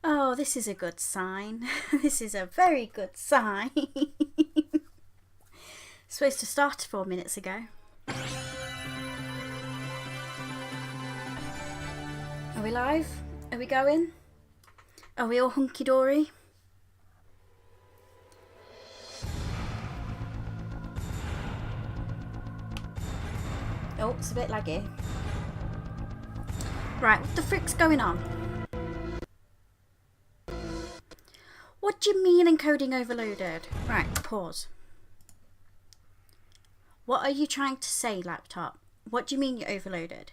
Oh, this is a good sign. This is a very good sign. Supposed to start 4 minutes ago. Are we live? Are we going? Are we all hunky dory? Oh, it's a bit laggy. Right, what the frick's going on? What do you mean encoding overloaded? Right, pause. What are you trying to say, laptop? What do you mean you're overloaded?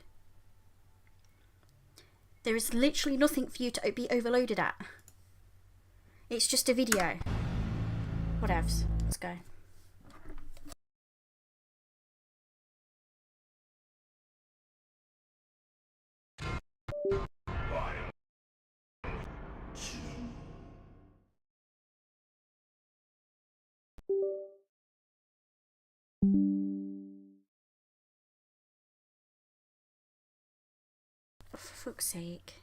There is literally nothing for you to be overloaded at. It's just a video. Whatevs. Let's go. For fuck's sake.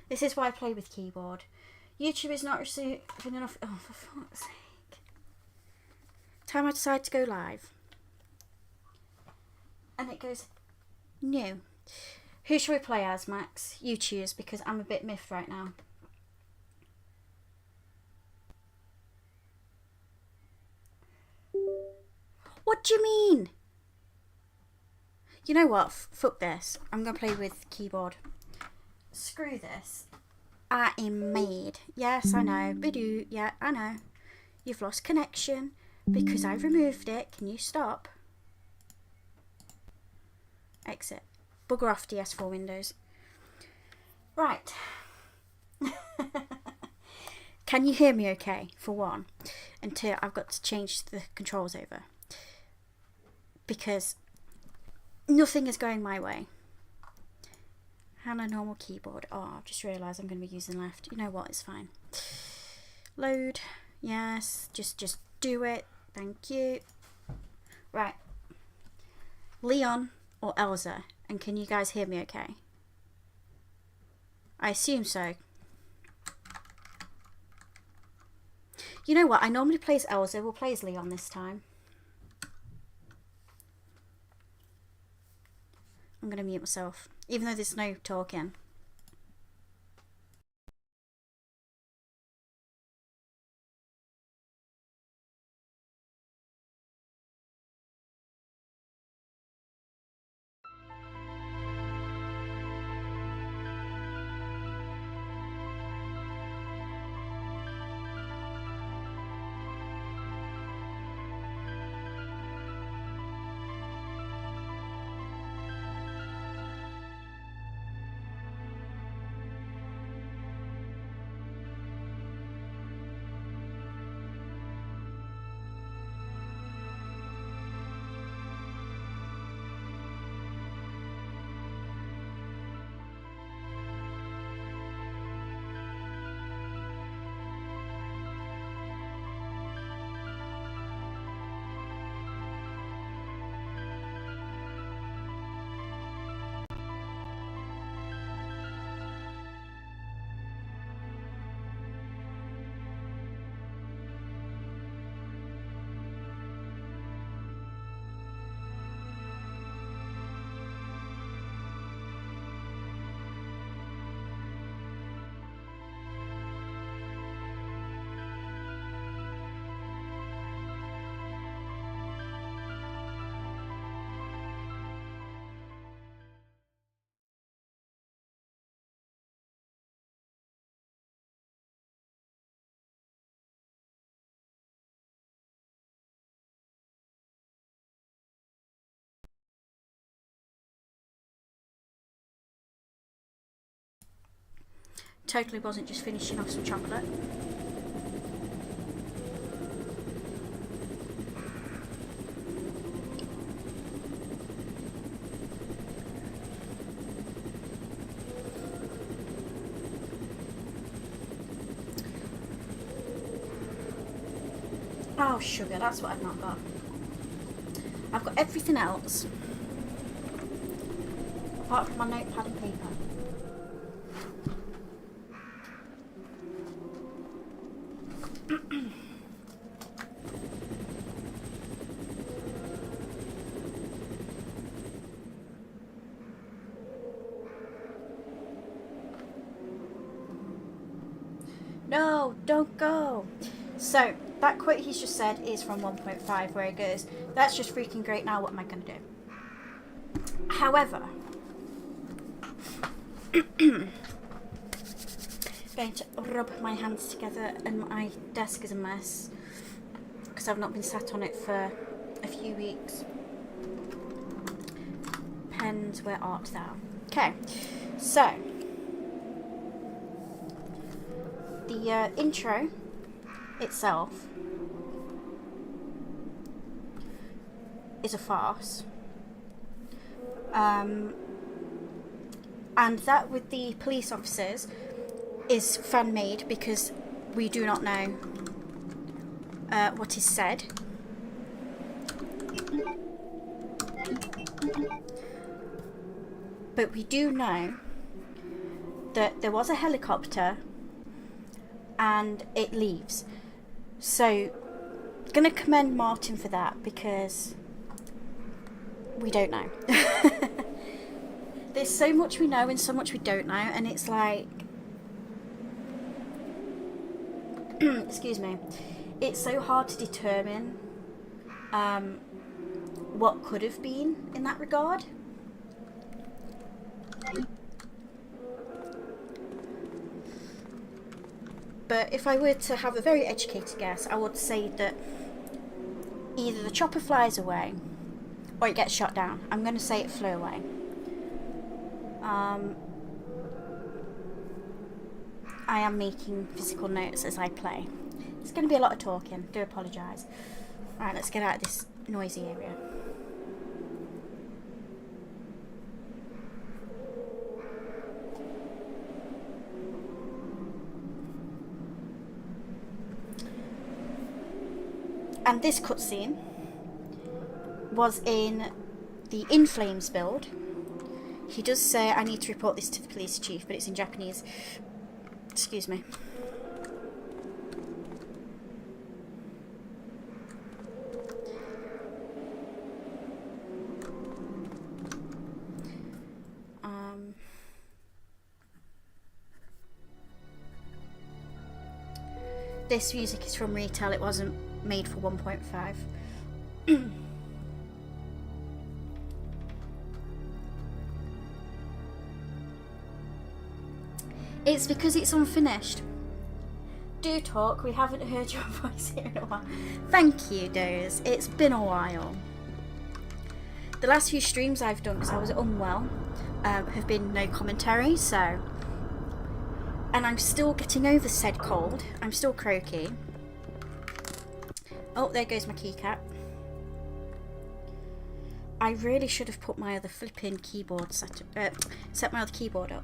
This is why I play with keyboard. YouTube is not receiving enough. Oh, for fuck's sake. Time I decide to go live. And it goes, no. Who should we play as, Max? You choose, because I'm a bit miffed right now. What do you mean? You know what? Fuck this. I'm going to play with keyboard. Screw this. I am mad. Yes, I know. Bidoo. Yeah, I know. You've lost connection because I removed it. Can you stop? Exit. Bugger off DS4 Windows. Right. Can you hear me okay, for one? And two, I've got to change the controls over. Because nothing is going my way. And a normal keyboard. Oh, I've just realised I'm going to be using left. You know what? It's fine. Load. Yes. Just do it. Thank you. Right. Leon or Elsa. And can you guys hear me okay? I assume so. You know what? I normally play as Elsa. We'll play as Leon this time. I'm going to mute myself. Even though there's no talking. Totally wasn't just finishing off some chocolate. Oh, sugar, that's what I've not got. I've got everything else. Apart from my notepad and paper. No, don't go. So, that quote he's just said is from 1.5, where he goes, that's just freaking great, now what am I going to do? However, going to rub my hands together, and my desk is a mess because I've not been sat on it for a few weeks. Pens, where art thou? Okay, so the intro itself is a farce, and that with the police officers is fan made because we do not know what is said. But we do know that there was a helicopter and it leaves. So, gonna commend Martin for that because we don't know. There's so much we know and so much we don't know, and it's like excuse me, it's so hard to determine what could have been in that regard. But if I were to have a very educated guess, I would say that either the chopper flies away or it gets shot down. I'm going to say it flew away. I am making physical notes as I play. It's going to be a lot of talking. Do apologise. Alright, let's get out of this noisy area. And this cutscene was in the In Flames build. He does say, I need to report this to the police chief, but it's in Japanese. Excuse me. This music is from Retail, it wasn't made for 1.5. It's because it's unfinished. Do talk, we haven't heard your voice here in a while. Thank you, Doze. It's been a while. The last few streams I've done, because I was unwell, have been no commentary, so... And I'm still getting over said cold. I'm still croaky. Oh, there goes my keycap. I really should have put my other flipping keyboard set my other keyboard up.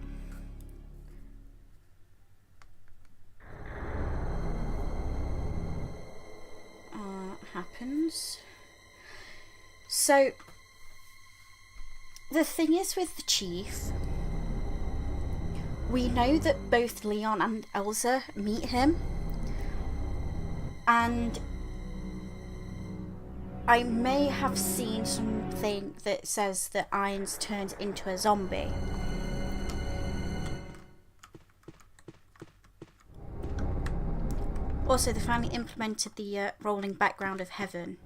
Happens. So, the thing is with the chief, we know that both Leon and Elsa meet him, and I may have seen something that says that Irons turns into a zombie. Also, they finally implemented the rolling background of heaven.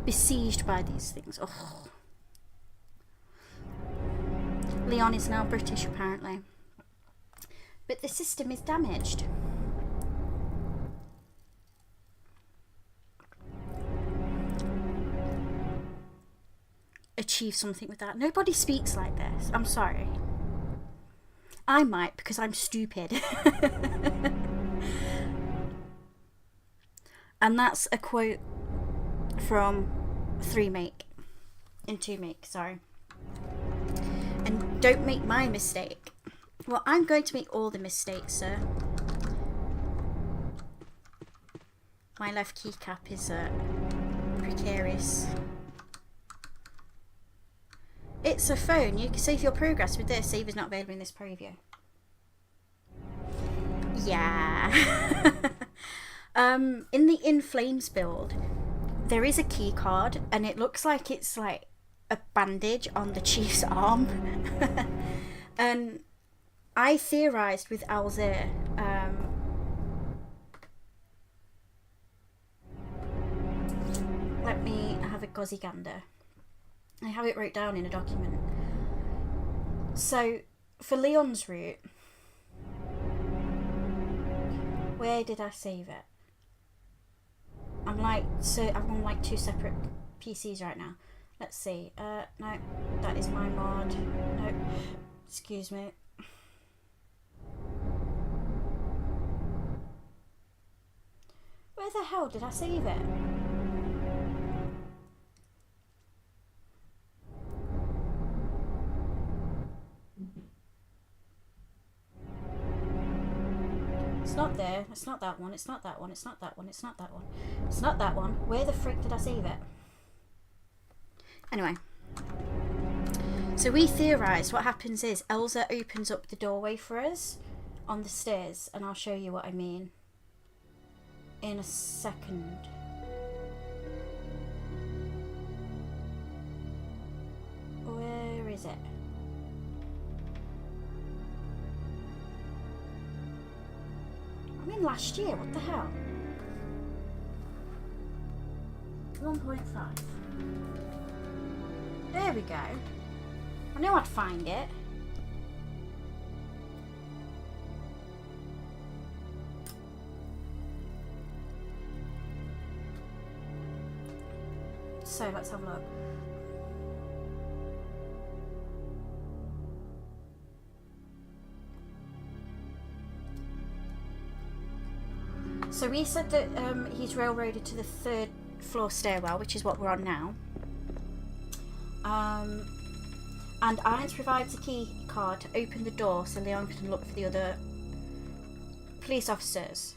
Besieged by these things. Oh. Leon is now British, apparently. But the system is damaged. Achieve something with that. Nobody speaks like this. I'm sorry. I might because I'm stupid. And that's a quote from 2 Make, sorry. And don't make my mistake. Well, I'm going to make all the mistakes, sir. My left keycap is precarious. It's a phone. You can save your progress with this. Save is not available in this preview. Yeah. In the In Flames build, there is a key card, and it looks like it's like a bandage on the chief's arm. And I theorized with Alzir, let me have a gozzy gander. I have it wrote down in a document. So, for Leon's route, where did I save it? I'm on like 2 separate PCs right now. Let's see. No, that is my mod. No, excuse me. Where the hell did I save it? It's not there. It's not that one. It's not that one. It's not that one. It's not that one. It's not that one. Where the frick did I save it? Anyway. So we theorised what happens is Elsa opens up the doorway for us on the stairs, and I'll show you what I mean in a second. Where is it? I'm in last year, what the hell? 1.5. There we go. I knew I'd find it. So let's have a look. So we said that he's railroaded to the 3rd floor stairwell, which is what we're on now. And Irons provides a key card to open the door so Leon can look for the other police officers.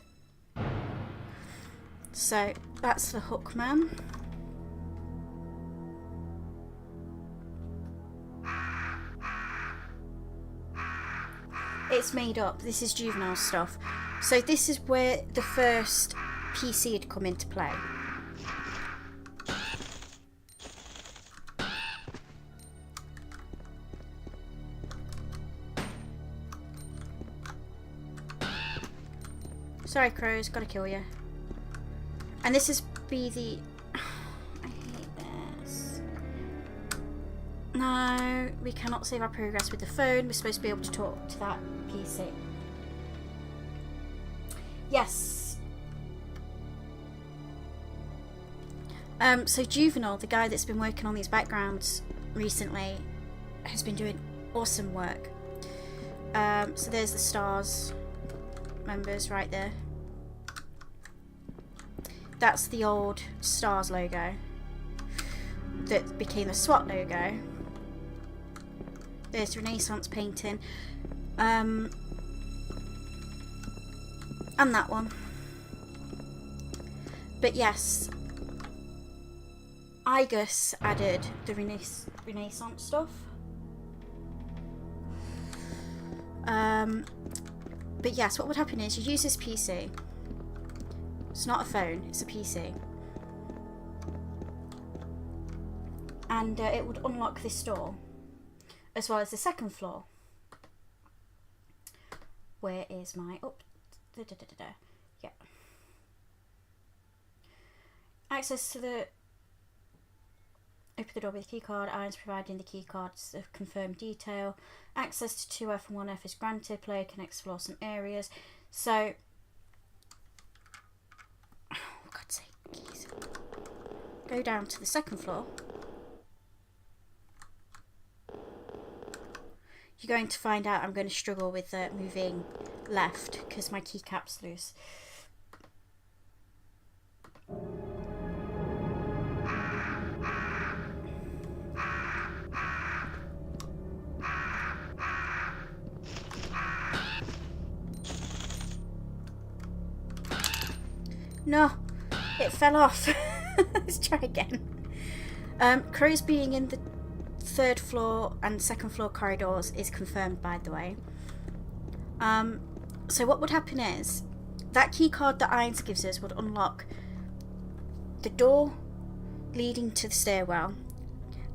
So that's the Hookman. It's made up. This is Juvenile stuff. So this is where the first PC had come into play. Sorry, crows, gotta kill you. And this is the... I hate this. No, we cannot save our progress with the phone. We're supposed to be able to talk to that PC. Yes. So Juvenile, the guy that's been working on these backgrounds recently, has been doing awesome work. So there's the STARS members right there. That's the old STARS logo that became the SWAT logo. There's Renaissance painting. And that one. But yes, Igus added the Renaissance stuff. But yes, what would happen is you use this PC. It's not a phone, it's a PC. And it would unlock this door, as well as the 2nd floor. Where is my... Oh, yeah. Access to the... Open the door with a key card. Irons providing the key cards of confirmed detail. Access to 2F and 1F is granted. Player can explore some areas. So... Oh, for God's sake. Keys. Go down to the 2nd floor. You're going to find out I'm going to struggle with moving left because my keycap's loose. No, it fell off. Let's try again. Crows being in the 3rd floor and 2nd floor corridors is confirmed, by the way. So what would happen is, that key card that Irons gives us would unlock the door leading to the stairwell,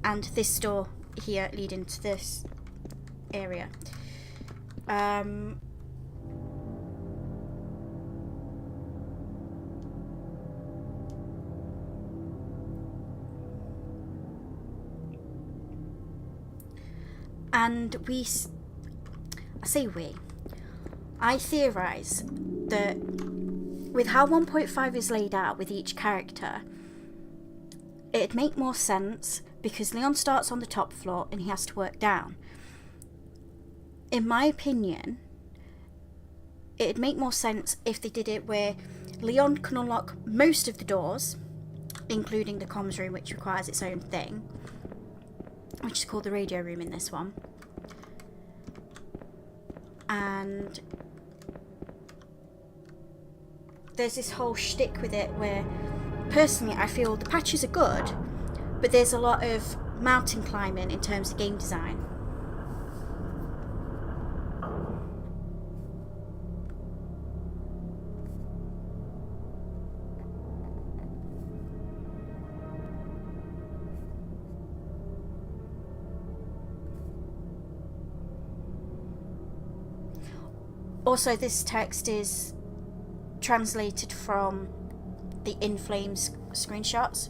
and this door here leading to this area. And I theorise that with how 1.5 is laid out with each character, it'd make more sense because Leon starts on the top floor and he has to work down. In my opinion, it'd make more sense if they did it where Leon can unlock most of the doors, including the comms room, which requires its own thing, which is called the radio room in this one. And there's this whole shtick with it where, personally, I feel the patches are good, but there's a lot of mountain climbing in terms of game design. Also, this text is translated from the In Flames screenshots.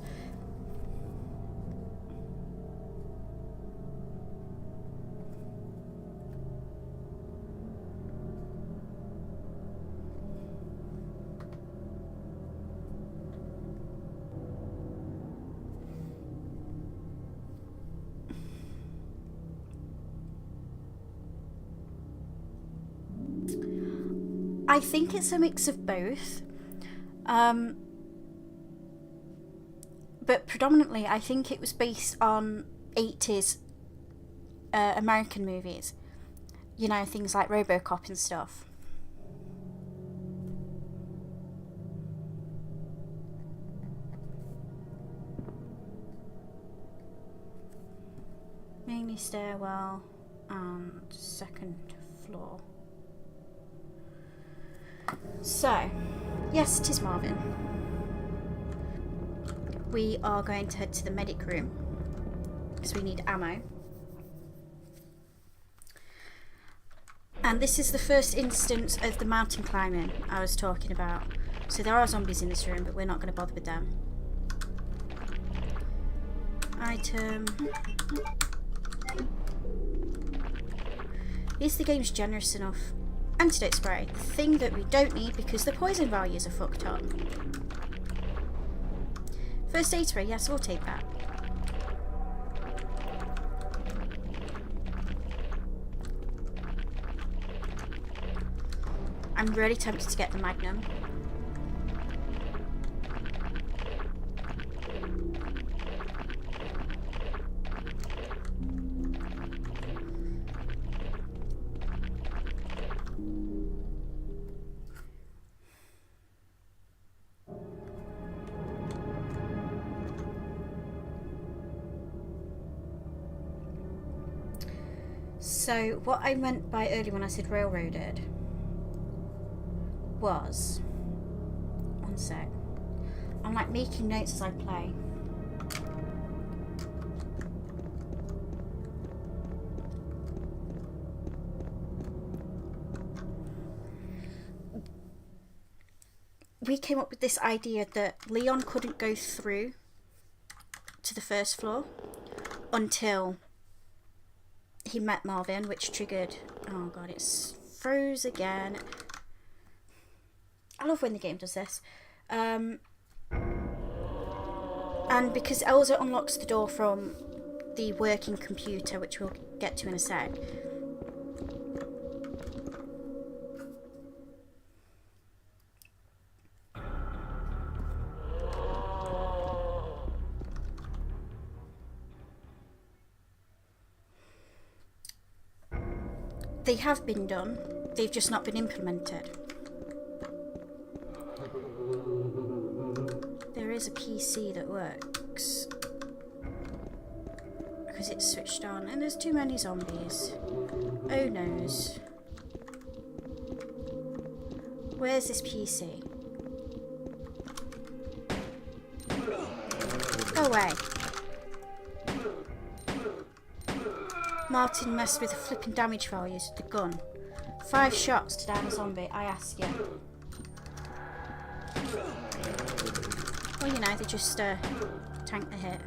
I think it's a mix of both, but predominantly I think it was based on 80s American movies, you know, things like RoboCop and stuff. Mainly stairwell and second floor. So, yes, it is Marvin. We are going to head to the medic room because we need ammo. And this is the first instance of the mountain climbing I was talking about. So there are zombies in this room, but we're not going to bother with them. Item. Is the game's generous enough? Antidote spray, the thing that we don't need because the poison values are fucked up. First aid spray, yes, we'll take that. I'm really tempted to get the Magnum. So what I meant by earlier when I said railroaded was, one sec, I'm like making notes as I play. We came up with this idea that Leon couldn't go through to the first floor until he met Marvin, which triggered, oh god, it's froze again. I love when the game does this. And because Elza unlocks the door from the working computer, which we'll get to in a sec. They have been done, they've just not been implemented. There is a PC that works because it's switched on, and there's too many zombies. Oh noes. Where's this PC? Go away. Martin messed with the flipping damage values of the gun. 5 shots to down a zombie, I ask you. Well, you know, they just tank the hit.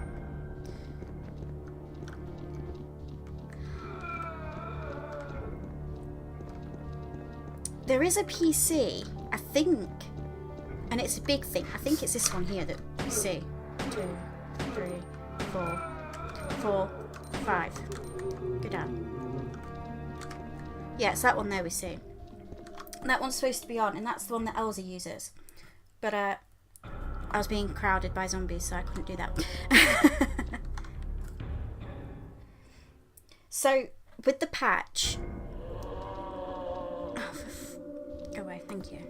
There is a PC, I think, and it's a big thing. I think it's this one here that we see. 2, 3, 4, 4, 5. Go down. Yeah, it's that one there we see. And that one's supposed to be on, and that's the one that Elsa uses. But I was being crowded by zombies, so I couldn't do that. So, with the patch... Go away, thank you.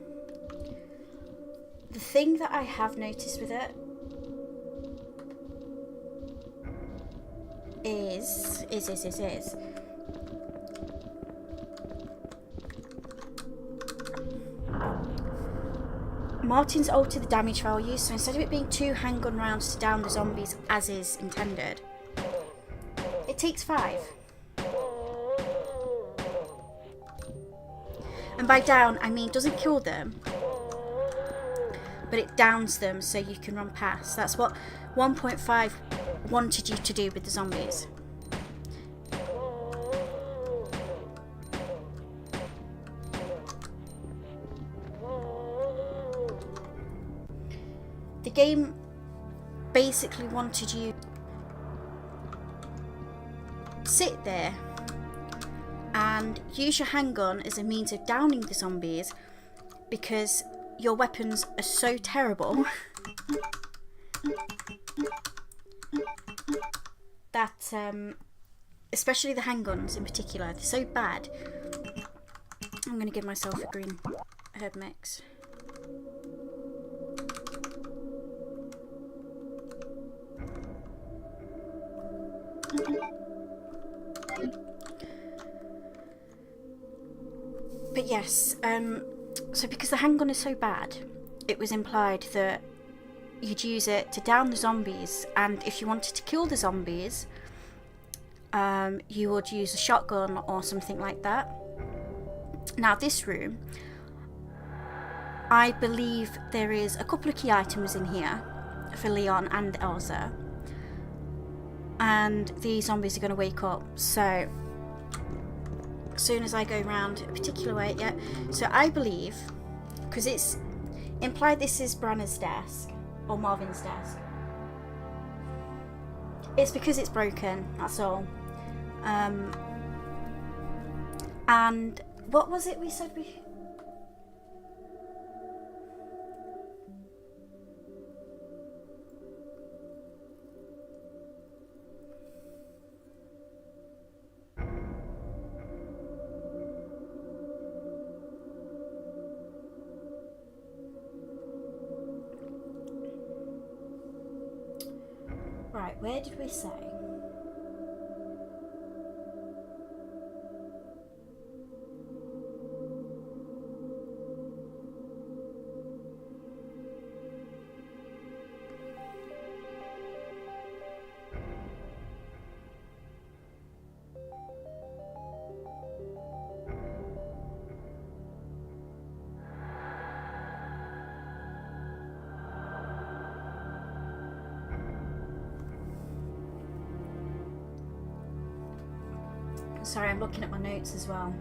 The thing that I have noticed with it is Martin's altered the damage value, so instead of it being 2 handgun rounds to down the zombies as is intended, it takes 5. And by down, I mean doesn't kill them, but it downs them so you can run past. That's what 1.5 wanted you to do with the zombies. The game basically wanted you to sit there and use your handgun as a means of downing the zombies, because your weapons are so terrible that, especially the handguns in particular, they're so bad. I'm going to give myself a green herb mix. But yes, so because the handgun is so bad, it was implied that you'd use it to down the zombies, and if you wanted to kill the zombies, you would use a shotgun or something like that. Now this room, I believe there is a couple of key items in here for Leon and Elsa, and the zombies are going to wake up, so as soon as I go round a particular way, yeah. So I believe, because it's implied this is Branna's desk, or Marvin's desk. It's because it's broken, that's all. And what was it we said we... Right, where did we say? Sorry, I'm looking at my notes as well.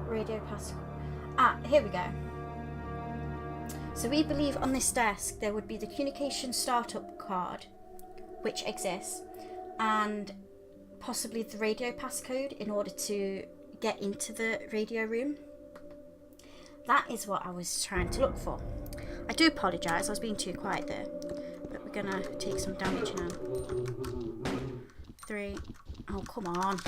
Radio pass. Ah, here we go. So we believe on this desk there would be the communication startup card, which exists, and possibly the radio passcode in order to get into the radio room. That is what I was trying to look for. I do apologise, I was being too quiet there. But we're gonna take some damage now. 3. Oh, come on.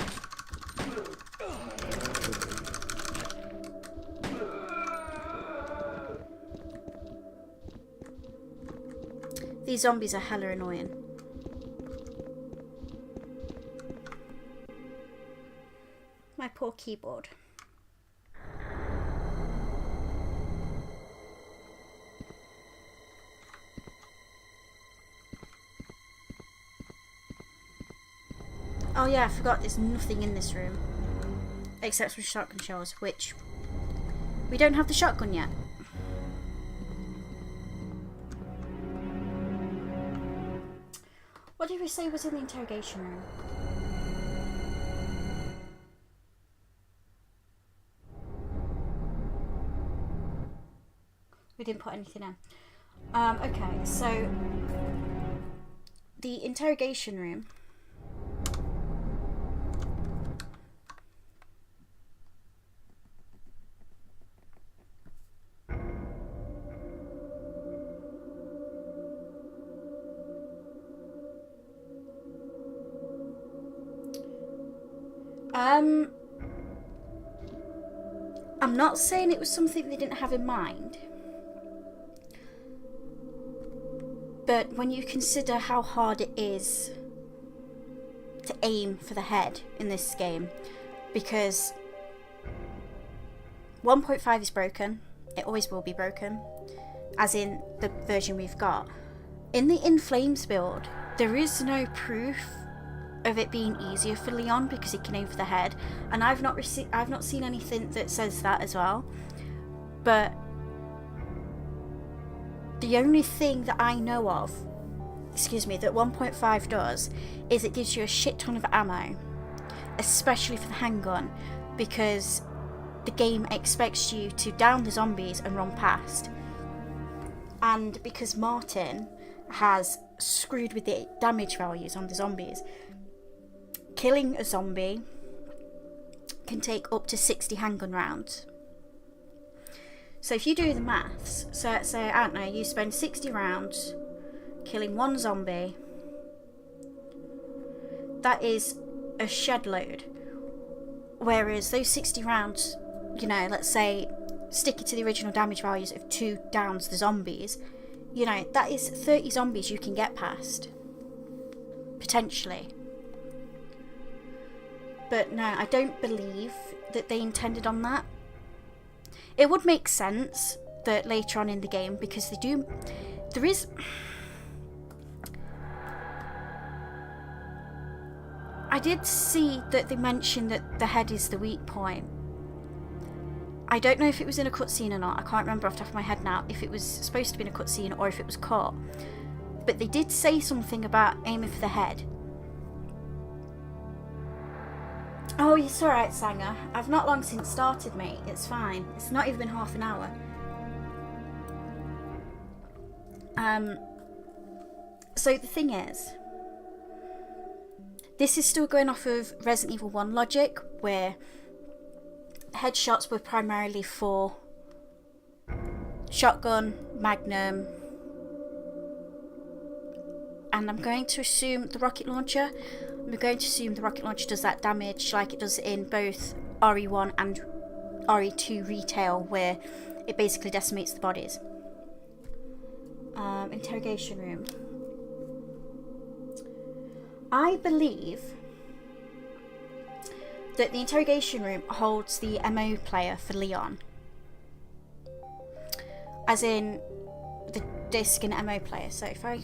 These zombies are hella annoying. poor keyboard. Oh yeah, I forgot there's nothing in this room. Except for shotgun shells, which... we don't have the shotgun yet. What did we say was in the interrogation room? We didn't put anything in. Okay, so... the interrogation room... I'm not saying it was something they didn't have in mind, but when you consider how hard it is to aim for the head in this game, because 1.5 is broken, it always will be broken, as in the version we've got. In the In Flames build, there is no proof of it being easier for Leon because he can aim for the head, and I've not seen anything that says that as well. But the only thing that I know of, that 1.5 does, is it gives you a shit ton of ammo, especially for the handgun, because the game expects you to down the zombies and run past. And because Martin has screwed with the damage values on the zombies, killing a zombie can take up to 60 handgun rounds. So if you do the maths, so let's say, I don't know, you spend 60 rounds killing one zombie, that is a shed load. Whereas those 60 rounds, you know, let's say, stick it to the original damage values of 2 downs the zombies, you know, that is 30 zombies you can get past. Potentially. But no, I don't believe that they intended on that. It would make sense that later on in the game, because there is... I did see that they mentioned that the head is the weak point. I don't know if it was in a cutscene or not. I can't remember off the top of my head now if it was supposed to be in a cutscene or if it was cut. But they did say something about aiming for the head. Oh, it's alright, Sanger. I've not long since started, mate. It's fine. It's not even been half an hour. So the thing is, this is still going off of Resident Evil 1 logic, where headshots were primarily for shotgun, magnum, and I'm going to assume the rocket launcher. I'm going to assume the rocket launcher does that damage like it does in both RE1 and RE2 retail, where it basically decimates the bodies. Interrogation room. I believe that the interrogation room holds the MO player for Leon. As in the disc and MO player. So if I...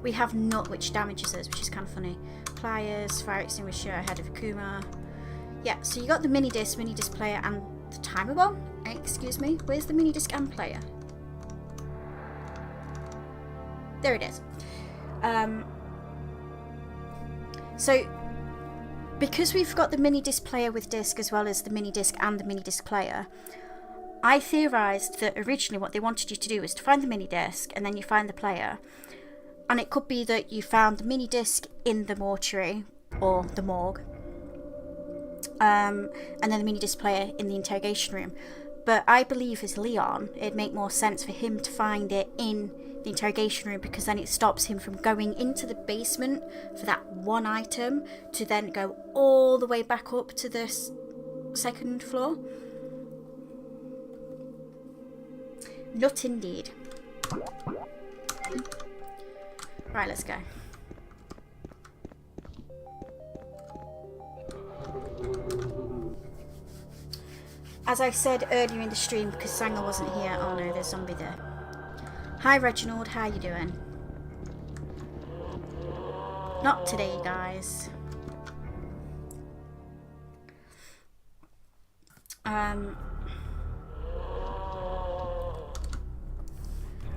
we have not which damages us, which is kind of funny. Pliers, fire extinguisher, head of Akuma. Yeah, so you got the mini disc player, and the timer bomb? Excuse me, where's the mini disc and player? There it is. So, because we've got the mini disc player with disc as well as the mini disc and the mini disc player, I theorised that originally what they wanted you to do was to find the mini disc and then you find the player. And it could be that you found the mini disc in the mortuary or the morgue, and then the mini disc player in the interrogation room. But I believe as Leon, it'd make more sense for him to find it in the interrogation room, because then it stops him from going into the basement for that one item to then go all the way back up to the second floor. Not indeed. Right, let's go. As I said earlier in the stream, because Sanger wasn't here. Oh no, there's a zombie there. Hi Reginald, how you doing? Not today, guys.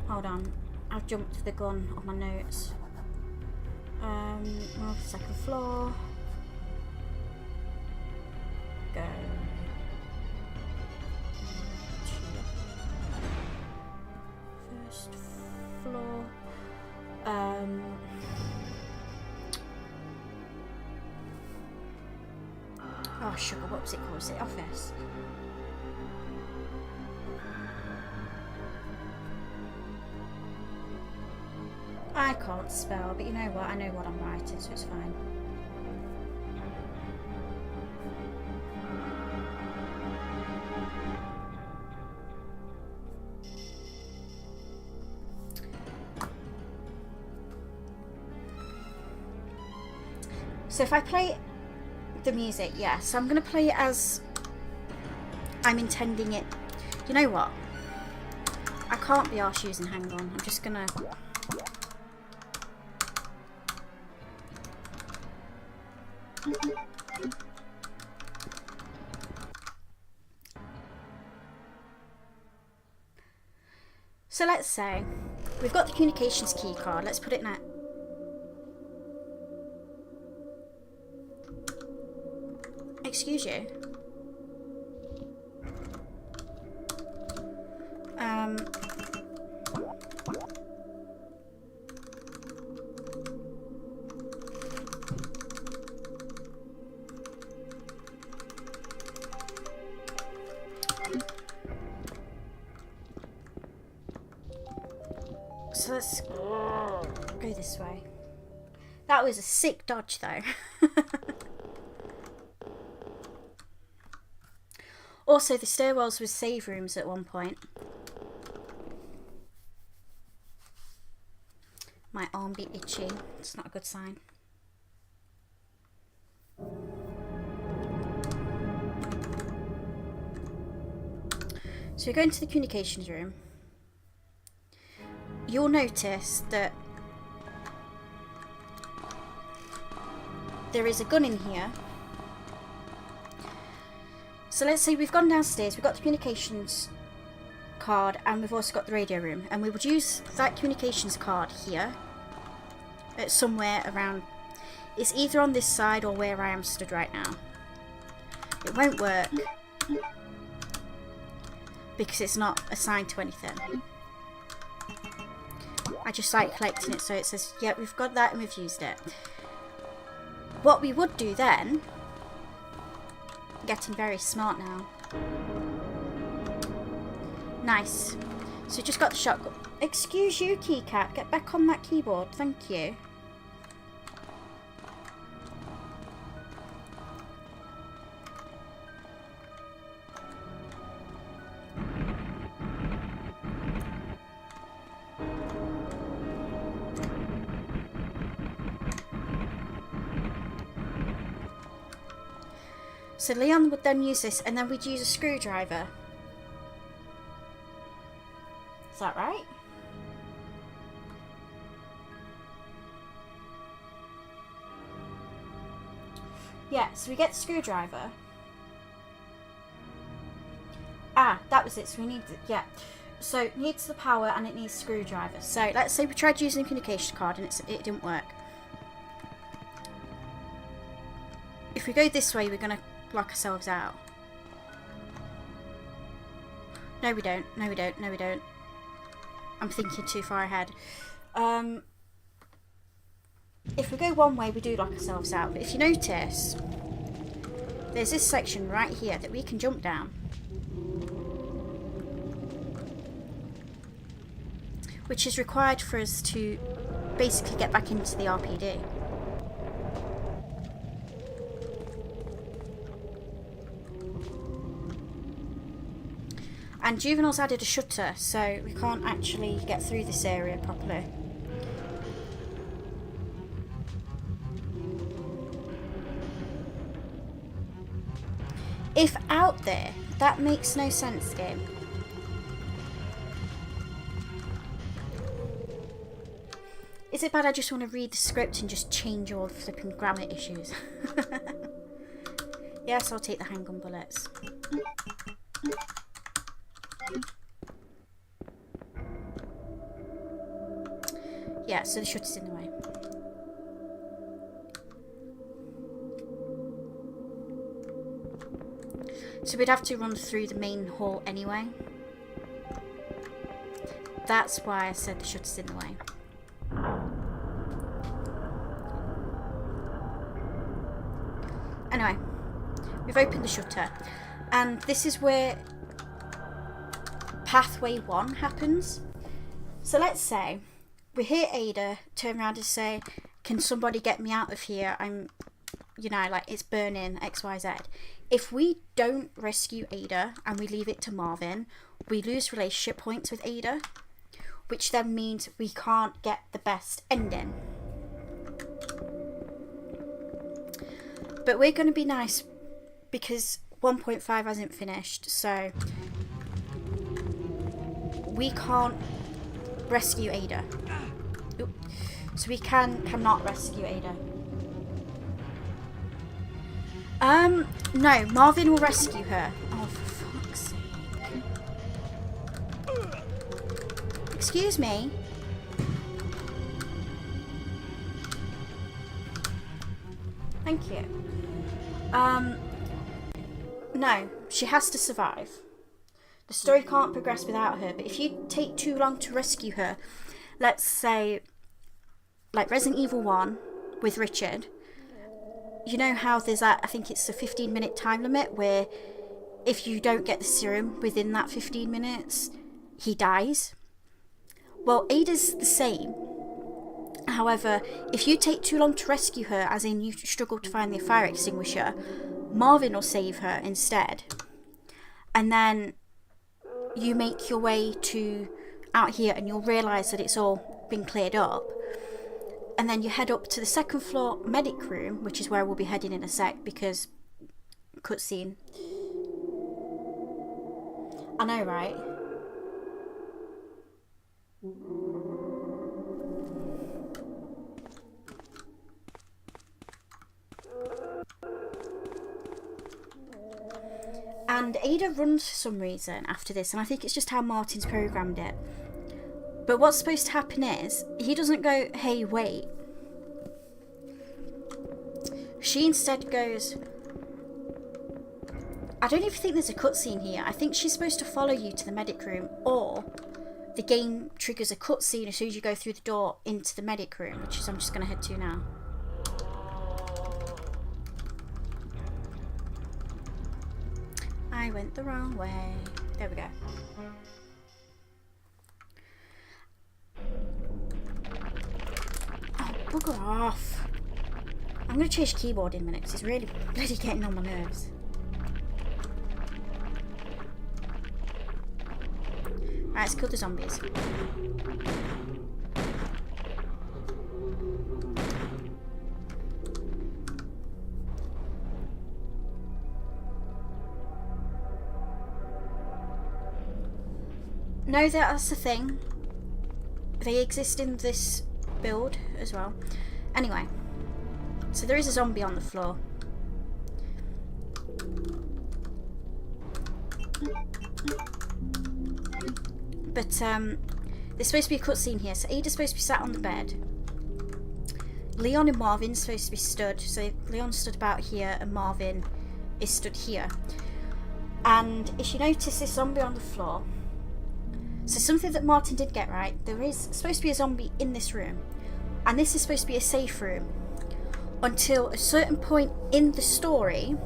Hold on. I've jumped to the gun on my notes. Move the second floor. Go. First floor. Oh sugar, what was it called? Was it office? I can't spell, but you know what? I know what I'm writing, so it's fine. So if I play the music, yes, I'm going to play it as I'm intending it. You know what? I can't be arsed using Hang On. I'm just going to... So let's say we've got the communications key card. Let's put it in. Excuse you. So let's go this way. That was a sick dodge though. Also, the stairwells with save rooms at one point. My arm be itchy. It's not a good sign. So we go into the communications room. You'll notice that there is a gun in here. So let's say we've gone downstairs, we've got the communications card, and we've also got the radio room, and we would use that communications card here at somewhere around. It's either on this side or where I am stood right now. It won't work because it's not assigned to anything. I just like collecting it, so it says, yeah, we've got that and we've used it. What we would do then, getting very smart now. Nice. So just got the shotgun. Excuse you, keycat, get back on that keyboard, thank you. So Leon would then use this, and then we'd use a screwdriver. Is that right? Yeah, so we get the screwdriver. Ah, that was it. So we need, yeah. So it needs the power and it needs a screwdriver. So let's say we tried using the communication card and it didn't work. If we go this way, we're going to lock ourselves out. No we don't, no we don't, no we don't. I'm thinking too far ahead. If we go one way, we do lock ourselves out, but if you notice, there's this section right here that we can jump down, which is required for us to basically get back into the RPD. And Juvenile's added a shutter, so we can't actually get through this area properly. If out there, that makes no sense, game. Is it bad I just want to read the script and just change all the flipping grammar issues? Yes, I'll take the handgun bullets. Yeah, so the shutter's in the way. So we'd have to run through the main hall anyway. That's why I said the shutter's in the way. Anyway, we've opened the shutter, and this is where pathway 1 happens. So let's say we hear Ada turn around and say, can somebody get me out of here? I'm, you know, like, it's burning, XYZ. If we don't rescue Ada and we leave it to Marvin, we lose relationship points with Ada, which then means we can't get the best ending. But we're going to be nice because 1.5 hasn't finished, so we can't rescue Ada. Oop. So we cannot rescue Ada. No, Marvin will rescue her. Oh, for fuck's sake. Excuse me. Thank you. No, she has to survive. The story can't progress without her, but if you take too long to rescue her, let's say, like Resident Evil 1 with Richard, you know how there's that, I think it's a 15-minute time limit where if you don't get the serum within that 15 minutes, he dies? Well, Ada's the same. However, if you take too long to rescue her, as in you struggle to find the fire extinguisher, Marvin will save her instead. And then you make your way to out here and you'll realise that it's all been cleared up. And then you head up to the second floor medic room, which is where we'll be heading in a sec because cutscene. I know, right? And Ada runs for some reason after this, and I think it's just how Martin's programmed it. But what's supposed to happen is, he doesn't go, hey, wait. She instead goes, I don't even think there's a cutscene here. I think she's supposed to follow you to the medic room, or the game triggers a cutscene as soon as you go through the door into the medic room, which is I'm just going to head to now. I went the wrong way. There we go. Oh, bugger off. I'm going to change keyboard in a minute because it's really bloody getting on my nerves. Right, let's kill the zombies. No, that's the thing. They exist in this build as well. Anyway, so there is a zombie on the floor. But there's supposed to be a cutscene here. So Ada's supposed to be sat on the bed. Leon and Marvin's supposed to be stood. So Leon stood about here and Marvin is stood here. And if you notice this zombie on the floor, so something that Martin did get right, there is supposed to be a zombie in this room. And this is supposed to be a safe room. Until a certain point in the story,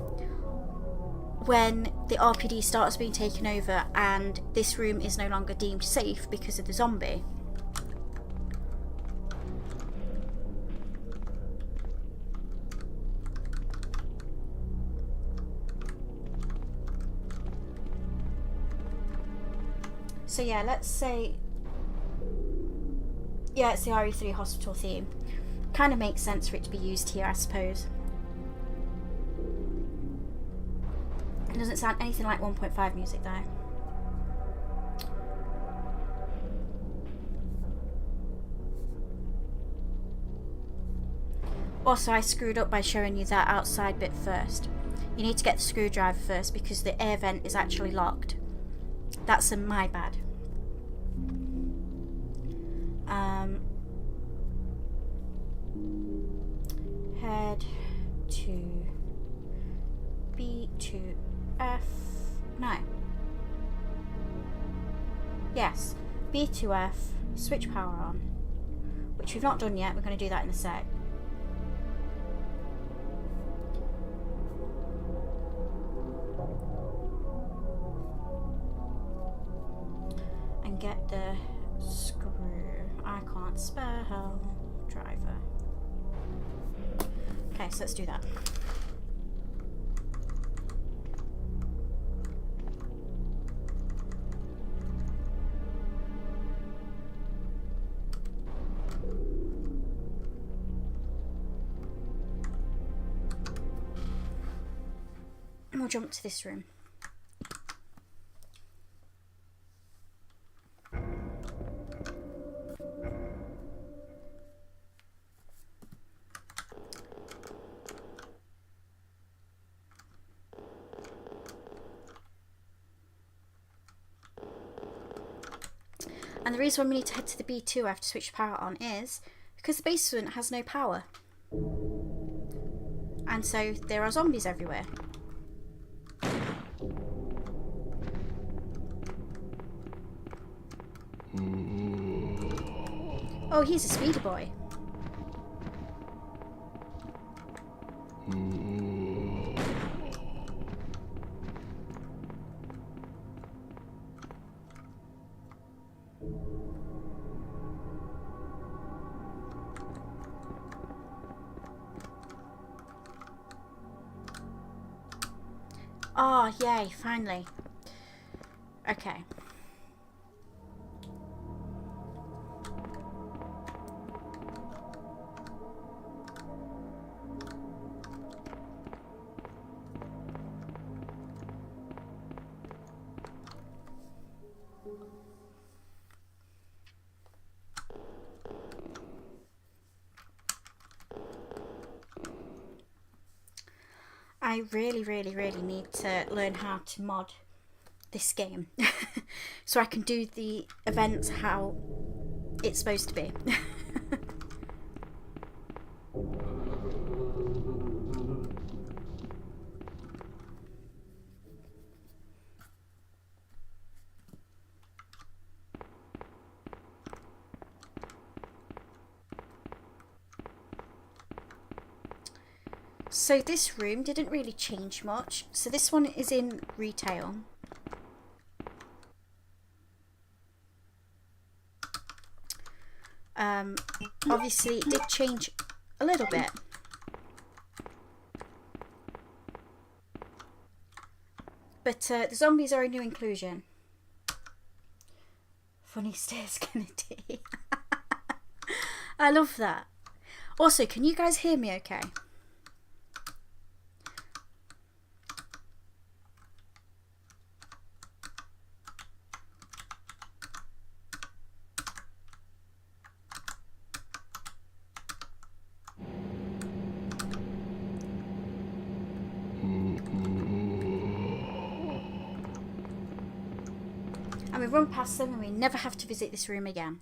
when the RPD starts being taken over and this room is no longer deemed safe because of the zombie. So yeah, let's say, yeah, it's the RE3 hospital theme. Kind of makes sense for it to be used here, I suppose. It doesn't sound anything like 1.5 music though. Also, I screwed up by showing you that outside bit first. You need to get the screwdriver first because the air vent is actually locked. That's my bad. Head to B2F. No. Yes. B2F. Switch power on. Which we've not done yet. We're going to do that in a sec. And get the screw. I can't spell. Driver. Okay, so let's do that. And we'll jump to this room. And the reason why we need to head to the B2F to switch power on is because the basement has no power. And so there are zombies everywhere. Oh, he's a speeder boy. Oh, yay, finally. Okay. I really need to learn how to mod this game so I can do the events how it's supposed to be. So this room didn't really change much. So this one is in retail. Obviously it did change a little bit. But the zombies are a new inclusion. Funny stairs, Kennedy. I love that. Also, can you guys hear me okay? And we run past them and we never have to visit this room again.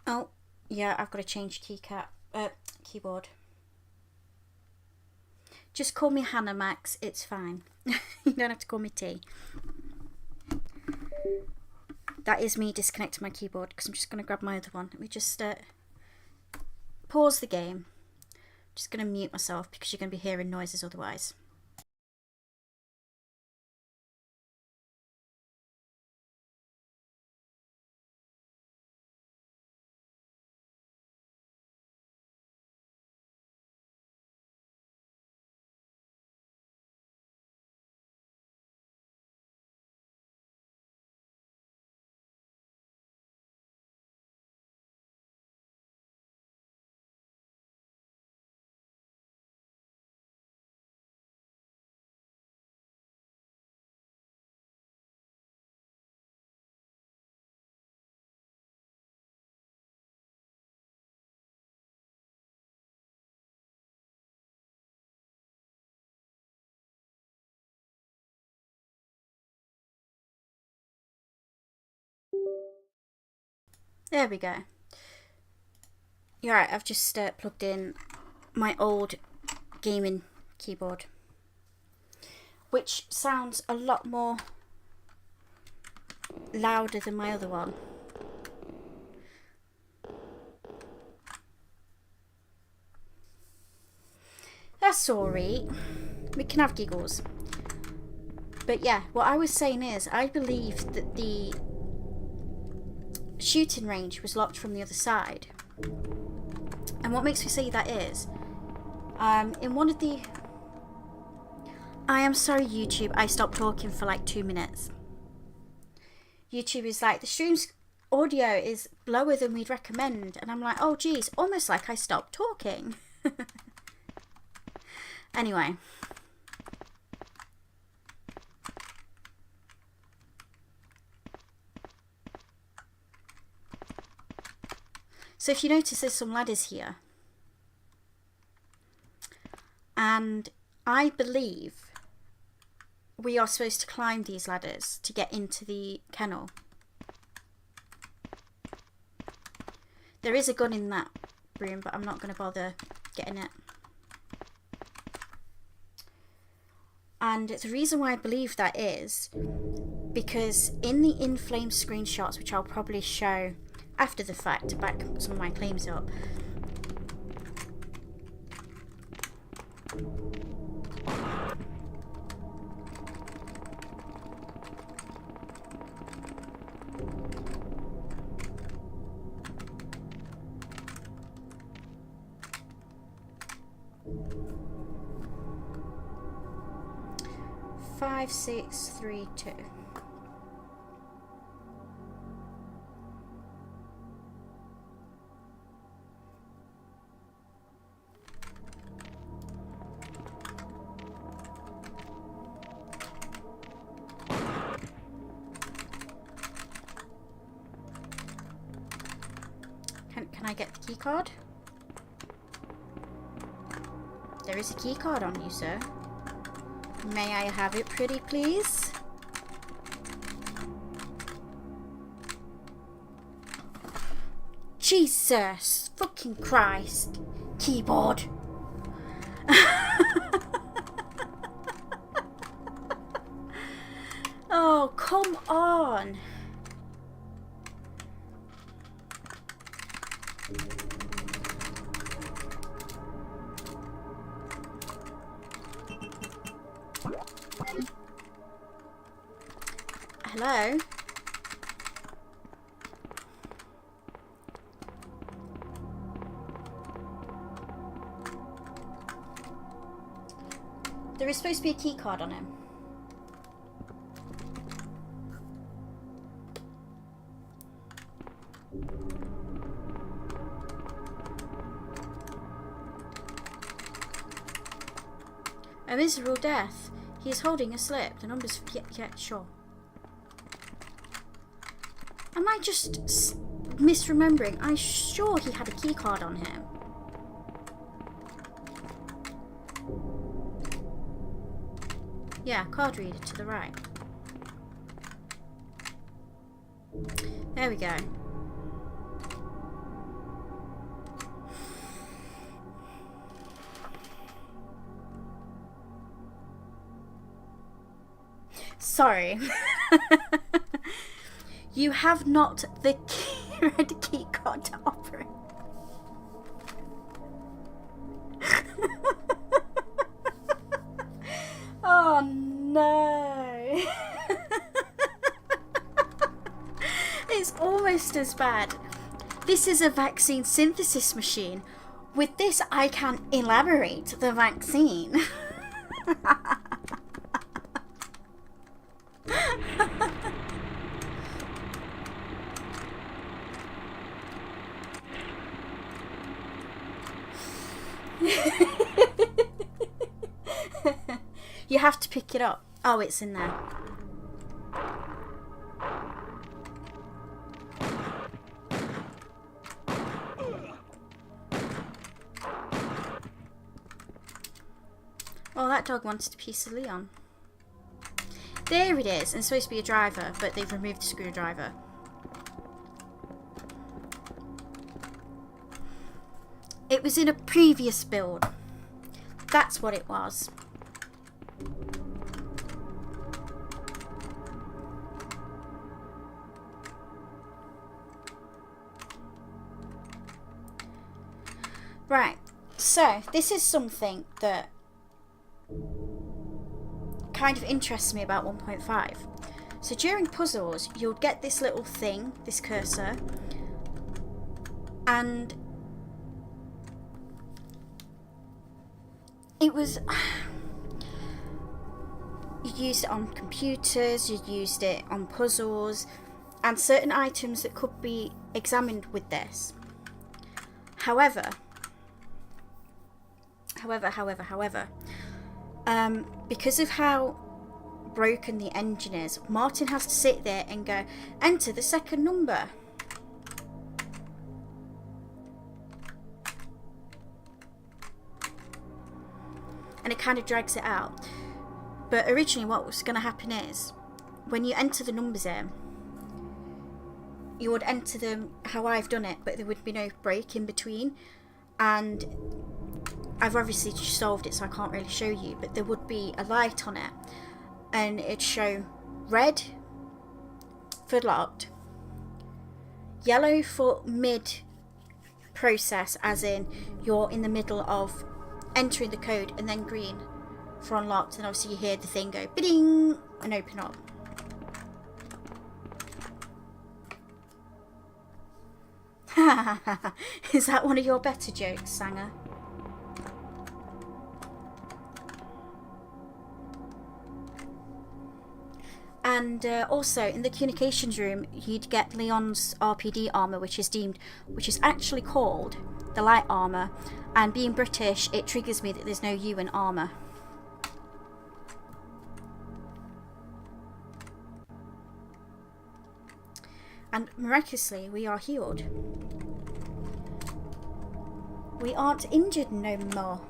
Oh, yeah, I've got to change keyboard. Just call me Hannah, Max. It's fine. You don't have to call me T. That is me disconnecting my keyboard because I'm just going to grab my other one. Let me just pause the game. Just going to mute myself because you're going to be hearing noises otherwise. There we go. You're right, I've just plugged in my old gaming keyboard, which sounds a lot more louder than my other one. That's alright. We can have giggles. But yeah, what I was saying is, I believe that the shooting range was locked from the other side. And what makes me say that is, in one of the... I am sorry, YouTube, I stopped talking for like 2 minutes. YouTube is like, the stream's audio is lower than we'd recommend. And I'm like, oh geez, almost like I stopped talking. Anyway. So if you notice, there's some ladders here. And I believe we are supposed to climb these ladders to get into the kennel. There is a gun in that room, but I'm not going to bother getting it. And the reason why I believe that is because in the In Flames screenshots, which I'll probably show after the fact to back some of my claims up, five, 6, 3, 2. Can I get the key card? There is a key card on you, sir. May I have it, pretty please? Jesus fucking Christ. Keyboard. Oh, come on. Hello? There is supposed to be a key card on him. A miserable death. He is holding a slip. The numbers... Yeah, sure. Am I just misremembering? I'm sure he had a key card on him. Yeah, card reader to the right. There we go. Sorry. You have not the red key card to operate. Oh no. It's almost as bad. This is a vaccine synthesis machine. With this, I can elaborate the vaccine. You have to pick it up. Oh, it's in there. Oh, that dog wants a piece of Leon. There it is. And it's supposed to be a driver, but they've removed the screwdriver. was in a previous build. That's what it was. Right, so this is something that kind of interests me about 1.5. So during puzzles, you'll get this little thing, this cursor, and it was... You used it on computers, you used it on puzzles, and certain items that could be examined with this. However, because of how broken the engine is, Martin has to sit there and go, enter the second number. And it kind of drags it out. But originally what was going to happen is, when you enter the numbers in, you would enter them how I've done it, but there would be no break in between. And I've obviously just solved it, so I can't really show you, but there would be a light on it, and it'd show red for locked, yellow for mid process, as in you're in the middle of entering the code, and then green for unlocked. And obviously you hear the thing go bidding and open up. Is that one of your better jokes, Sanger? And also in the communications room, you'd get Leon's RPD armor, which is actually called the light armor. And being British, it triggers me that there's no U in armor. And miraculously, we are healed. We aren't injured no more.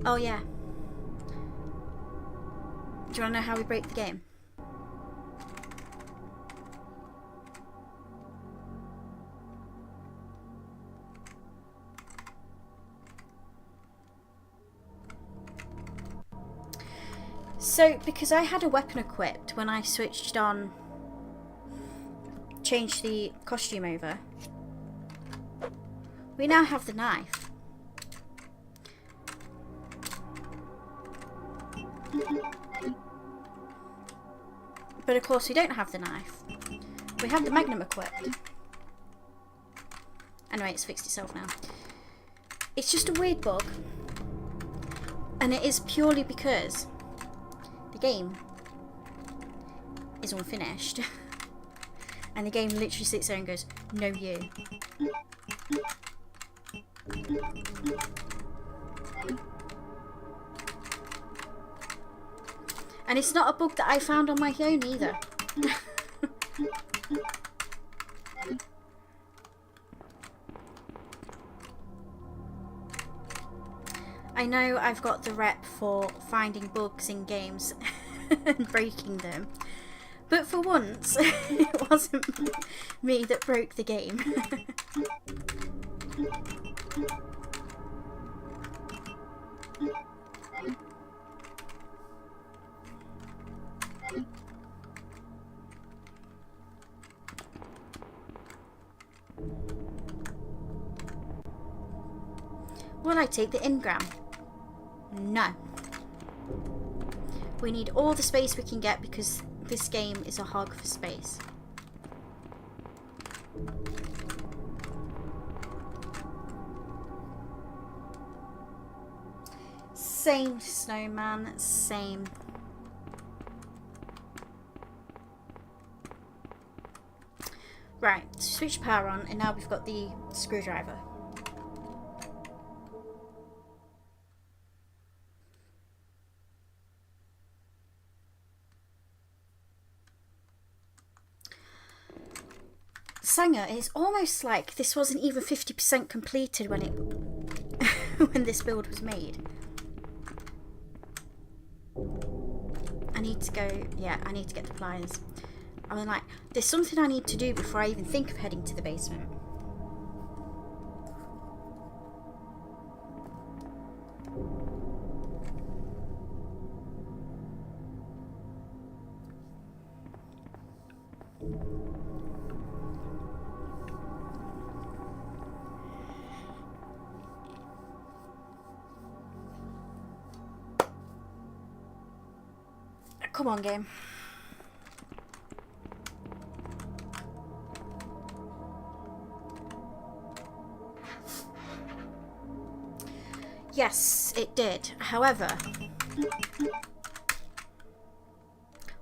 Oh yeah. Do you want to know how we break the game? So, because I had a weapon equipped when I switched on, changed the costume over, we now have the knife. But of course we don't have the knife. We have the Magnum equipped. Anyway, it's fixed itself now. It's just a weird bug. And it is purely because the game is unfinished. And the game literally sits there and goes, no you. And it's not a bug that I found on my own either. I know I've got the rep for finding bugs in games and breaking them, but for once it wasn't me that broke the game. Will I take the engram? No. We need all the space we can get because this game is a hog for space. Same, Snowman, same. Right, switch power on, and now we've got the screwdriver. Sanger, it's almost like this wasn't even 50% completed when it when this build was made. And need to go, yeah, I need to get the pliers. I mean, like, there's something I need to do before I even think of heading to the basement. Come on, game. Yes, it did. However,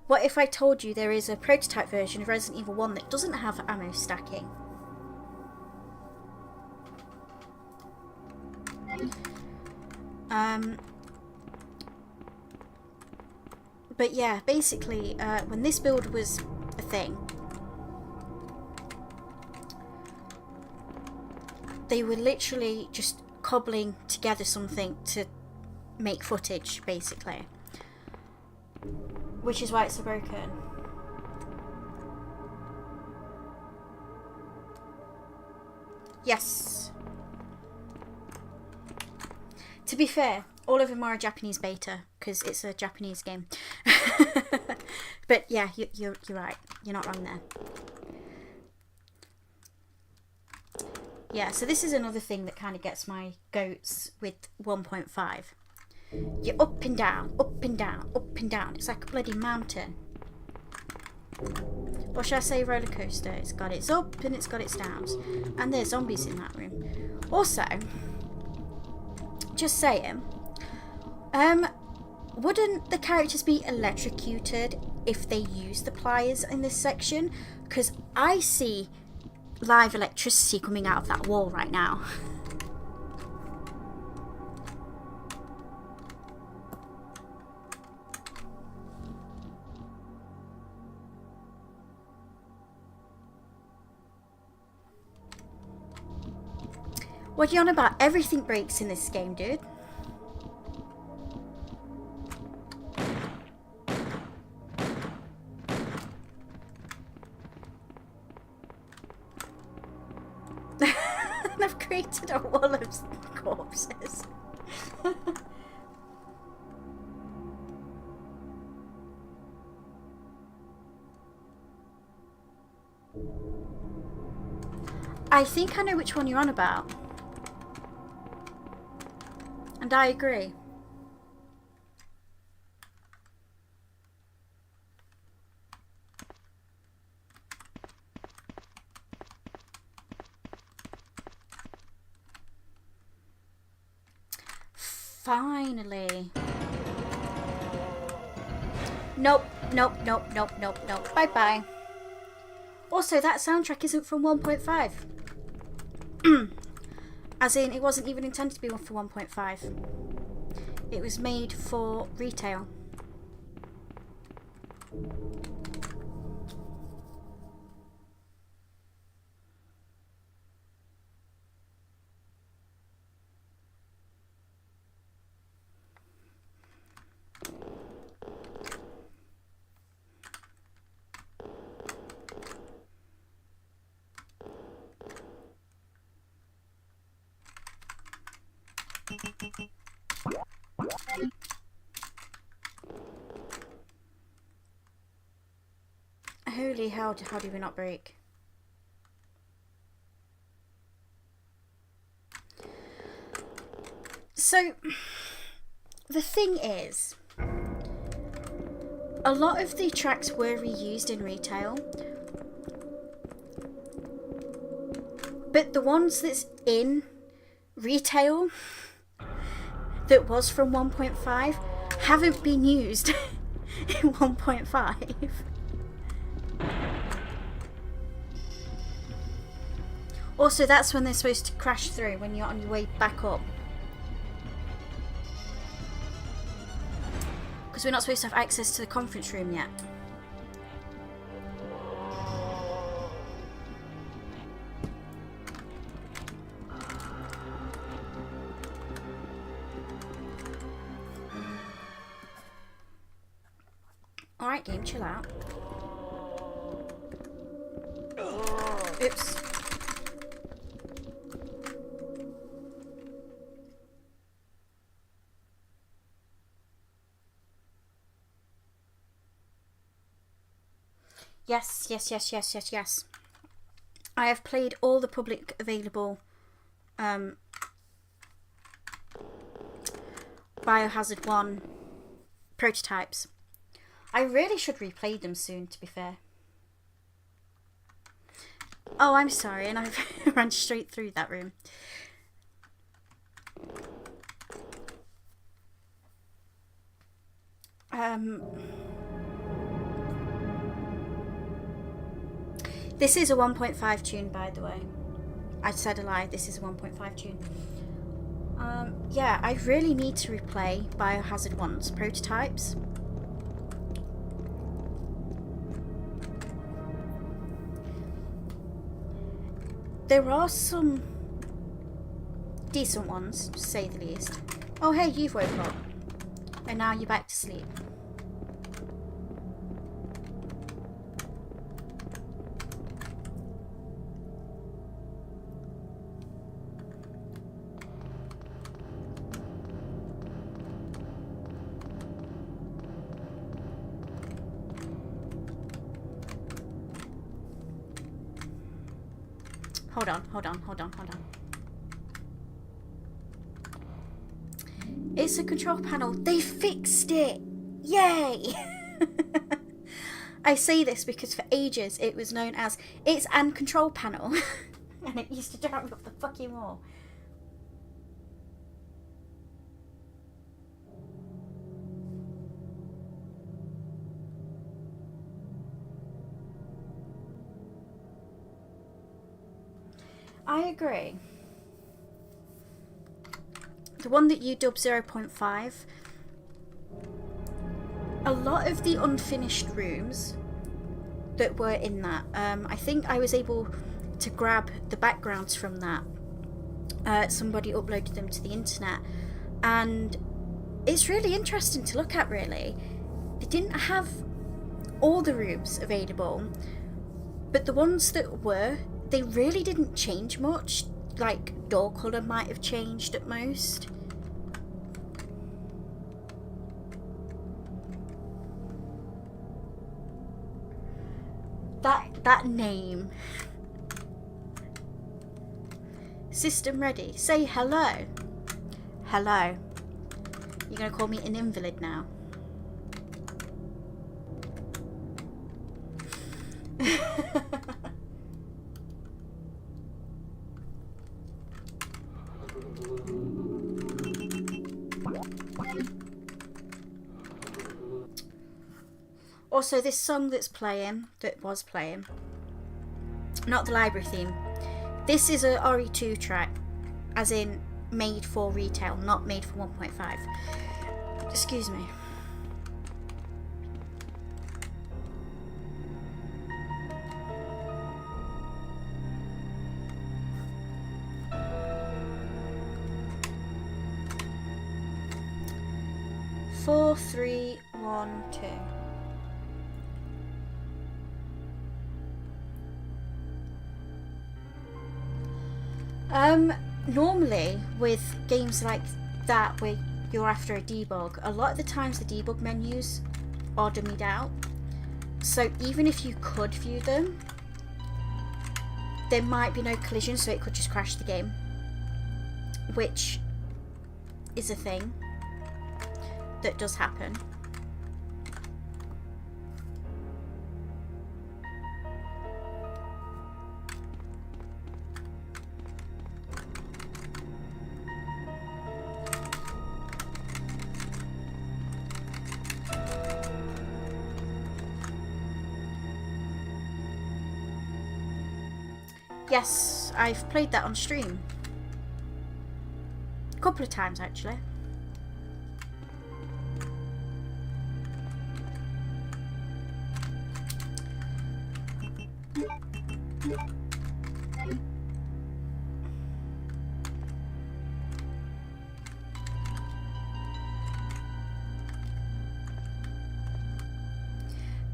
what if I told you there is a prototype version of Resident Evil 1 that doesn't have ammo stacking? But yeah, basically, when this build was a thing, they were literally just cobbling together something to make footage, basically. Which is why it's so broken. Yes. To be fair, all of them are a Japanese beta, because it's a Japanese game. But yeah, you're right. You're not wrong there. Yeah, so this is another thing that kind of gets my goats with 1.5. You're up and down, up and down, up and down. It's like a bloody mountain. Or should I say roller coaster? It's got its up and it's got its downs. And there's zombies in that room. Also, just saying, wouldn't the characters be electrocuted if they use the pliers in this section? Because I see live electricity coming out of that wall right now. What are you on about? Everything breaks in this game, dude. I've created a wall of corpses. I think I know which one you're on about. And I agree. Finally. Nope, nope, nope, nope, nope, nope. Bye-bye. Also, that soundtrack isn't from 1.5. As in, it wasn't even intended to be one for 1.5. It was made for retail. Holy hell, how do we not break? So, the thing is, a lot of the tracks were reused in retail, but the ones that's in retail that was from 1.5 haven't been used in 1.5. Also, that's when they're supposed to crash through, when you're on your way back up. Because we're not supposed to have access to the conference room yet. Alright, game, chill out. Oops. Yes, yes, yes, yes, yes, yes. I have played all the public available Biohazard 1 prototypes. I really should replay them soon, to be fair. Oh, I'm sorry, and I ran straight through that room. This is a 1.5 tune, by the way. I said a lie, this is a 1.5 tune. Yeah, I really need to replay Biohazard 1's prototypes. There are some decent ones, to say the least. Oh hey, you've woken up. And now you're back to sleep. Hold on. It's a control panel. They fixed it! Yay! I say this because for ages it was known as it's an control panel. And it used to drive me up the fucking wall. I agree. The one that you dubbed 0.5, a lot of the unfinished rooms that were in that, I think I was able to grab the backgrounds from that. Somebody uploaded them to the internet, and it's really interesting to look at, really. They didn't have all the rooms available, but the ones that were, they really didn't change much. Like, door colour might have changed at most. That name. System ready. Say hello. Hello. You're gonna call me an invalid now? Also, this song that was playing, not the library theme, this is a RE2 track, as in made for retail, not made for 1.5. Excuse me. Four, three, one, two. Normally with games like that where you're after a debug, a lot of the times the debug menus are dummied out. So even if you could view them, there might be no collision, so it could just crash the game. Which is a thing that does happen. Yes, I've played that on stream. A couple of times, actually.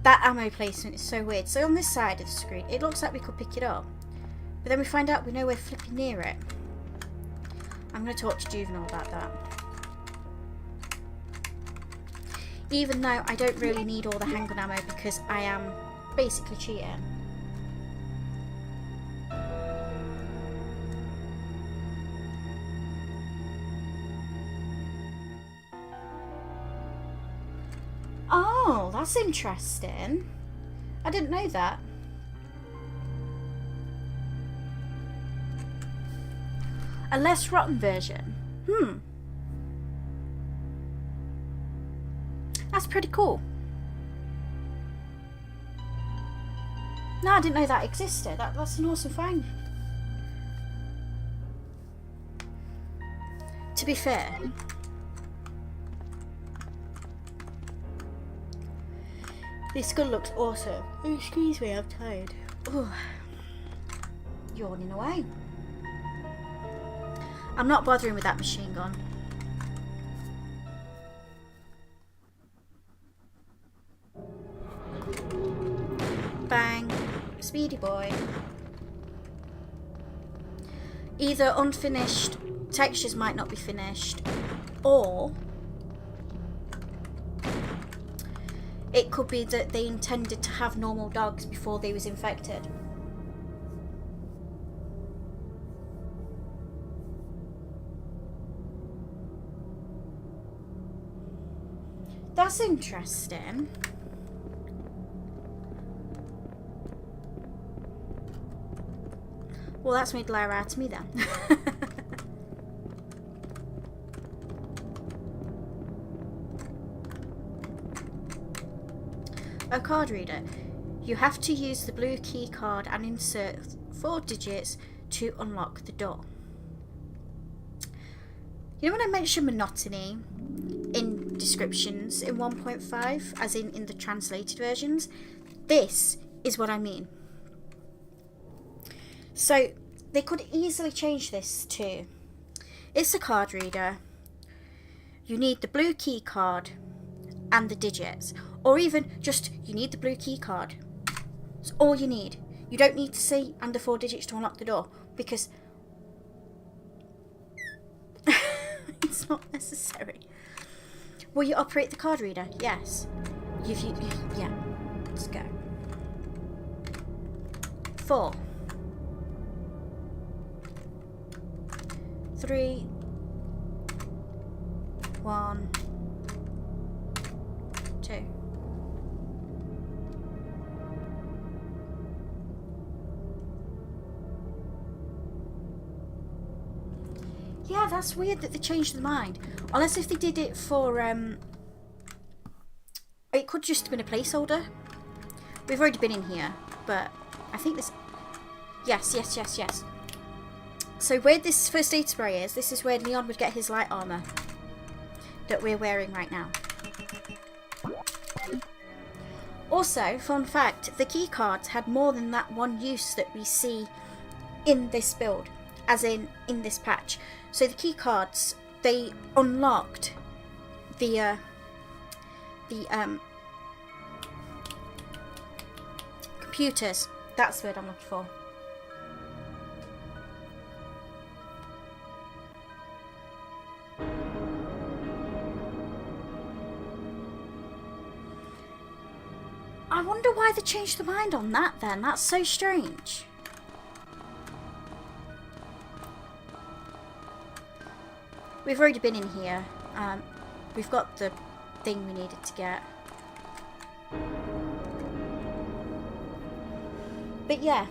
That ammo placement is so weird. So on this side of the screen, it looks like we could pick it up. But then we find out we know we're flipping near it. I'm going to talk to Juvenile about that. Even though I don't really need all the handgun ammo because I am basically cheating. Oh, that's interesting. I didn't know that. A less rotten version. That's pretty cool. No, I didn't know that existed. That's an awesome find. To be fair, this gun looks awesome. Oh, excuse me, I'm tired. Ooh. Yawning away. I'm not bothering with that machine gun. Bang. Speedy boy. Either unfinished, textures might not be finished, or it could be that they intended to have normal dogs before they was infected. That's interesting. Well, that's made Lara out to me then. A card reader. You have to use the blue key card and insert 4 digits to unlock the door. You know when I mentioned monotony in descriptions in 1.5, as in the translated versions? This is what I mean. So they could easily change this to, it's a card reader, you need the blue key card and the digits, or even just you need the blue key card. It's all you need. You don't need to say under 4 digits to unlock the door, because it's not necessary. Will you operate the card reader? Yes. Yeah. Let's go. 4, 3, 1, 2. Yeah, that's weird that they changed their mind. Unless if they did it for, it could just have been a placeholder. We've already been in here, but I think this, yes. So where this first aid spray is, this is where Leon would get his light armor that we're wearing right now. Also, fun fact, the key cards had more than that one use that we see in this build, as in this patch. So the key cards, they unlocked the computers. That's the word I'm looking for. I wonder why they changed their mind on that then. That's so strange. We've already been in here. We've got the thing we needed to get. But yeah.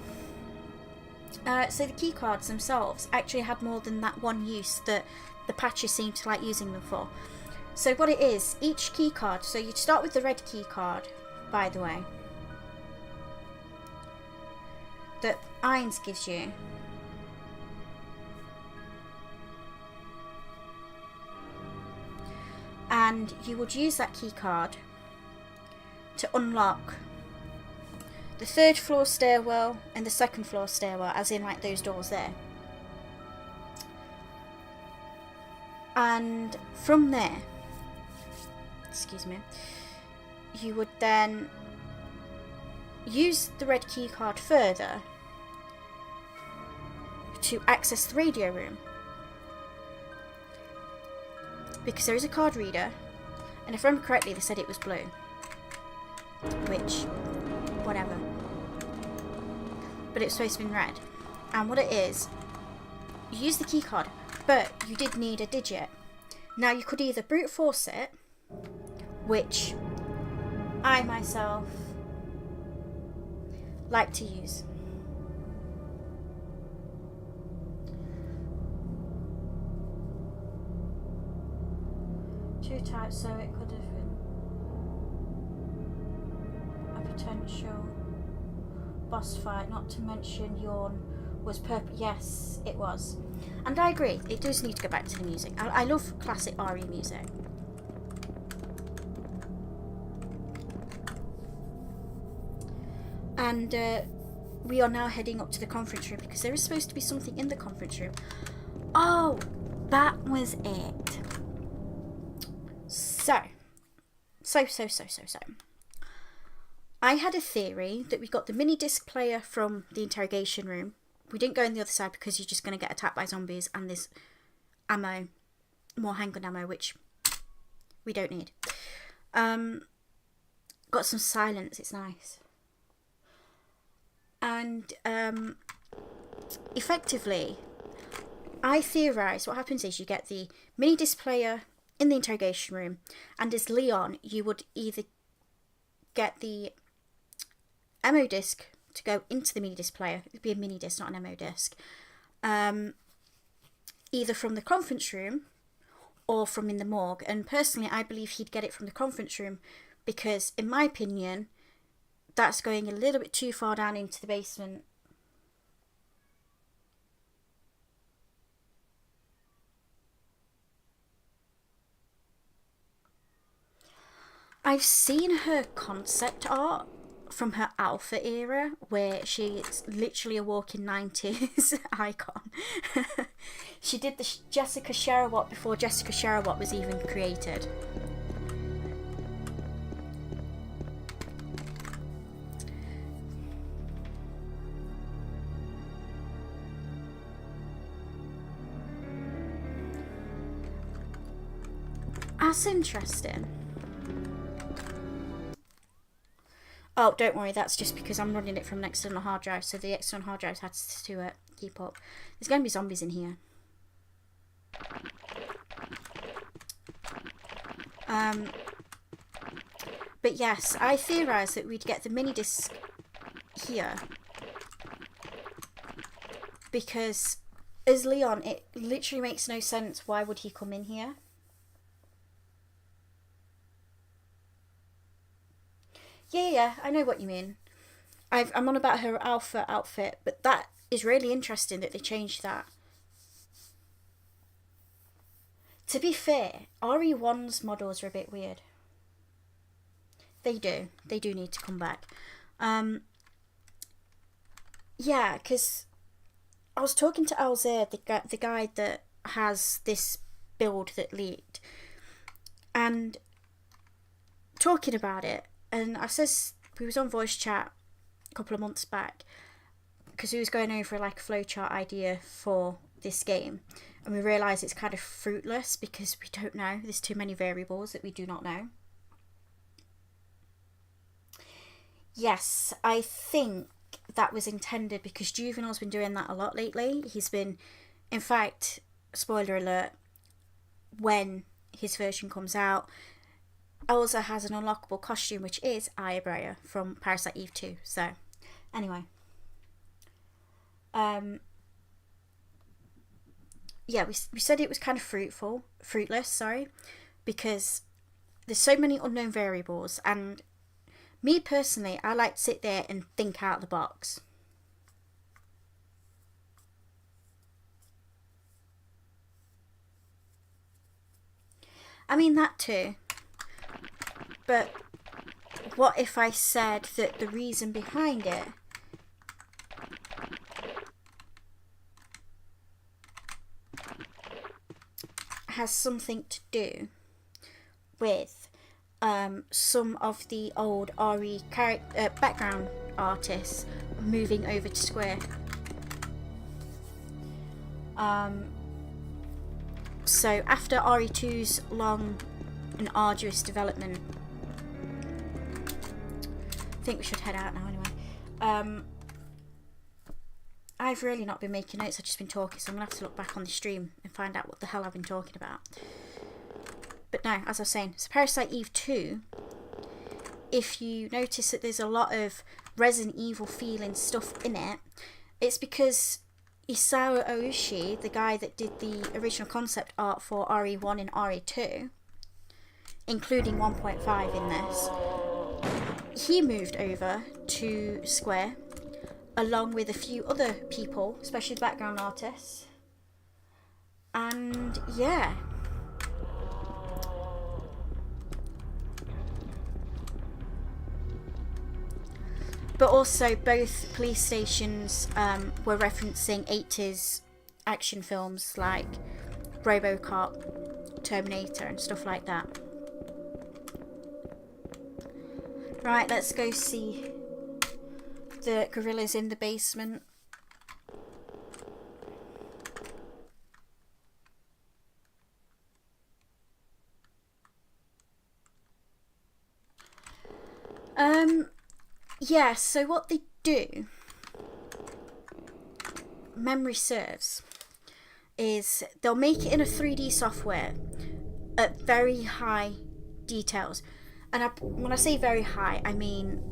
So the key cards themselves actually had more than that one use that the patches seem to like using them for. So what it is, each key card, so you start with the red key card, by the way, that Irons gives you. And you would use that key card to unlock the 3rd floor stairwell and the 2nd floor stairwell, as in like those doors there. And from there, excuse me, you would then use the red key card further to access the radio room. Because there is a card reader, and if I remember correctly, they said it was blue. Which, whatever. But it's supposed to be in red. And what it is, you use the key card, but you did need a digit. Now you could either brute force it, which I myself like to use. Two types, so it could have been a potential boss fight, not to mention Yawn was yes, it was. And I agree, it does need to go back to the music. I love classic RE music. And we are now heading up to the conference room because there is supposed to be something in the conference room. Oh, that was it. So. I had a theory that we got the mini disc player from the interrogation room. We didn't go in the other side because you're just going to get attacked by zombies and there's ammo, more handgun ammo, which we don't need. Got some silence, it's nice. And effectively, I theorised what happens is you get the mini disc player in the interrogation room, and as Leon, you would either get the ammo disc to go into the mini disc player. It would be a mini disc, not an ammo disc. Either from the conference room or from in the morgue. And personally, I believe he'd get it from the conference room because, in my opinion, that's going a little bit too far down into the basement. I've seen her concept art from her Alpha era, where she's literally a walking 90s icon. She did the Jessica Sherwood before Jessica Sherwood was even created. That's interesting. Oh, don't worry, that's just because I'm running it from an external hard drive, so the external hard drive has to keep up. There's going to be zombies in here. But yes, I theorised that we'd get the mini disc here. Because as Leon, it literally makes no sense. Why would he come in here? Yeah, I know what you mean. I'm on about her Alpha outfit, but that is really interesting that they changed that. To be fair, RE1's models are a bit weird. They do need to come back. Yeah, because I was talking to Alzir, the guy that has this build that leaked, and talking about it. And I says we was on voice chat a couple of months back because we was going over like a flowchart idea for this game, and we realised it's kind of fruitless because we don't know. There's too many variables that we do not know. Yes, I think that was intended because Juvenal's been doing that a lot lately. He's been, in fact, spoiler alert, when his version comes out, Elsa has an unlockable costume, which is Aya Brea from Parasite Eve 2. So, anyway. Yeah, we said it was kind of fruitless, because there's so many unknown variables, and me personally, I like to sit there and think out of the box. I mean, that too. But what if I said that the reason behind it has something to do with some of the old RE background artists moving over to Square. So after RE2's long and arduous development, I think we should head out now anyway. I've really not been making notes, I've just been talking, so I'm going to have to look back on the stream and find out what the hell I've been talking about. But no, as I was saying, so Parasite Eve 2, if you notice that there's a lot of Resident Evil feeling stuff in it, it's because Isao Oushi, the guy that did the original concept art for RE1 and RE2, including 1.5 in this, he moved over to Square along with a few other people, especially the background artists. And yeah. But also both police stations were referencing 80s action films like RoboCop, Terminator and stuff like that. Right, let's go see the gorillas in the basement. Yeah, so what they do, memory serves, is they'll make it in a 3D software at very high details. And when I say very high, I mean,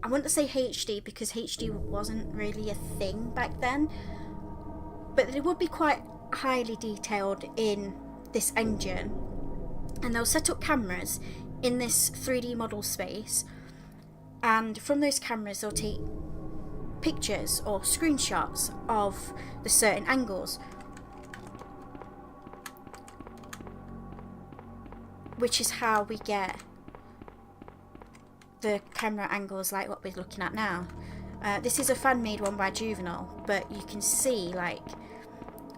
I wouldn't say HD because HD wasn't really a thing back then, but it would be quite highly detailed in this engine. And they'll set up cameras in this 3D model space, and from those cameras they'll take pictures or screenshots of the certain angles, which is how we get the camera angles like what we're looking at now. This is a fan-made one by Juvenile, but you can see like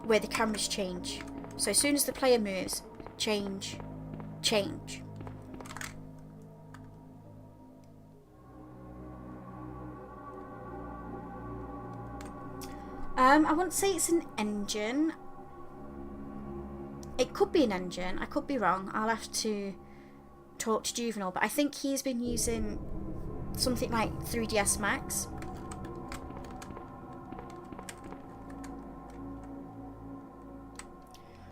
where the cameras change. So as soon as the player moves, change. I wouldn't say it's an engine. It could be an engine, I could be wrong. I'll have to talk to Juvenile, but I think he's been using something like 3ds Max.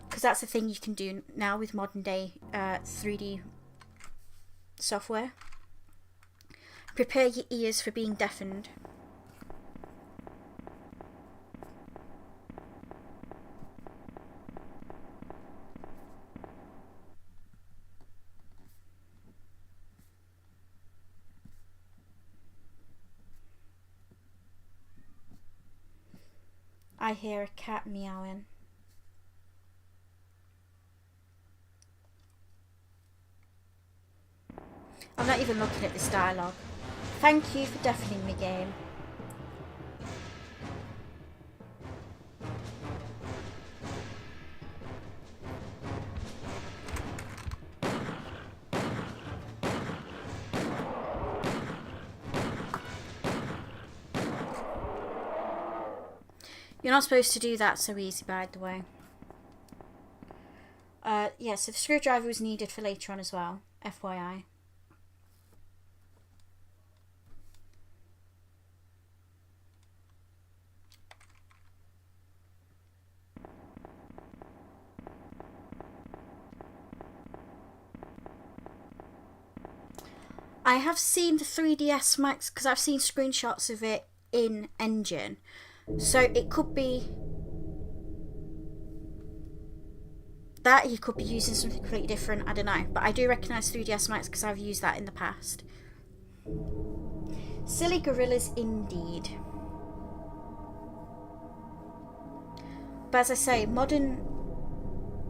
Because that's the thing you can do now with modern day 3D software. Prepare your ears for being deafened. I hear a cat meowing. I'm not even looking at this dialogue. Thank you for deafening me, game. You're not supposed to do that so easy, by the way. Yeah, so the screwdriver was needed for later on as well, FYI. I have seen the 3ds Max because I've seen screenshots of it in engine. So it could be that he could be using something completely different, I don't know. But I do recognise 3ds Max because I've used that in the past. Silly gorillas indeed. But as I say, modern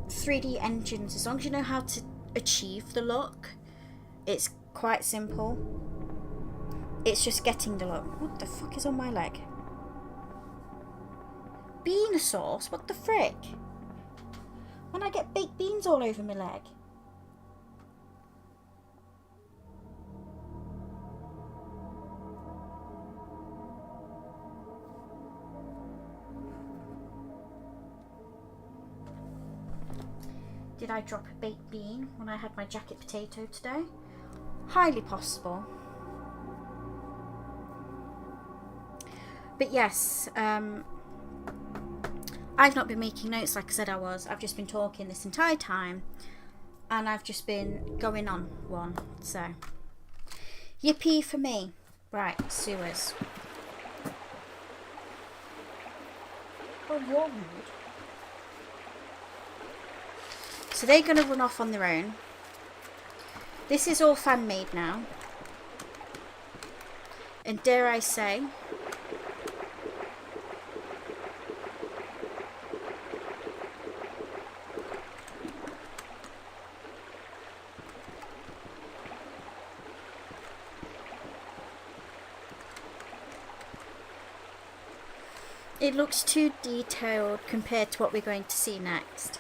3D engines, as long as you know how to achieve the look, it's quite simple. It's just getting the look. What the fuck is on my leg? Bean sauce? What the frick? When I get baked beans all over my leg. Did I drop a baked bean when I had my jacket potato today? Highly possible. But yes, I've not been making notes like I said I was. I've just been talking this entire time. And I've just been going on one. So, yippee for me. Right, sewers. Oh, you're rude. So they're going to run off on their own. This is all fan-made now. And dare I say, it looks too detailed compared to what we're going to see next.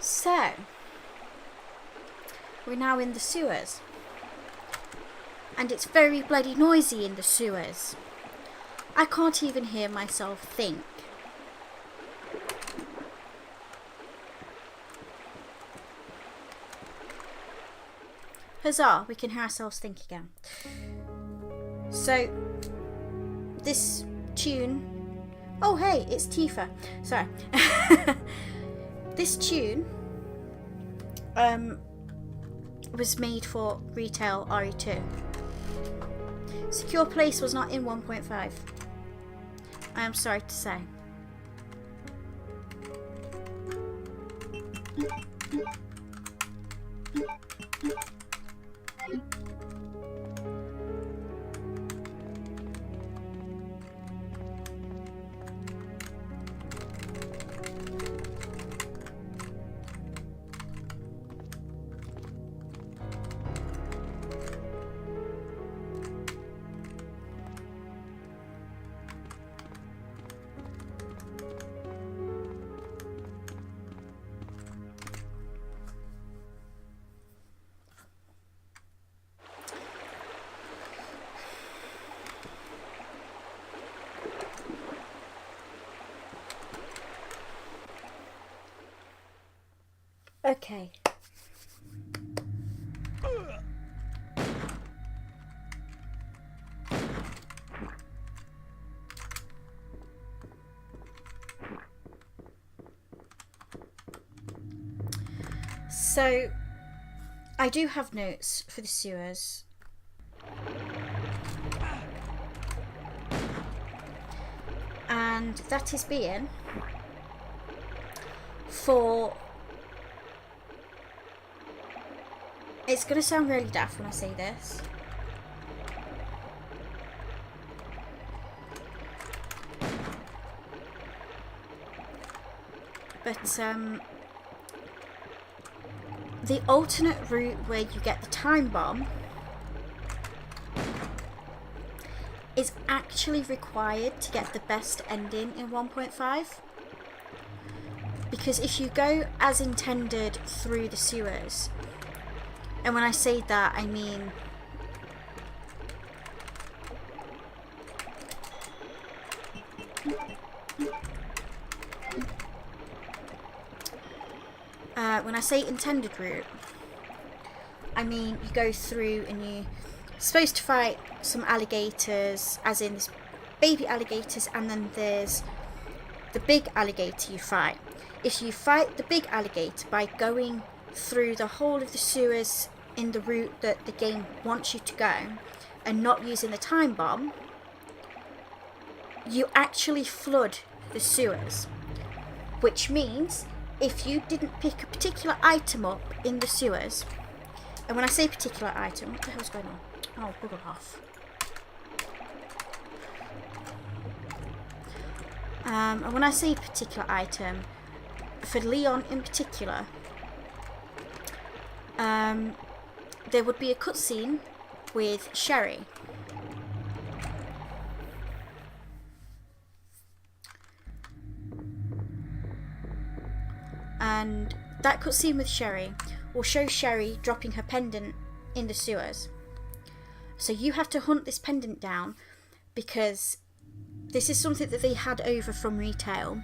So, we're now in the sewers. And it's very bloody noisy in the sewers. I can't even hear myself think. Huzzah, we can hear ourselves think again. So, this tune... Oh, hey, it's Tifa. Sorry. This tune was made for retail RE2. Secure Place was not in 1.5. I am sorry to say. Okay. So, I do have notes for the sewers. And that is being for... It's going to sound really daft when I say this. But, the alternate route where you get the time bomb is actually required to get the best ending in 1.5. Because if you go as intended through the sewers, and when I say that, I mean when I say intended route, I mean you go through and you're supposed to fight some alligators, as in this baby alligators, and then there's the big alligator you fight. If you fight the big alligator by going through the whole of the sewers in the route that the game wants you to go and not using the time bomb, you actually flood the sewers. Which means if you didn't pick a particular item up in the sewers, and when I say particular item, what the hell's going on? Oh, bugger off. And when I say particular item, for Leon in particular, there would be a cutscene with Sherry. And that cutscene with Sherry will show Sherry dropping her pendant in the sewers. So you have to hunt this pendant down, because this is something that they had over from retail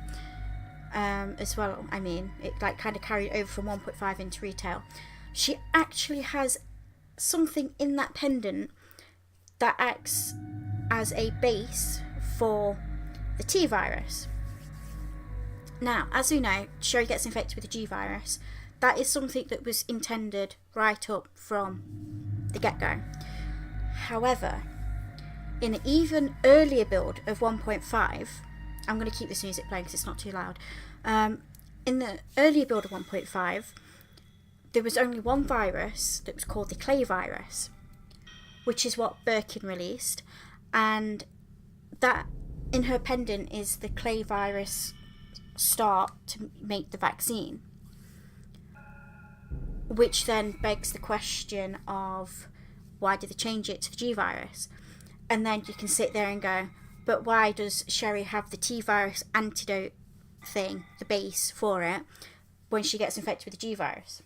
as well. I mean, it like kind of carried over from 1.5 into retail. She actually has something in that pendant that acts as a base for the T virus. Now, as we know, Sherry gets infected with the G virus. That is something that was intended right up from the get-go. However, in an even earlier build of 1.5, I'm going to keep this music playing because it's not too loud. In the earlier build of 1.5, there was only one virus that was called the clay virus, which is what Birkin released, and that in her pendant is the clay virus start to make the vaccine, which then begs the question of why did they change it to the G virus? And then you can sit there and go, but why does Sherry have the T virus antidote thing, the base for it, when she gets infected with the G virus?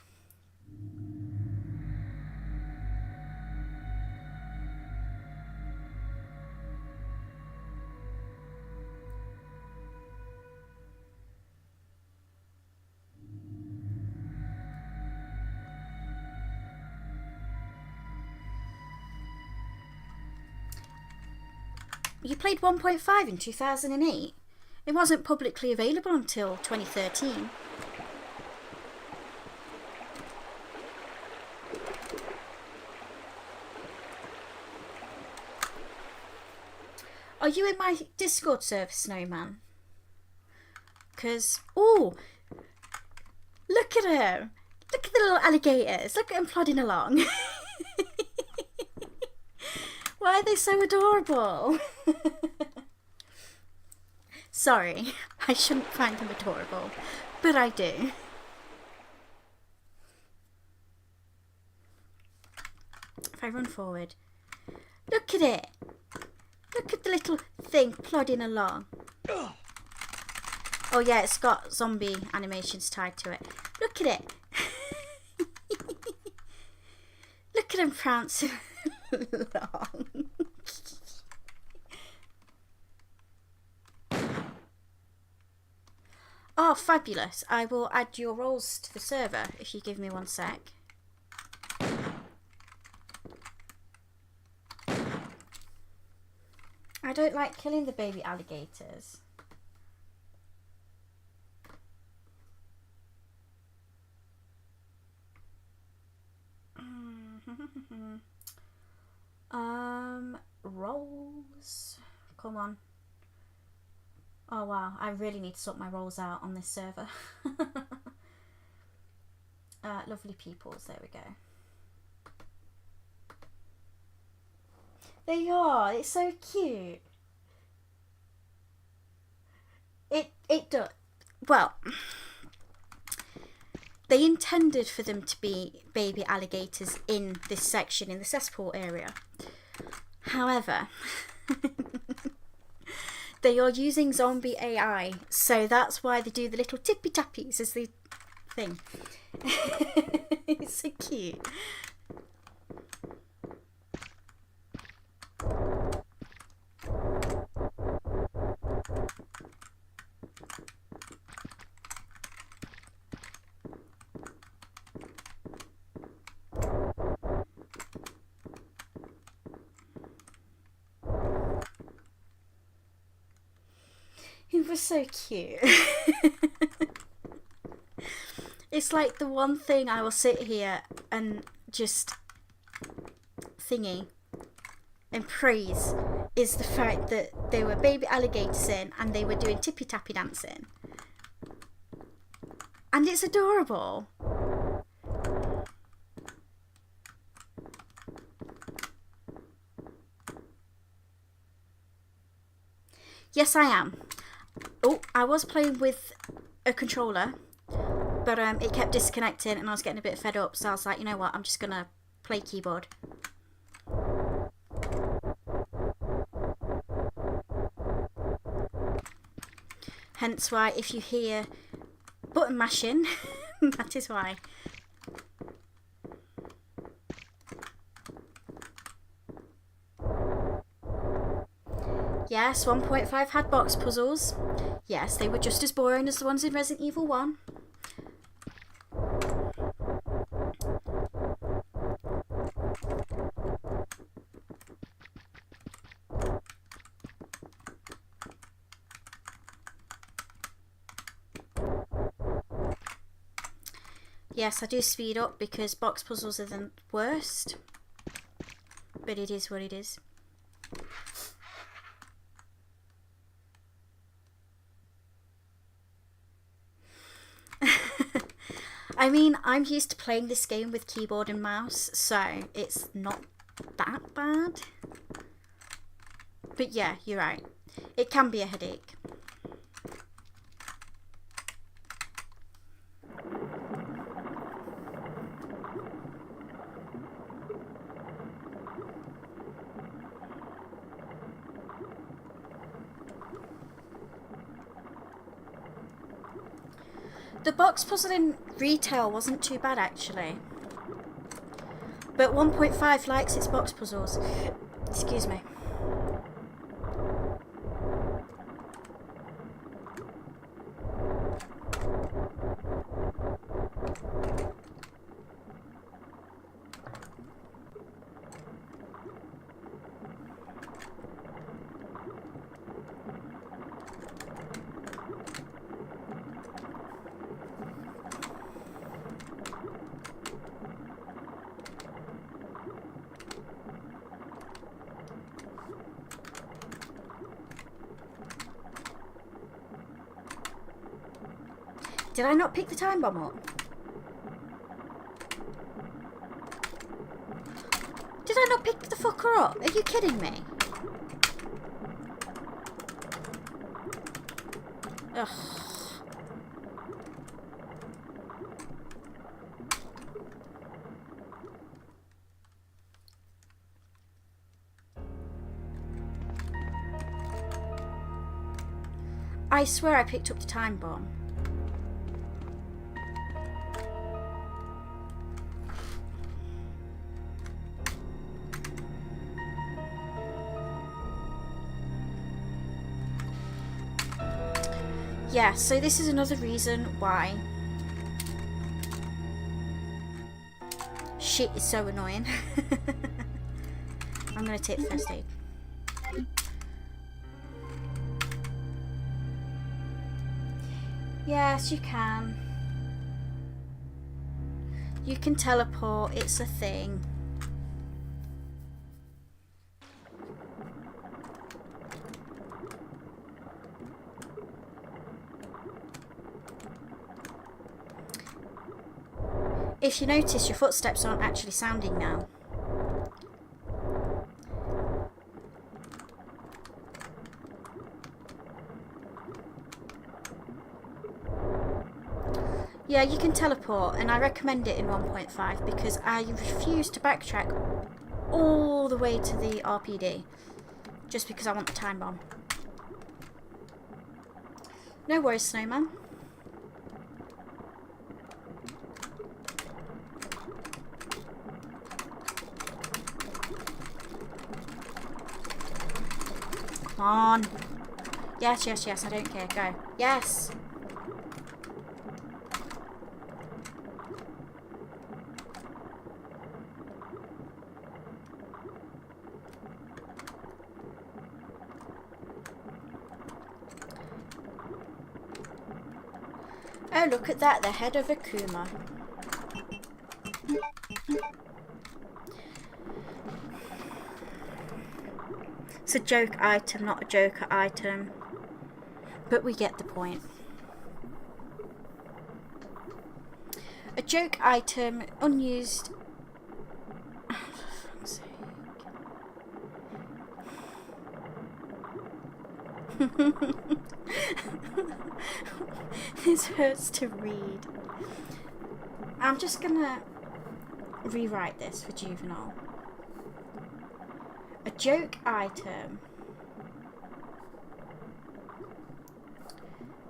You played 1.5 in 2008. It wasn't publicly available until 2013. Are you in my Discord server, Snowman? Because, oh, look at him. Look at the little alligators. Look at them plodding along. Why are they so adorable? Sorry, I shouldn't find them adorable, but I do. If I run forward, look at it. Look at the little thing plodding along. Oh yeah, it's got zombie animations tied to it. Look at it. Look at him prancing along. Oh, fabulous. I will add your roles to the server if you give me 1 sec. I don't like killing the baby alligators. Roles. Come on. Oh wow, I really need to sort my roles out on this server. Lovely peoples, there we go. They are, it's so cute. It does. Well, they intended for them to be baby alligators in this section, in the cesspool area. However, they are using zombie AI, so that's why they do the little tippy tappies as the thing. It's so cute. was so cute. It's like the one thing I will sit here and just thingy and praise is the fact that there were baby alligators in and they were doing tippy tappy dancing. And it's adorable. Yes, I am. Oh, I was playing with a controller, but it kept disconnecting and I was getting a bit fed up, so I was like, you know what, I'm just gonna play keyboard. Hence why if you hear button mashing, that is why. Yes, 1.5 had box puzzles. Yes, they were just as boring as the ones in Resident Evil 1. Yes, I do speed up because box puzzles are the worst. But it is what it is. I mean, I'm used to playing this game with keyboard and mouse, so it's not that bad. But yeah, you're right. It can be a headache. The box puzzle in retail wasn't too bad actually. But 1.5 likes its box puzzles. Excuse me. Did I not pick the time bomb up? Did I not pick the fucker up? Are you kidding me? Ugh. I swear I picked up the time bomb. Yeah, so this is another reason why shit is so annoying. I'm gonna take the first aid. Yes, you can. You can teleport, it's a thing. If you notice, your footsteps aren't actually sounding now. Yeah, you can teleport, and I recommend it in 1.5 because I refuse to backtrack all the way to the RPD just because I want the time bomb. No worries, Snowman. Come on. Yes, yes, yes, I don't care. Go. Yes. Oh, look at that, the head of Akuma. It's a joke item, not a joker item. But we get the point. A joke item, unused. Oh, for fuck's sake. This hurts to read. I'm just gonna rewrite this for Juvenile. A joke item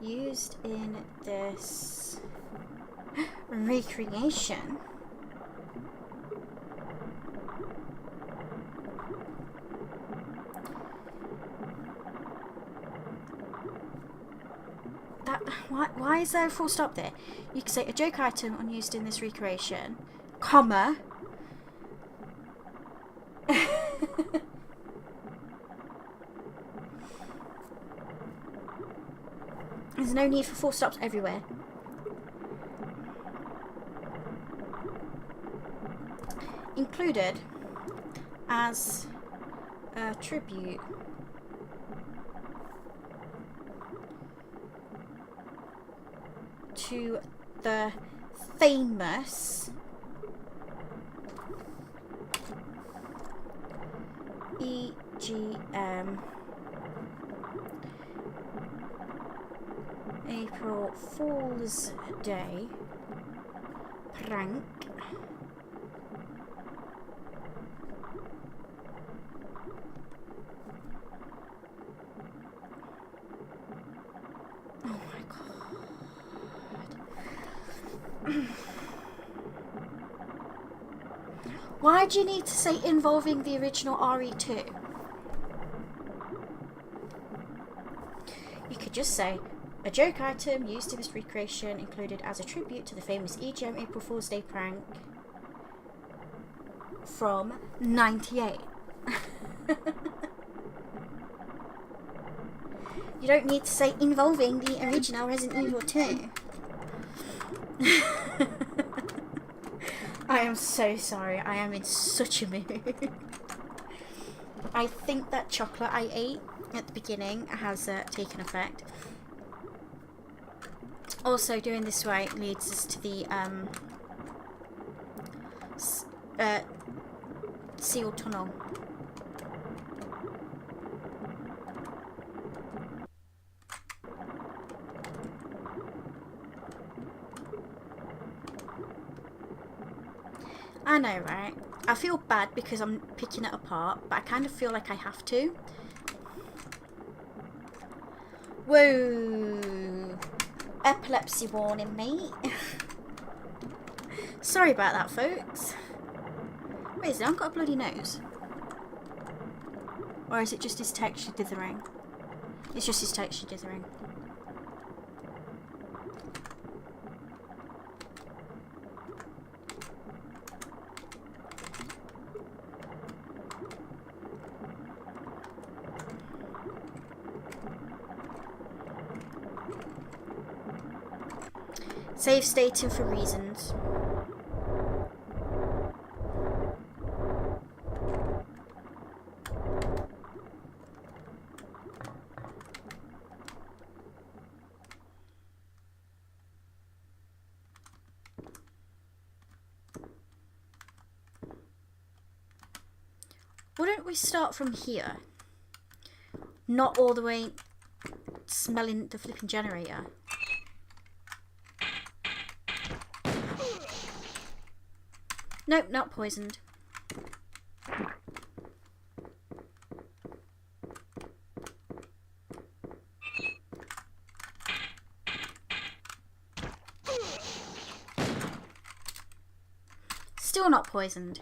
used in this recreation that why is there a full stop there? You could say a joke item unused in this recreation, comma. There's no need for full stops everywhere. Included as a tribute to the famous EGM April Fool's Day prank Why do you need to say involving the original RE2? You could just say, a joke item used in this recreation included as a tribute to the famous EGM April Fool's Day prank from '98. You don't need to say involving the original Resident Evil 2. I am so sorry. I am in such a mood. I think that chocolate I ate at the beginning has taken effect. Also, doing this way leads us to the sealed tunnel. I know, right? I feel bad because I'm picking it apart, but I kind of feel like I have to. Whoa! Epilepsy warning, mate. Sorry about that, folks. Wait, is it? I've got a bloody nose. Or is it just his texture dithering? It's just his texture dithering. Save stating for reasons. Wouldn't we start from here? Not all the way smelling the flipping generator. Nope, not poisoned. Still not poisoned.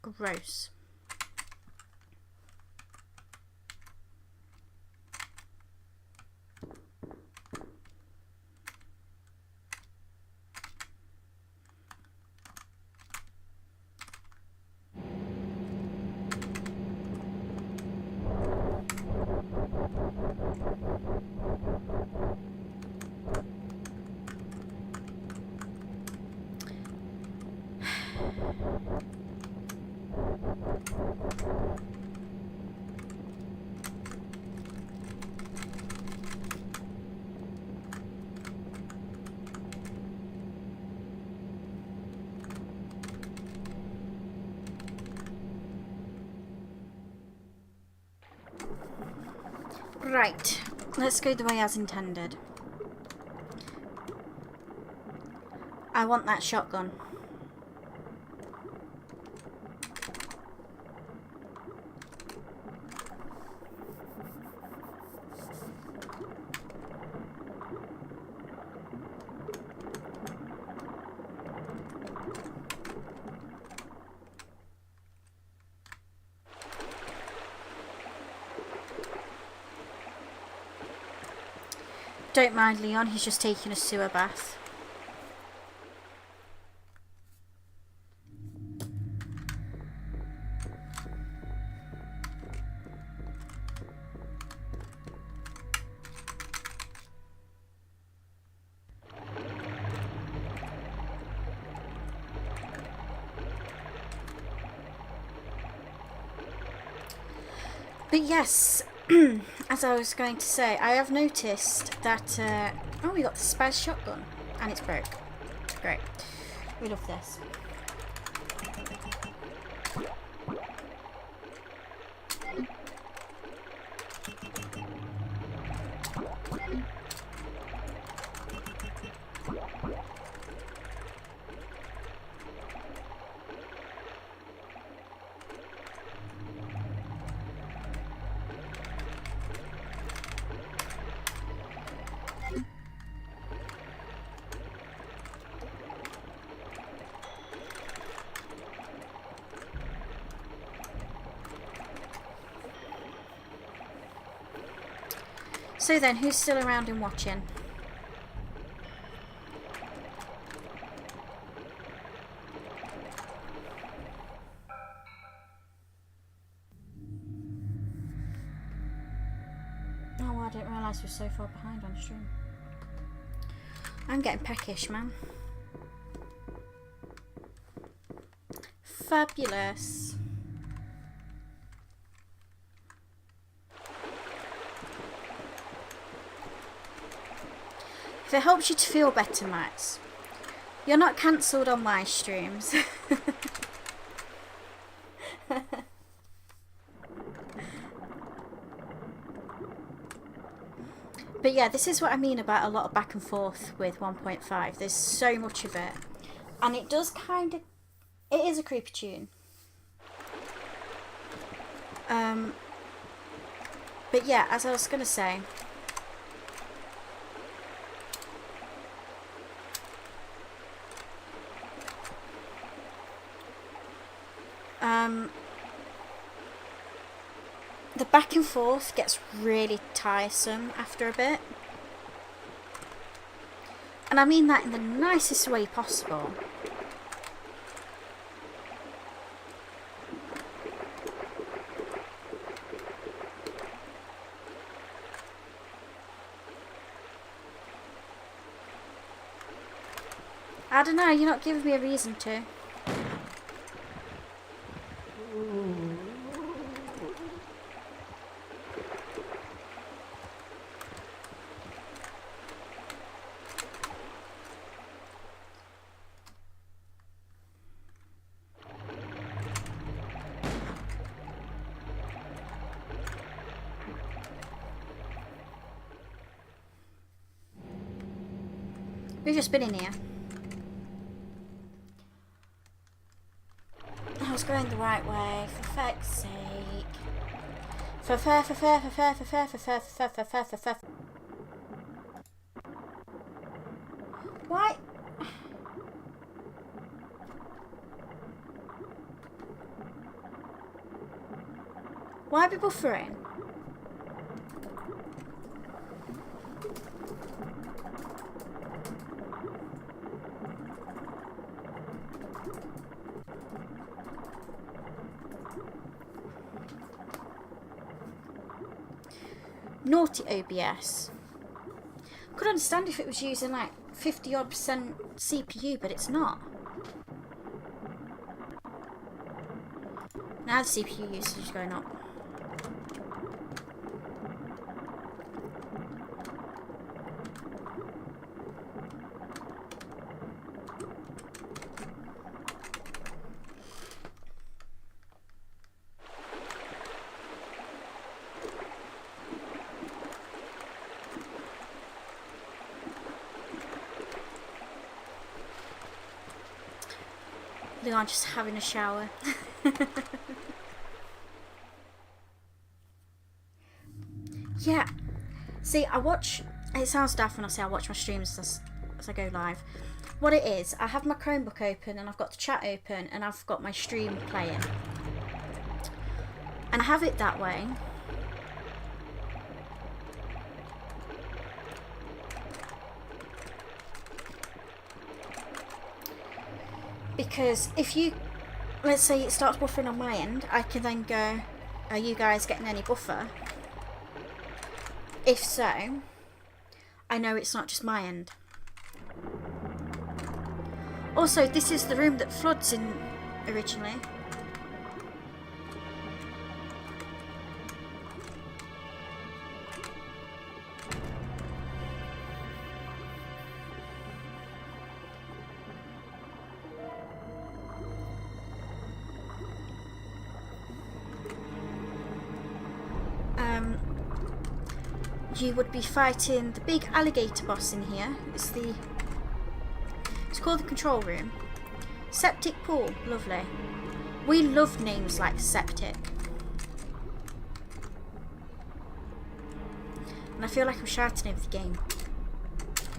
Gross. Right, let's go the way as intended. I want that shotgun. Don't mind Leon, he's just taking a sewer bath. But yes, as I was going to say, I have noticed that, oh, we got the Spaz shotgun, and it's broke. Great. We love this. So then, who's still around and watching? Oh, I didn't realise we're so far behind on stream. I'm getting peckish, man. Fabulous. If it helps you to feel better, Max, you're not cancelled on my streams. But yeah, this is what I mean about a lot of back and forth with 1.5. There's so much of it. And it does kind of... It is a creepy tune. But yeah, as I was going to say... the back and forth gets really tiresome after a bit. And I mean that in the nicest way possible. I don't know, you're not giving me a reason to. We've just been in here. I was going the right way, for feck's sake. For fair. Why? Why are we buffering? Naughty OBS. Could understand if it was using like 50% CPU, but it's not. Now the CPU usage is going up. Leon just having a shower. Yeah. See, I watch... It sounds daft when I say I watch my streams as I go live. What it is, I have my Chromebook open and I've got the chat open and I've got my stream playing. And I have it that way because if you, let's say it starts buffering on my end, I can then go, are you guys getting any buffer? If so, I know it's not just my end. Also, this is the room that floods in originally. You would be fighting the big alligator boss in here. It's called the control room. Septic pool, lovely. We love names like septic. And I feel like I'm shouting over the game.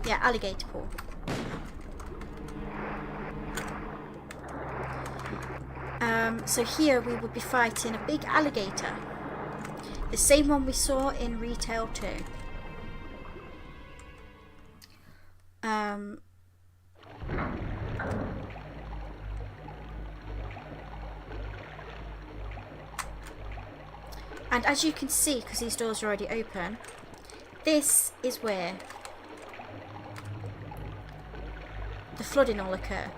Yeah, alligator pool. So here we would be fighting a big alligator. The same one we saw in Retail 2. And as you can see, because these doors are already open, this is where the flooding will occur.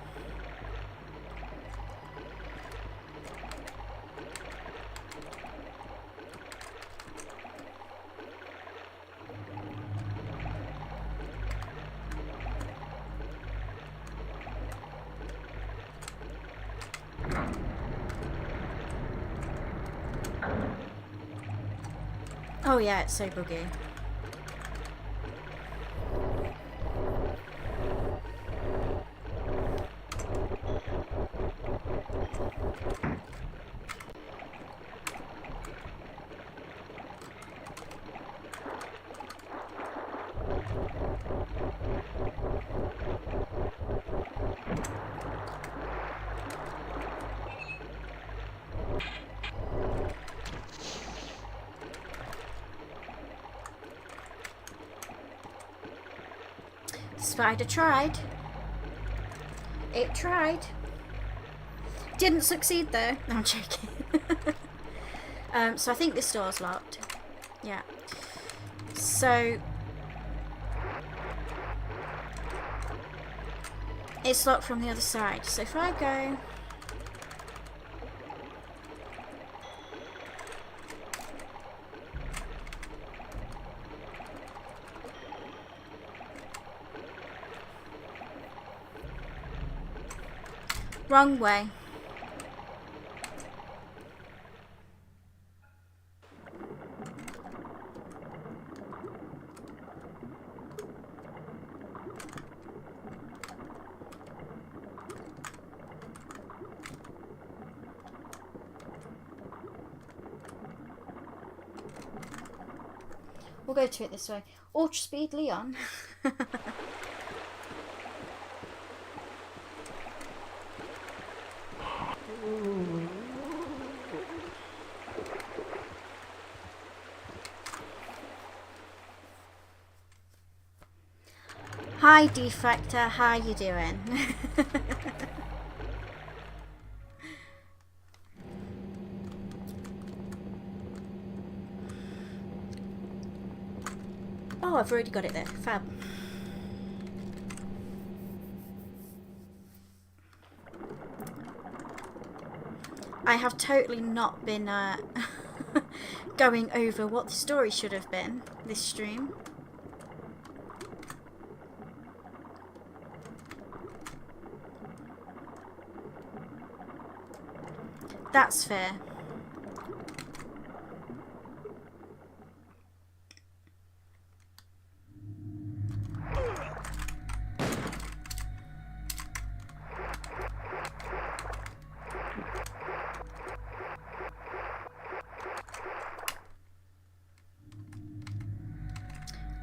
Oh yeah, it's so buggy. Spider tried. It tried. Didn't succeed though. No, I'm joking. So I think this door's locked. Yeah. So it's locked from the other side. So if I go... Wrong way. We'll go to it this way. Ultra speed Leon. Hi Defector, how you doing? Oh, I've already got it there. Fab. I have totally not been going over what the story should have been this stream. That's fair.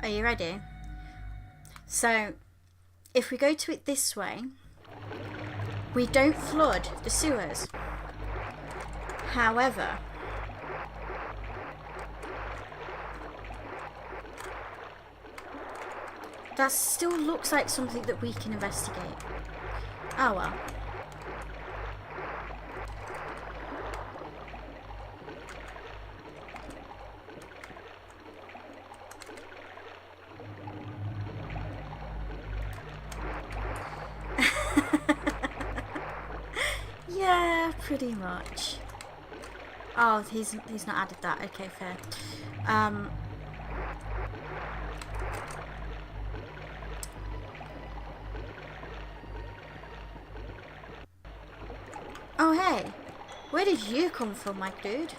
Are you ready? So, if we go to it this way, we don't flood the sewers. However, that still looks like something that we can investigate. Oh well. Yeah, pretty much. Oh, he's not added that. Okay, fair. Oh hey, where did you come from, my dude?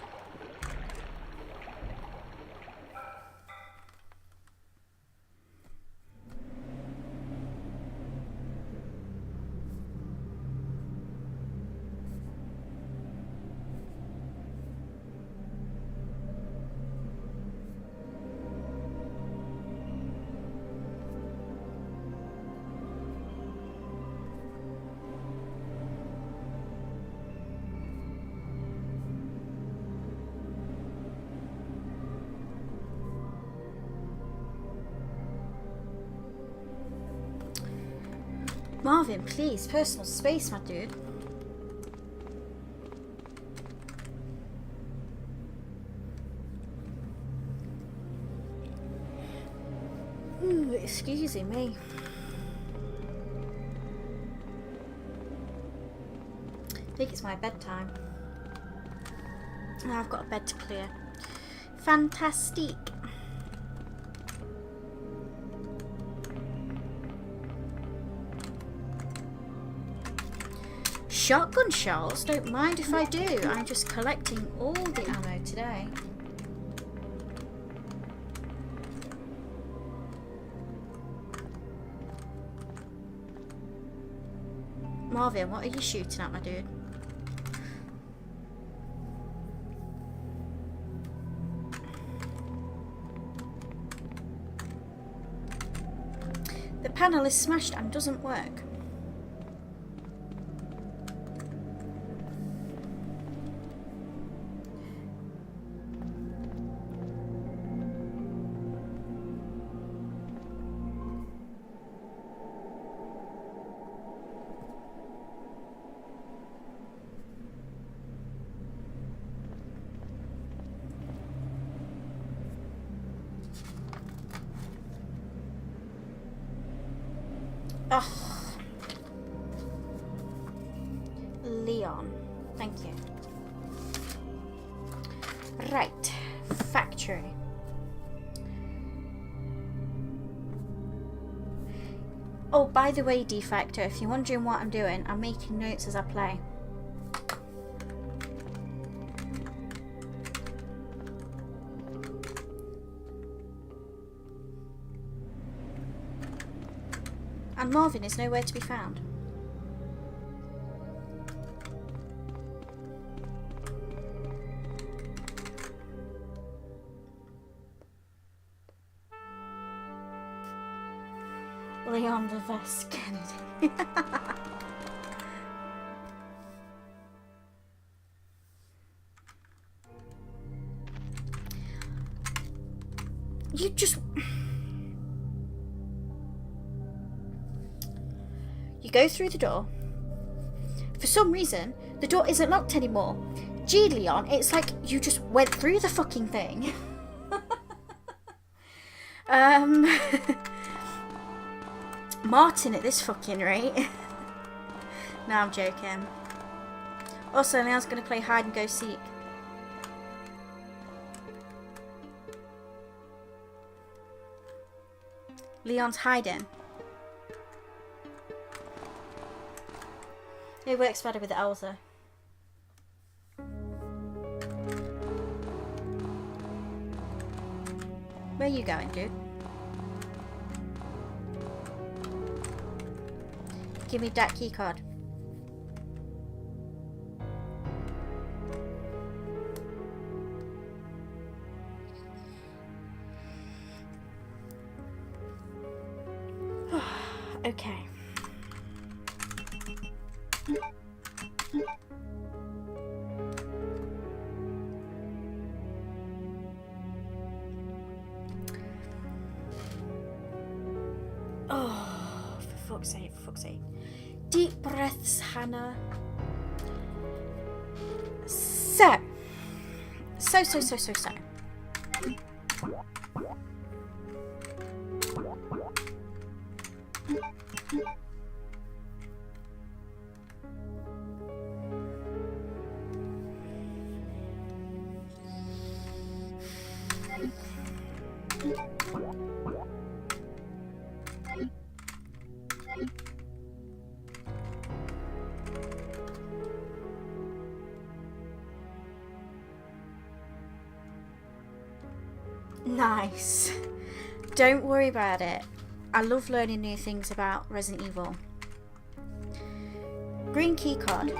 Marvin, please, personal space, my dude. Ooh, excuse me. I think it's my bedtime. Now I've got a bed to clear. Fantastic. Shotgun shells? Don't mind if I do. I'm just collecting all the ammo today. Marvin, what are you shooting at, my dude? The panel is smashed and doesn't work. Oh, Leon, thank you. Right, factory. Oh, by the way, D-Factor, if you're wondering what I'm doing, I'm making notes as I play. And Marvin is nowhere to be found. Leon the Vest Kennedy. You just... You go through the door. For some reason, the door isn't locked anymore. Gee, Leon, it's like you just went through the fucking thing. Martin at this fucking rate. No, I'm joking. Also, Leon's going to play hide and go seek. Leon's hiding. It works better with Elsa. Where are you going, dude? Give me that key card. Okay. Oh, for fuck's sake, for fuck's sake. Deep breaths, Hannah. So. Nice. Don't worry about it. I love learning new things about Resident Evil. Green key card.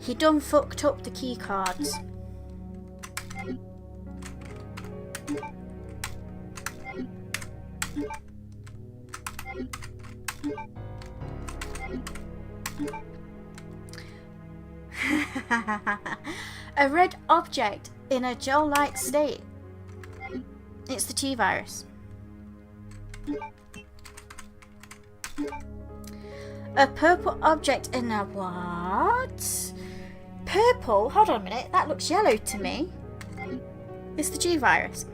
He done fucked up the key cards. A red object in a gel-like state. It's the T-virus. A purple object in a what? Purple? Hold on a minute. That looks yellow to me. It's the G-virus.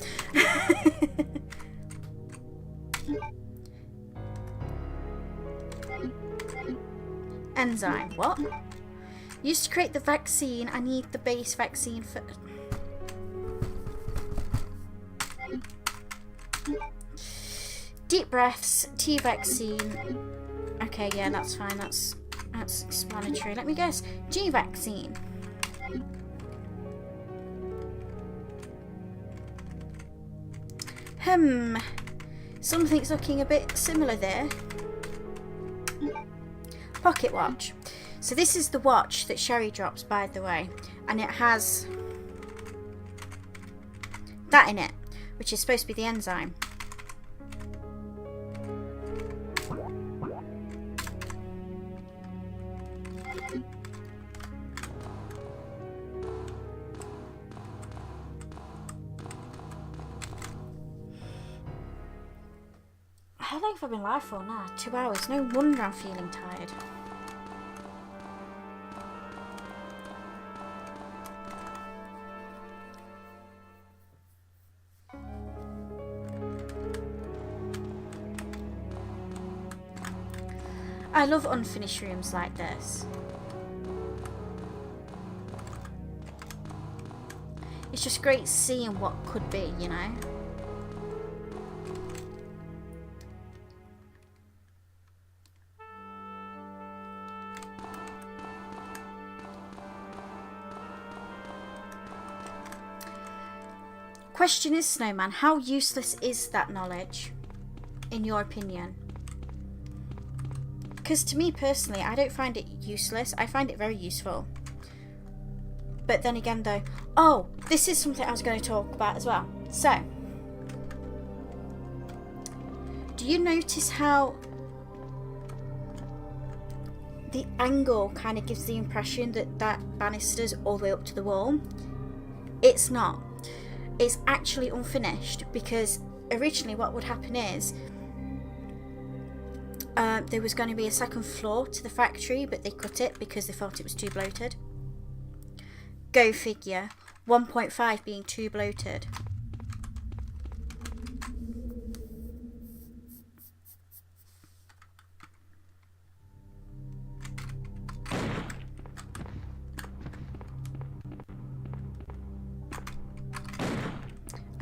Enzyme. What? Used to create the vaccine. I need the base vaccine for... Deep breaths, T vaccine. Okay, yeah, that's fine. That's explanatory. Let me guess. G vaccine. Something's looking a bit similar there. Pocket watch. So this is the watch that Sherry drops, by the way, and it has that in it, which is supposed to be the enzyme. How long have I been live for now? 2 hours. No wonder I'm feeling tired. I love unfinished rooms like this. It's just great seeing what could be, you know? Question is, Snowman, how useless is that knowledge, in your opinion? Because to me personally, I don't find it useless. I find it very useful. But then again though, oh, this is something I was going to talk about as well. So, do you notice how the angle kind of gives the impression that that banister's all the way up to the wall? It's not. It's actually unfinished, because originally what would happen is there was going to be a second floor to the factory, but they cut it because they felt it was too bloated. Go figure. 1.5 being too bloated.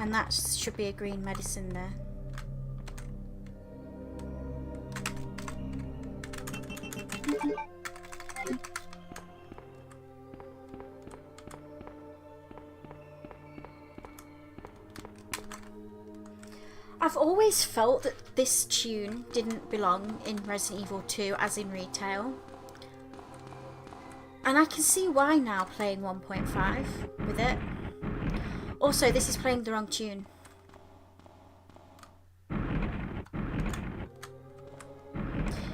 And that should be a green medicine there. I've always felt that this tune didn't belong in Resident Evil 2 as in retail. And I can see why now playing 1.5 with it. Also, this is playing the wrong tune.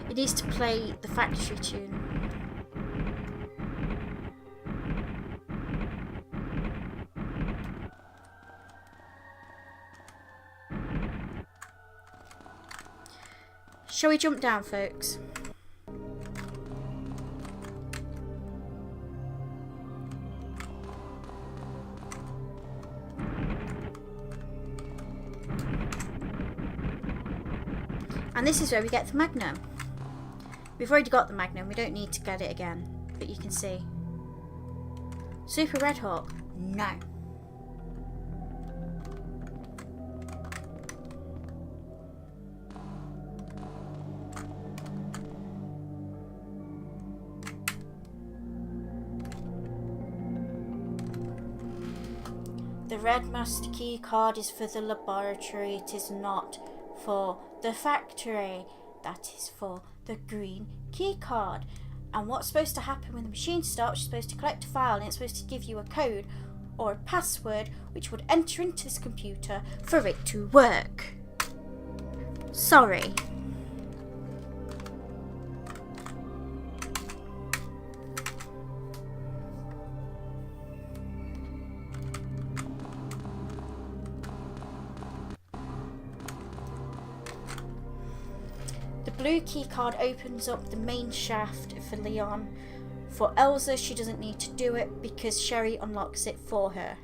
It needs to play the factory tune. Shall we jump down, folks? And this is where we get the Magnum. We've already got the Magnum, we don't need to get it again. But you can see. Super Red Hawk? No. The red master key card is for the laboratory, it is not for the factory. That is for the green key card. And what's supposed to happen when the machine stops, you're supposed to collect a file and it's supposed to give you a code or a password which would enter into this computer for it to work. Sorry. The blue key card opens up the main shaft for Leon. For Elsa, she doesn't need to do it because Sherry unlocks it for her.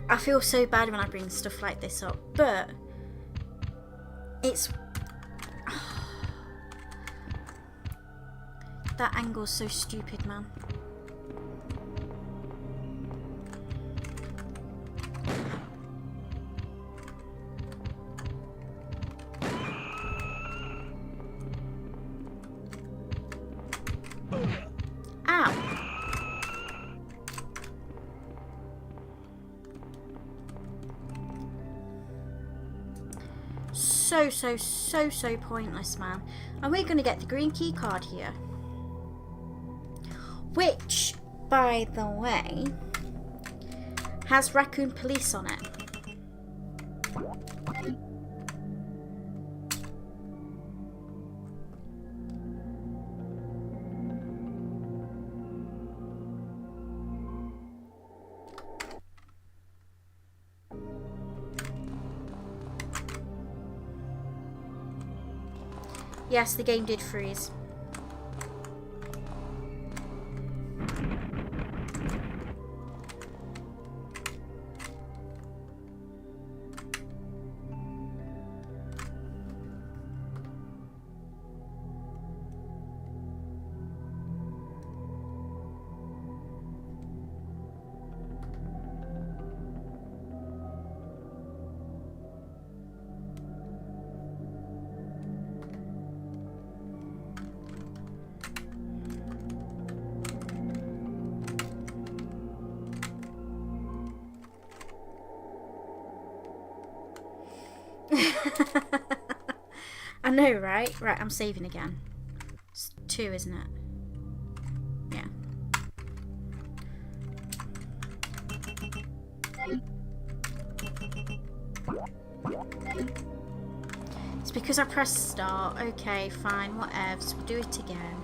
I feel so bad when I bring stuff like this up, but it's... that angle's so stupid, man. So pointless, man. And we're going to get the green key card here. Which, by the way, has Raccoon Police on it. Yes, the game did freeze. I know, right? Right, I'm saving again. It's 2, isn't it? Yeah. It's because I pressed start. Okay, fine, whatevs. We'll do it again.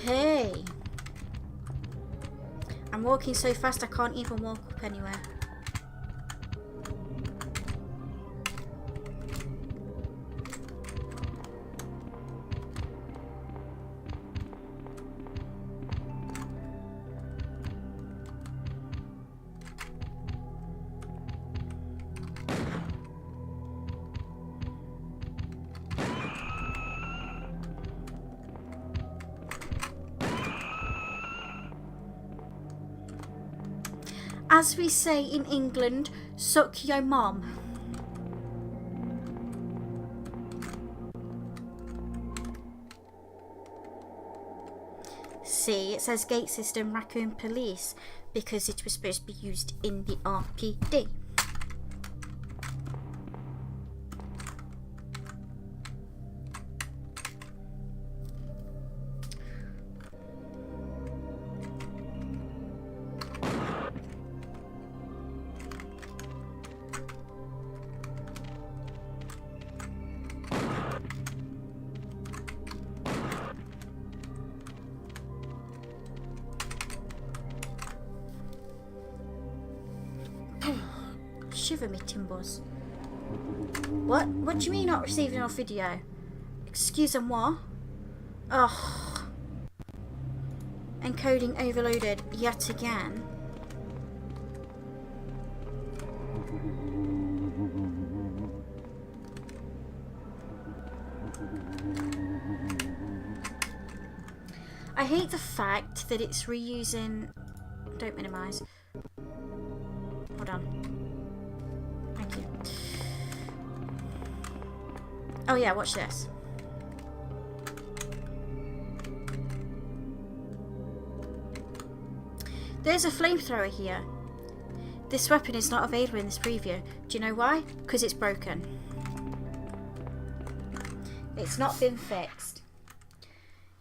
Hey! I'm walking so fast I can't even walk up anywhere. As we say in England, suck your mom. See, it says gate system Raccoon Police because it was supposed to be used in the RPD. Shiver me timbers. What? What do you mean not receiving our video? Excuse and what? Oh. Encoding overloaded yet again. I hate the fact that it's reusing... Don't minimize. Hold on. Thank you. Oh yeah, watch this. There's a flamethrower here. This weapon is not available in this preview. Do you know why? Because it's broken. It's not been fixed.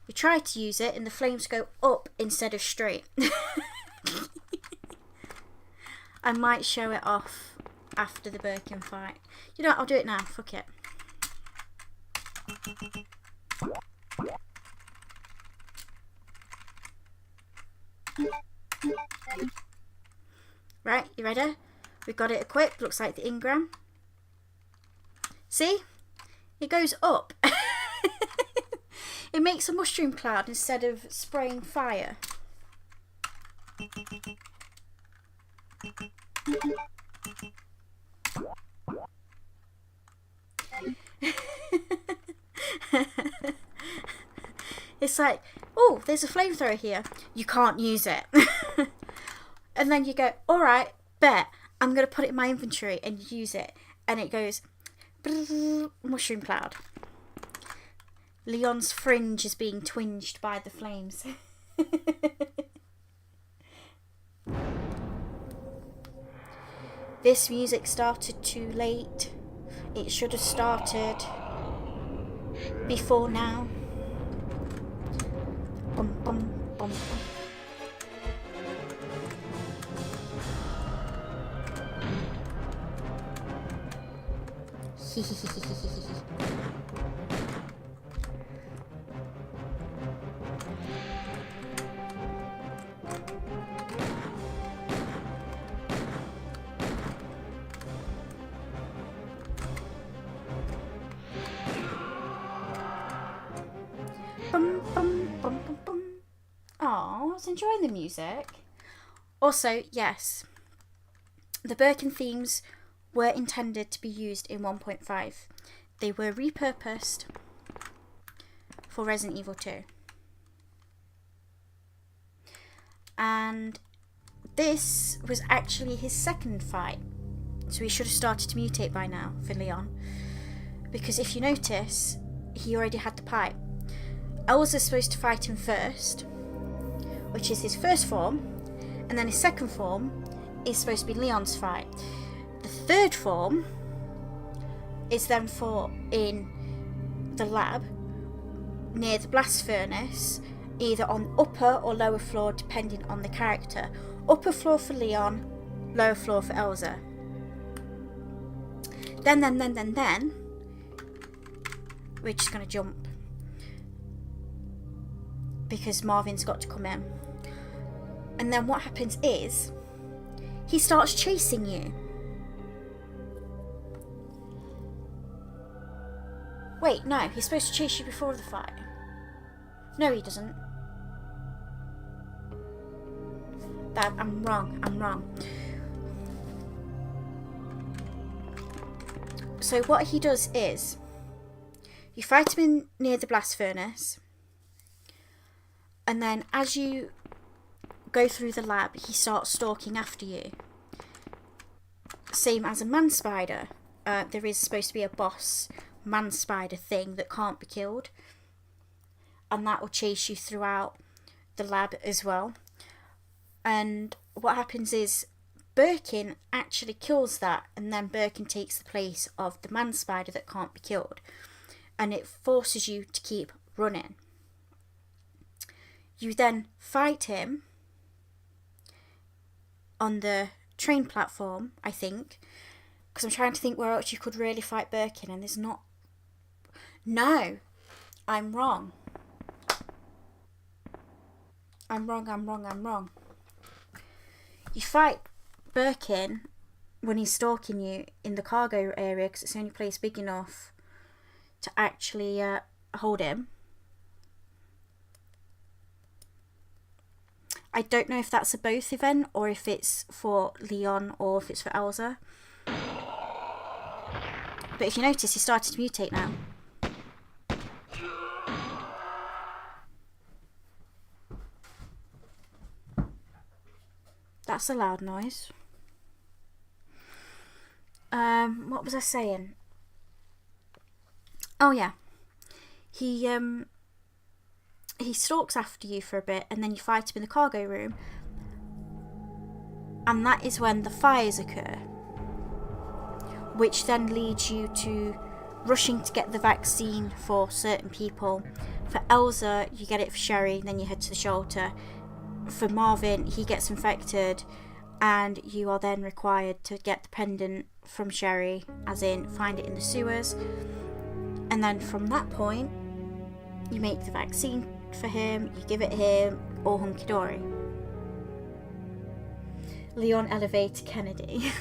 You try to use it and the flames go up instead of straight. I might show it off after the Birkin fight. You know what, I'll do it now. Fuck it. Right, you ready? We've got it equipped. Looks like the Ingram. See? It goes up. It makes a mushroom cloud instead of spraying fire. It's like, oh, there's a flamethrower here. You can't use it. And then you go, alright, bet. I'm going to put it in my inventory and use it. And it goes, mushroom cloud. Leon's fringe is being twinged by the flames. This music started too late. It should have started before now. Bum, bum, bum, bum. Bum, bum, bum, bum, bum. Oh, I was enjoying the music. Also, yes, the Birkin themes were intended to be used in 1.5. They were repurposed for Resident Evil 2. And this was actually his second fight. So he should have started to mutate by now for Leon. Because if you notice, he already had the pipe. Elza's supposed to fight him first, which is his first form, and then his second form is supposed to be Leon's fight. The third form is then fought in the lab near the blast furnace, either on upper or lower floor depending on the character. Upper floor for Leon, lower floor for Elza. Then we're just going to jump because Marvin's got to come in. And then what happens is he starts chasing you. Wait, no, he's supposed to chase you before the fight. No, he doesn't. I'm wrong. So what he does is, you fight him near the blast furnace, and then as you go through the lab, he starts stalking after you. Same as a man spider. There is supposed to be a boss man spider thing that can't be killed, and that will chase you throughout the lab as well. And what happens is Birkin actually kills that, and then Birkin takes the place of the man spider that can't be killed, and it forces you to keep running. You then fight him on the train platform, I think, because I'm trying to think where else you could really fight Birkin, and there's not. No, I'm wrong. I'm wrong. You fight Birkin when he's stalking you in the cargo area, because it's the only place big enough to actually hold him. I don't know if that's a both event, or if it's for Leon, or if it's for Elsa. But if you notice, he started to mutate now. That's a loud noise. What was I saying? Oh yeah. He stalks after you for a bit, and then you fight him in the cargo room. And that is when the fires occur, which then leads you to rushing to get the vaccine for certain people. For Elsa, you get it for Sherry, then you head to the shelter. For Marvin, he gets infected, and you are then required to get the pendant from Sherry, as in find it in the sewers. And then from that point, you make the vaccine for him, you give it him, all hunky-dory. Leon elevator Kennedy.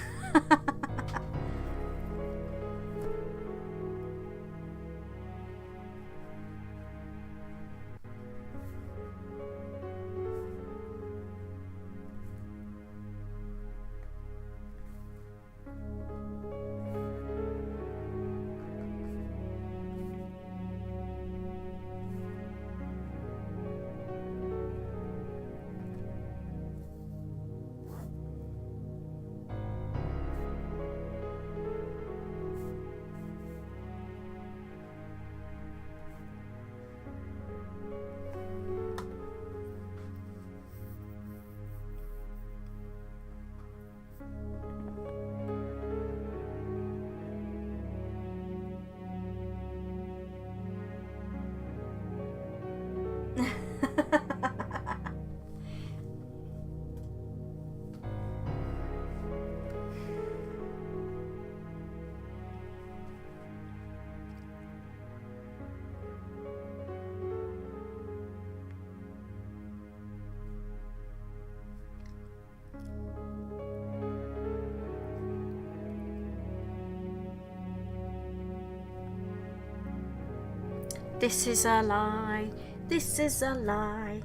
This is a lie. This is a lie.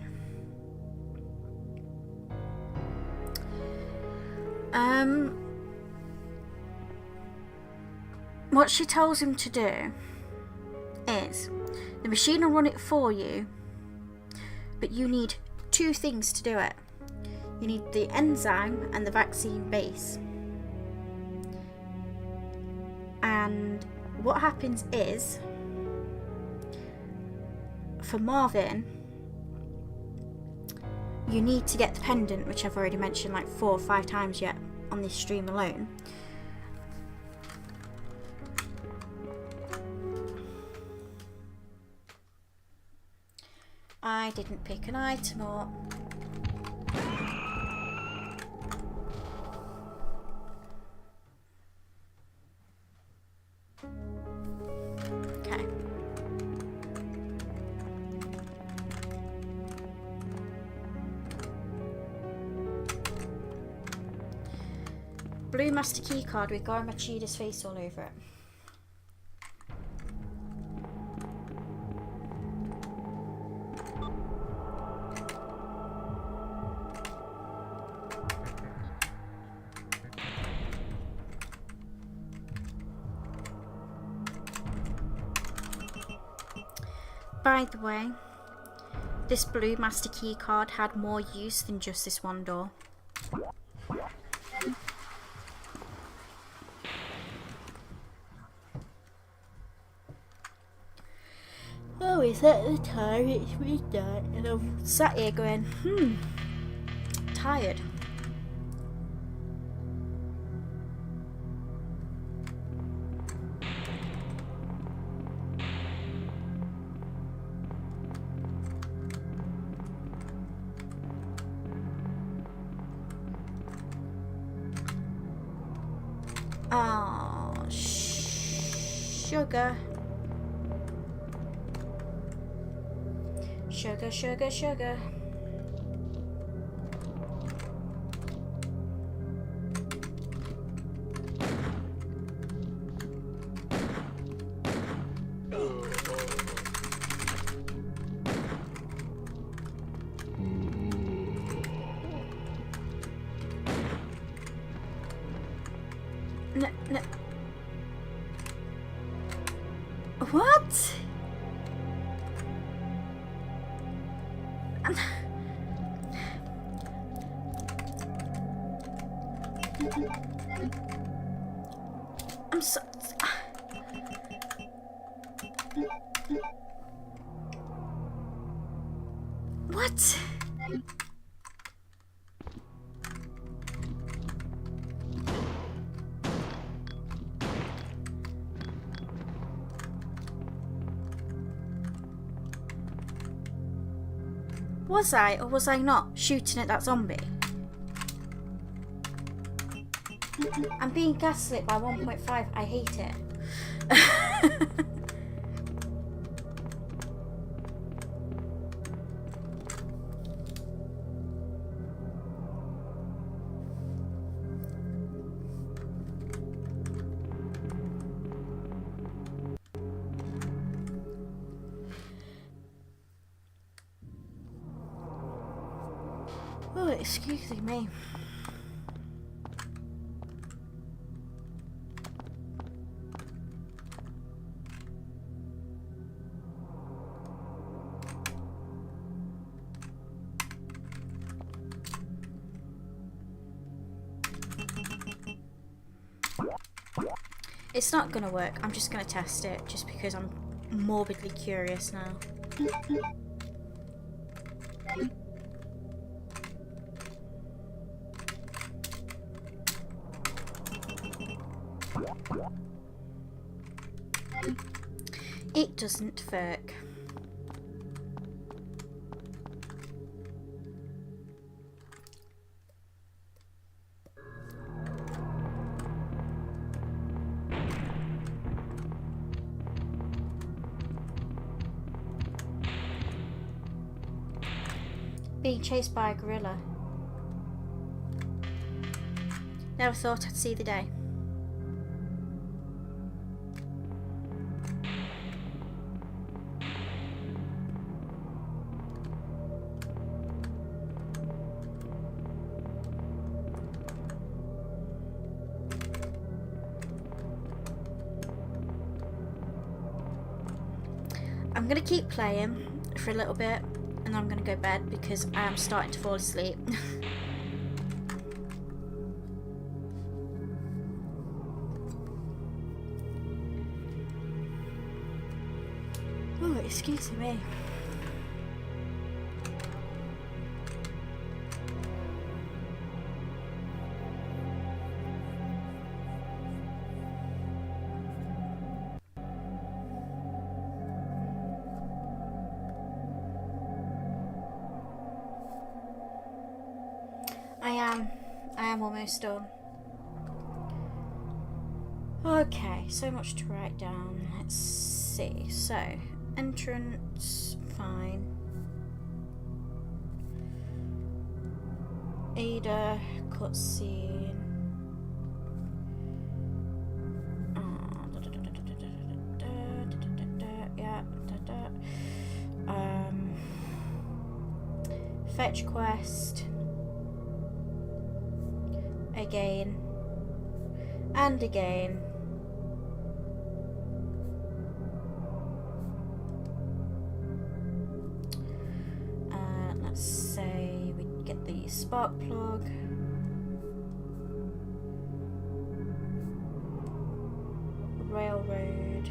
What she tells him to do is the machine will run it for you, but you need two things to do it. You need the enzyme and the vaccine base. And what happens is, for Marvin, you need to get the pendant, which I've already mentioned like 4 or 5 times yet on this stream alone. I didn't pick an item up. Okay. Blue Master Keycard with Goro Machida's face all over it. By the way, this blue master key card had more use than just this one door. Oh, is that the time? It's midnight and I'm sat here going, tired. Oh, sugar. Sugar, sugar, sugar. No, no. What? I'm so... What? Was I or was I not shooting at that zombie? I'm being gaslit by 1.5. I hate it. Oh, excuse me. It's not gonna work. I'm just gonna test it just because I'm morbidly curious now. It doesn't work. Being chased by a gorilla. Never thought I'd see the day. I'm gonna keep playing for a little bit and I'm gonna go to bed because I am starting to fall asleep. Oh, excuse me. I am almost done. Okay, so much to write down. Let's see. So, entrance, fine. Ada, cutscene. Yeah. Fetch quest. Again. And again. spark plug. Railroad.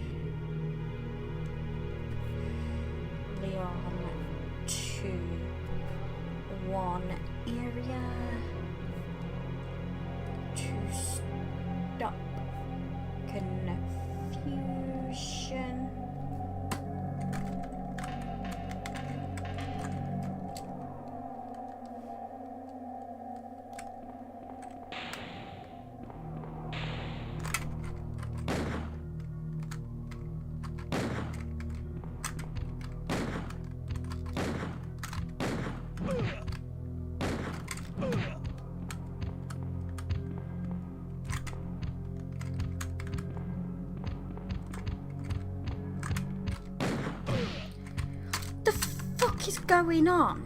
Leon 2-1 area to stop confusion. The fuck is going on?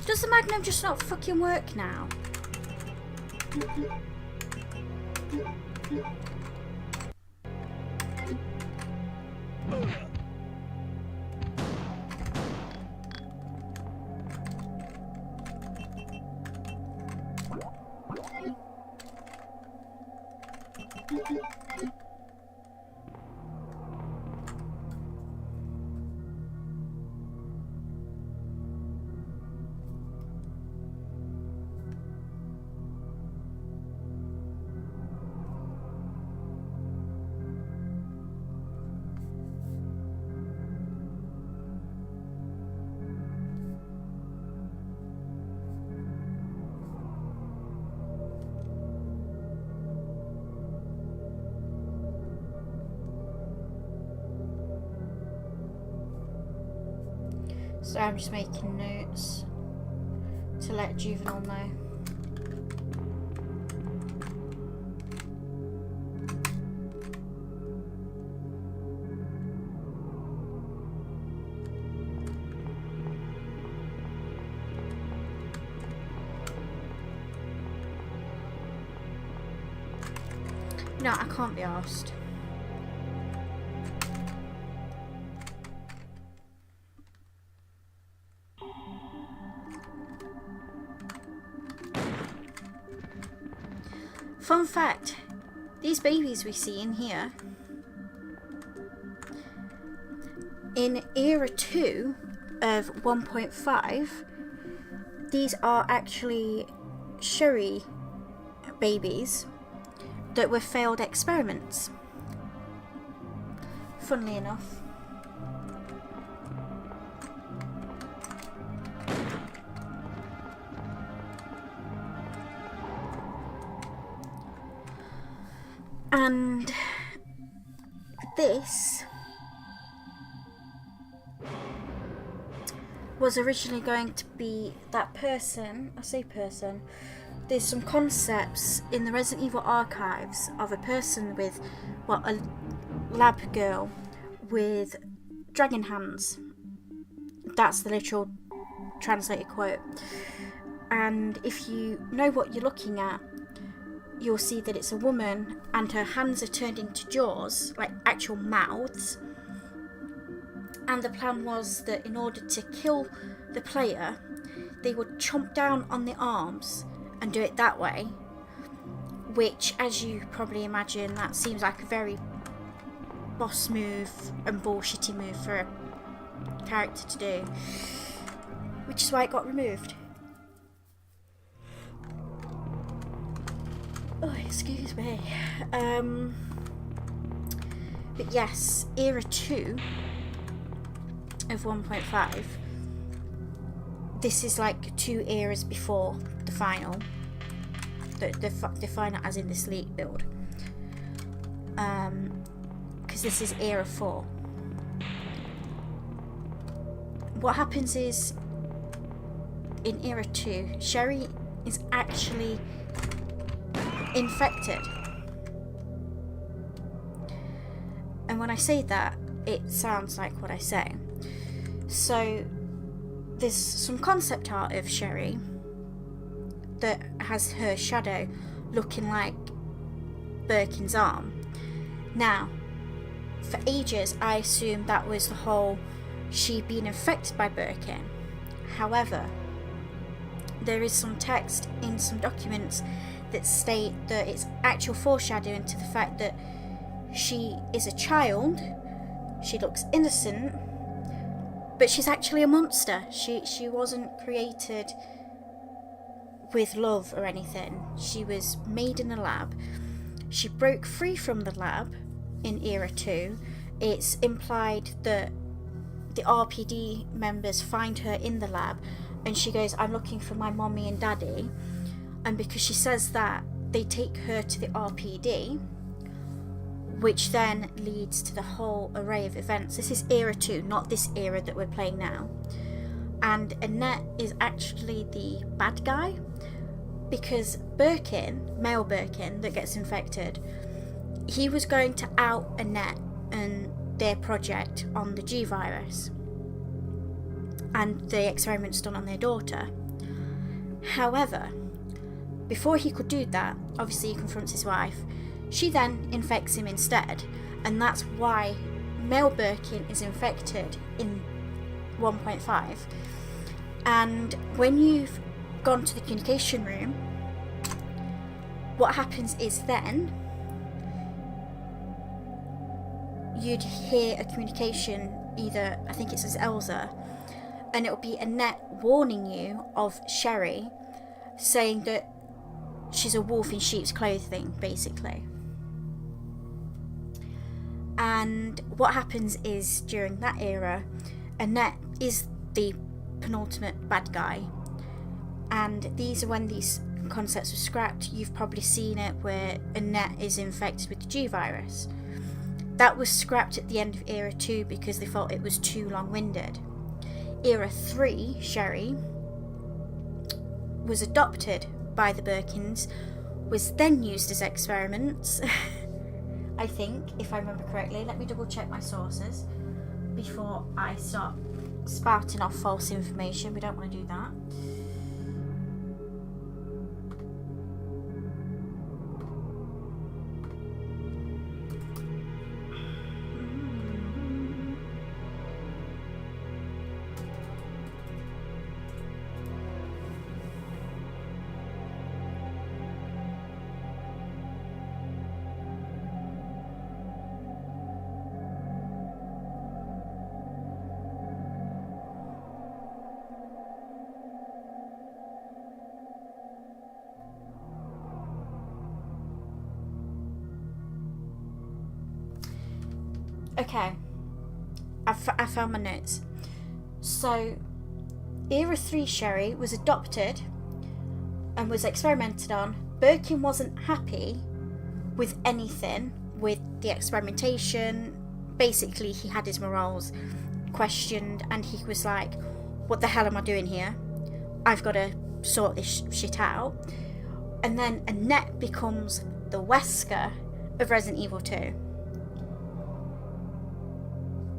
Does the Magnum just not fucking work now? So I'm just making notes to let Juvenile know. No, I can't be arsed. Fun fact, these babies we see in here, in Era 2 of 1.5, these are actually Sherry babies that were failed experiments. Funnily enough. And this was originally going to be that person. I say person. There's some concepts in the Resident Evil archives of a person with, well, a lab girl with dragon hands. That's the literal translated quote. And if you know what you're looking at, you'll see that it's a woman and her hands are turned into jaws, like actual mouths. And the plan was that in order to kill the player, they would chomp down on the arms and do it that way. Which, as you probably imagine, that seems like a very boss move and bullshitty move for a character to do. Which is why it got removed. Oh, excuse me. But yes, Era 2 of 1.5. This is like 2 eras before the final. The final as in this leak build. Because this is Era 4. What happens is, in Era 2, Sherry is actually infected. And when I say that, it sounds like what I say. So there's some concept art of Sherry that has her shadow looking like Birkin's arm. Now, for ages I assumed that was the whole she being infected by Birkin. However, there is some text in some documents that state that it's actual foreshadowing to the fact that she is a child, she looks innocent, but she's actually a monster. She wasn't created with love or anything. She was made in a lab. She broke free from the lab in Era 2. It's implied that the RPD members find her in the lab and she goes, I'm looking for my mommy and daddy. And because she says that, they take her to the RPD, which then leads to the whole array of events. This is Era 2, not this era that we're playing now. And Annette is actually the bad guy, because Birkin, male Birkin, that gets infected, he was going to out Annette and their project on the G virus and the experiments done on their daughter. However, before he could do that, obviously he confronts his wife. She then infects him instead, and that's why male Birkin is infected in 1.5. And when you've gone to the communication room, what happens is then you'd hear a communication, either, I think it says Elsa, and it'll be Annette warning you of Sherry, saying that she's a wolf in sheep's clothing, basically. And what happens is, during that era, Annette is the penultimate bad guy, and these are when these concepts were scrapped. You've probably seen it where Annette is infected with the G virus. That was scrapped at the end of Era 2 because they felt it was too long-winded. Era 3, Sherry, was adopted by the Birkins, was then used as experiments, I think, if I remember correctly. Let me double check my sources before I start spouting off false information. We don't want to do that. Okay, I found my notes. So, Era 3 Sherry was adopted and was experimented on. Birkin wasn't happy with anything, with the experimentation. Basically, he had his morals questioned and he was like, what the hell am I doing here? I've got to sort this shit out. And then Annette becomes the Wesker of Resident Evil 2.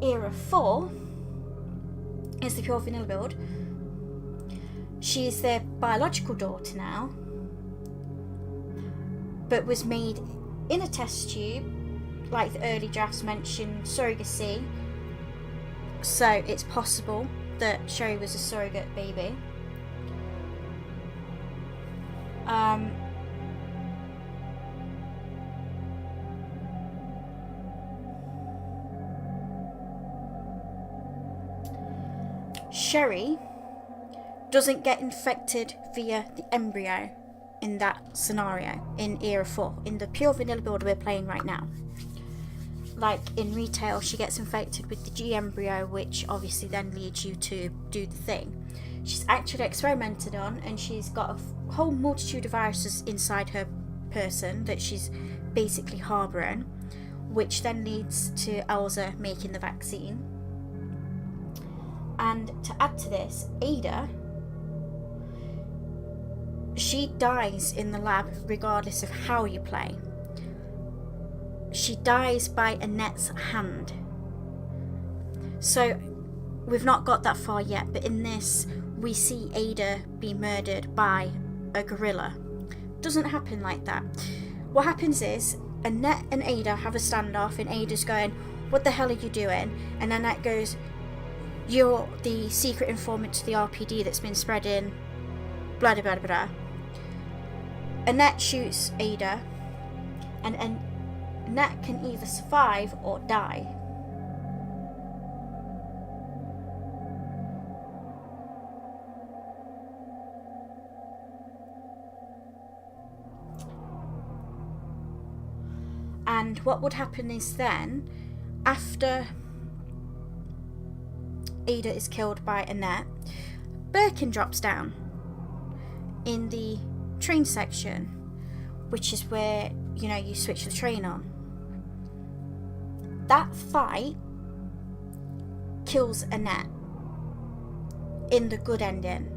Era 4 is the pure vanilla build. She's their biological daughter now, but was made in a test tube, like the early drafts mentioned, surrogacy. So it's possible that Sherry was a surrogate baby. Sherry doesn't get infected via the embryo in that scenario in Era 4, in the pure vanilla build we're playing right now. Like in retail, she gets infected with the G embryo, which obviously then leads you to do the thing. She's actually experimented on, and she's got a whole multitude of viruses inside her person that she's basically harbouring, which then leads to Elsa making the vaccine. And to add to this, Ada she dies in the lab regardless of how you play. She dies by Annette's hand. So we've not got that far yet, but in this we see Ada be murdered by a gorilla. Doesn't happen like that. What happens is Annette and Ada have a standoff, and Ada's going, "What the hell are you doing?" And Annette goes, "You're the secret informant to the RPD that's been spreading blah blah blah blah." Annette shoots Ada, and Annette can either survive or die. And what would happen is then, after Ada is killed by Annette, Birkin drops down in the train section, which is where, you know, you switch the train on. That fight kills Annette in the good ending.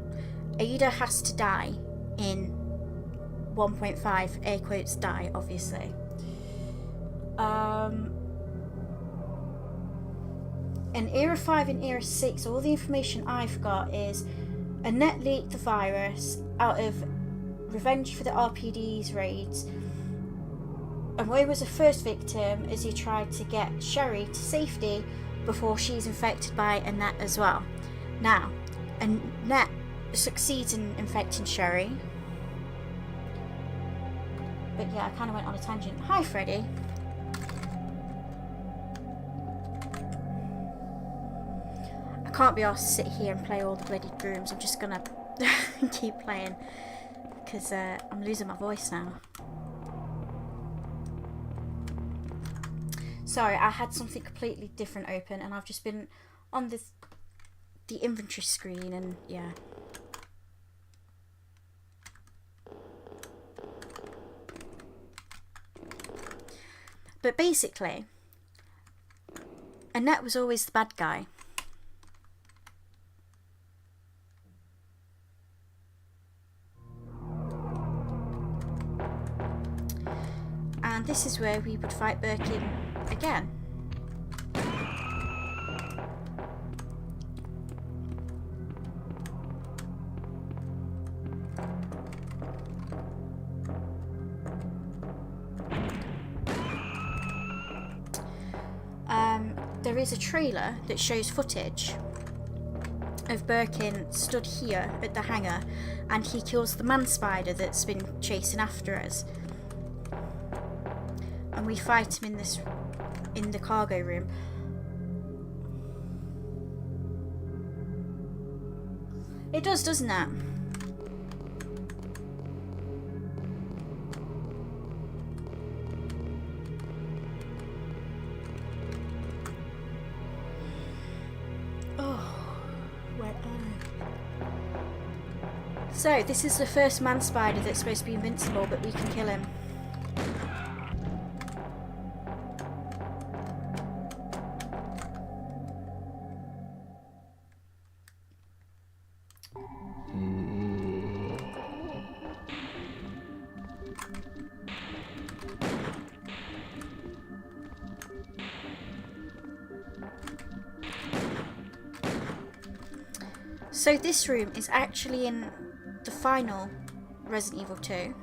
Ada has to die in 1.5, air quotes die, obviously. In Era 5 and Era 6, all the information I've got is Annette leaked the virus out of revenge for the RPD's raids, and Roy was the first victim as he tried to get Sherry to safety before she's infected by Annette as well. Now, Annette succeeds in infecting Sherry. But yeah, I kind of went on a tangent. Hi, Freddy. I can't be asked to sit here and play all the bloody rooms. I'm just gonna keep playing because I'm losing my voice now. Sorry, I had something completely different open and I've just been on the inventory screen, and yeah. But basically, Annette was always the bad guy. And this is where we would fight Birkin again. There is a trailer that shows footage of Birkin stood here at the hangar, and he kills the man spider that's been chasing after us. And we fight him in the cargo room. It does, doesn't it? So, this is the first man spider that's supposed to be invincible, but we can kill him. So this room is actually in the final Resident Evil 2.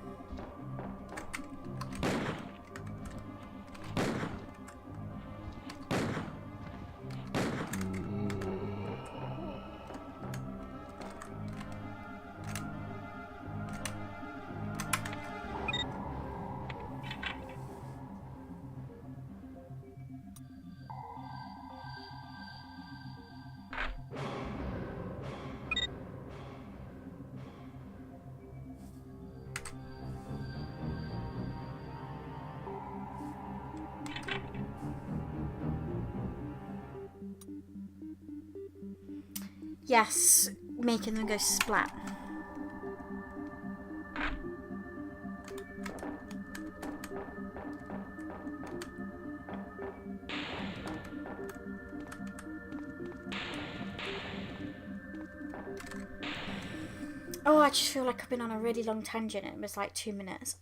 Yes, making them go splat. Oh, I just feel like I've been on a really long tangent and it was like 2 minutes.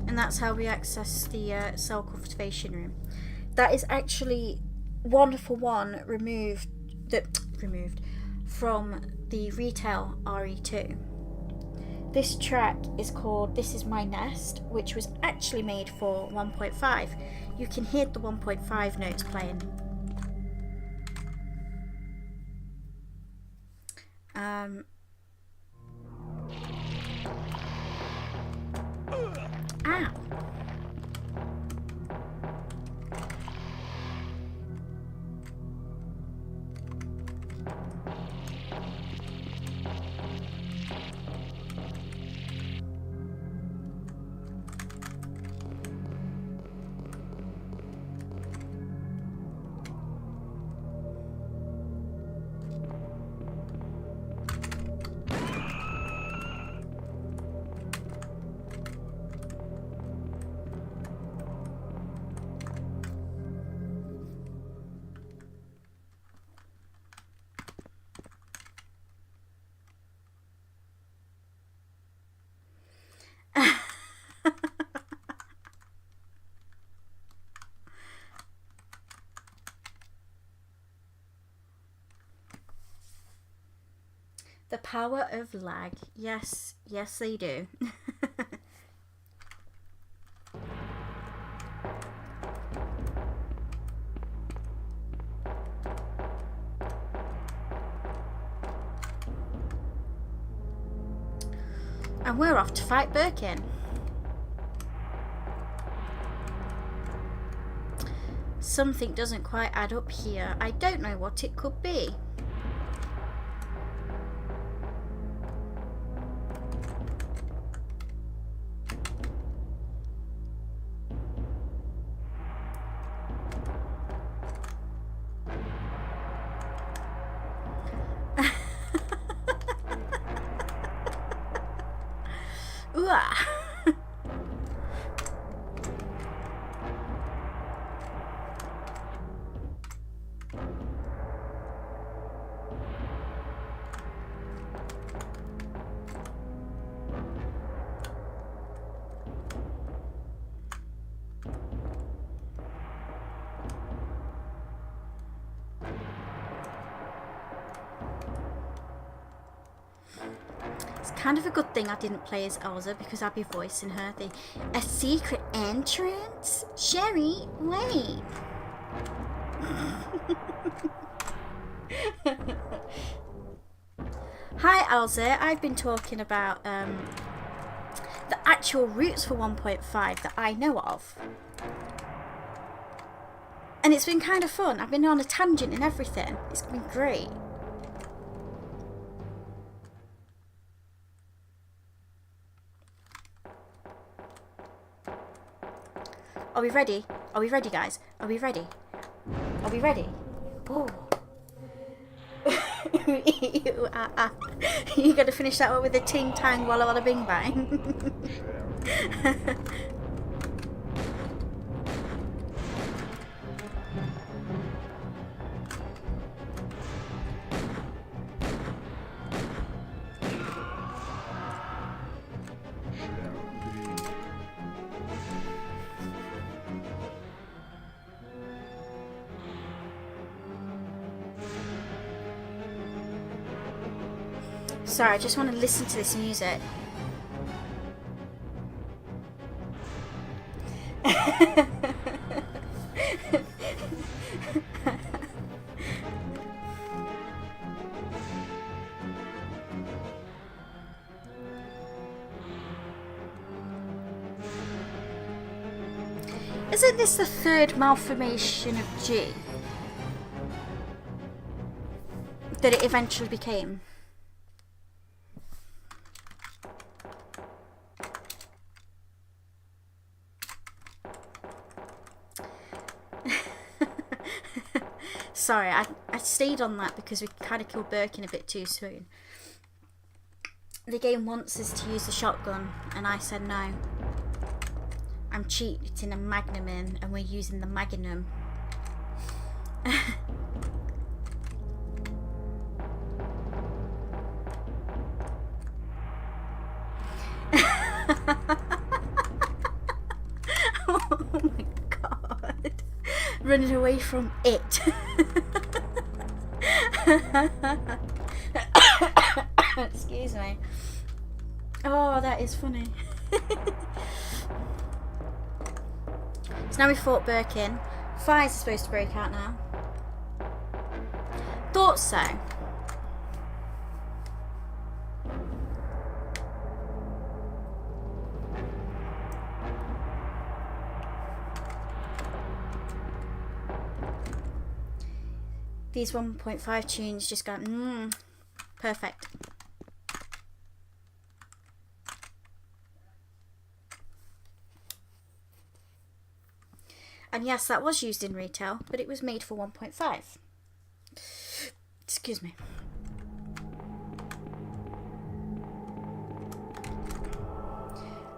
And that's how we access the cell cultivation room. That is actually 1-for-1 removed from the retail RE2. This track is called This Is My Nest, which was actually made for 1.5. You can hear the 1.5 notes playing. Ow. The power of lag. Yes, yes they do. And we're off to fight Birkin. Something doesn't quite add up here. I don't know what it could be. Kind of a good thing I didn't play as Elsa because I'd be voicing her. A secret entrance? Sherry, wait. Hi Elsa, I've been talking about the actual routes for 1.5 that I know of. And it's been kind of fun. I've been on a tangent and everything. It's been great. Are we ready? Are we ready, guys? Are we ready? Are we ready? Oh. You gotta finish that one with a ting tang walla walla bing bang. Sorry, I just want to listen to this music. Isn't this the third malformation of G that it eventually became? sorry, I stayed on that because we kind of killed Birkin a bit too soon. The game wants us to use the shotgun, and I said no. I'm cheating a Magnum in, and we're using the Magnum. Oh my god. Running away from it. Excuse me. Oh, that is funny. So now we fought Birkin. Fires are supposed to break out now. Thought so. These 1.5 tunes just go, perfect. And yes, that was used in retail, but it was made for 1.5. Excuse me.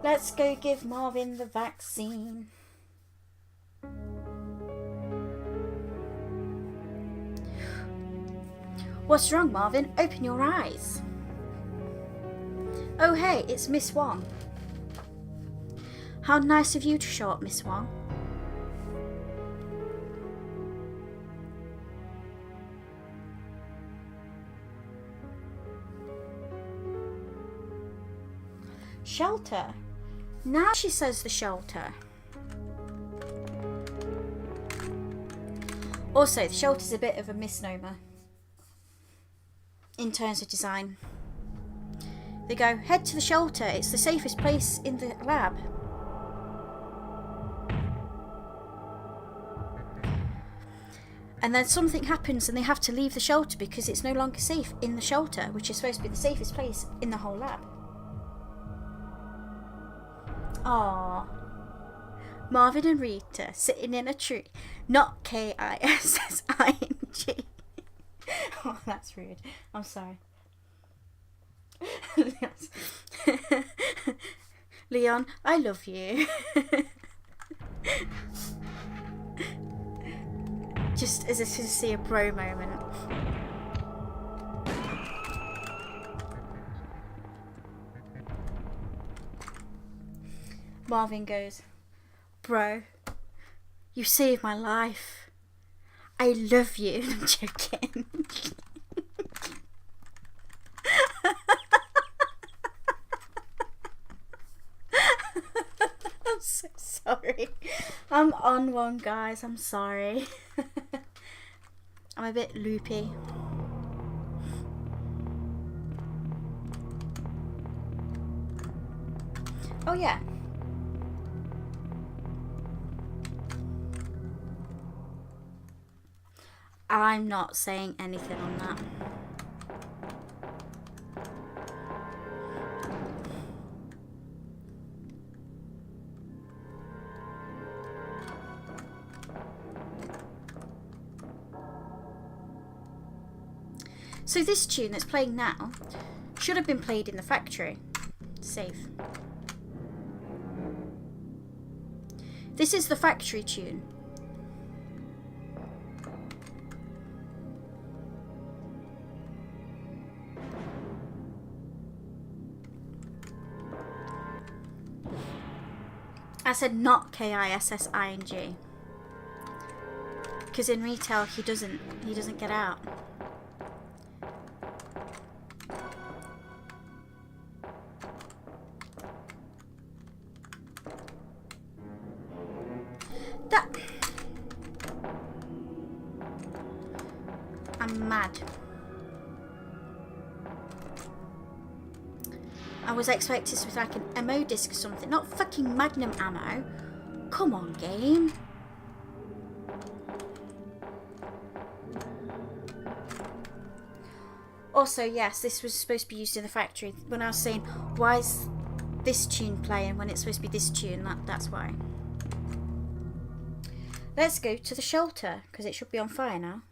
Let's go give Marvin the vaccine. What's wrong, Marvin? Open your eyes. Oh hey, it's Miss Wong. How nice of you to show up, Miss Wong. Shelter. Now she says the shelter. Also, the shelter's a bit of a misnomer in terms of design. They go, head to the shelter, it's the safest place in the lab. And then something happens and they have to leave the shelter because it's no longer safe in the shelter, which is supposed to be the safest place in the whole lab. Aww. Marvin and Rita sitting in a tree. Not K-I-S-S-I-N-G. Oh, that's rude. I'm sorry. Leon, I love you. Just as a sincere bro moment. Marvin goes, bro, you saved my life. I love you. I'm joking. I'm so sorry. I'm on one, guys. I'm sorry. I'm a bit loopy. Oh yeah. I'm not saying anything on that. So this tune that's playing now should have been played in the factory. Save. This is the factory tune. I said not K-I-S-S-I-N-G. Because in retail he doesn't get out. I'm mad. I was expecting this with like an ammo disc or something, not fucking Magnum ammo. Come on, game. Also, yes, this was supposed to be used in the factory. When I was saying, why is this tune playing when it's supposed to be this tune? That's why. Let's go to the shelter, because it should be on fire now.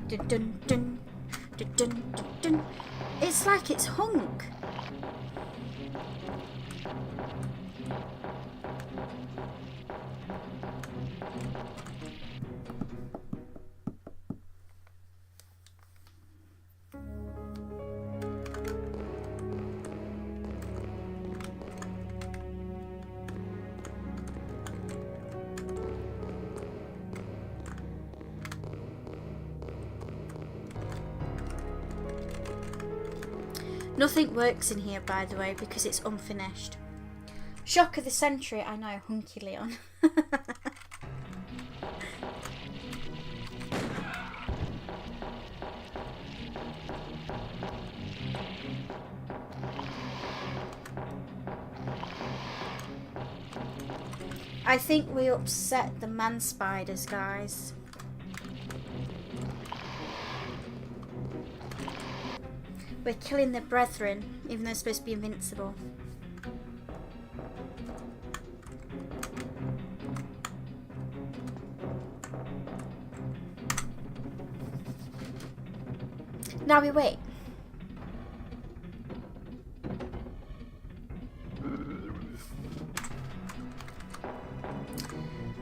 Dun, dun, dun, dun, dun, dun, dun. It's like it's hung. Nothing works in here, by the way, because it's unfinished. Shock of the century, I know, Hunky Leon. I think we upset the man spiders, guys. We're killing the brethren, even though they're supposed to be invincible. Now we wait.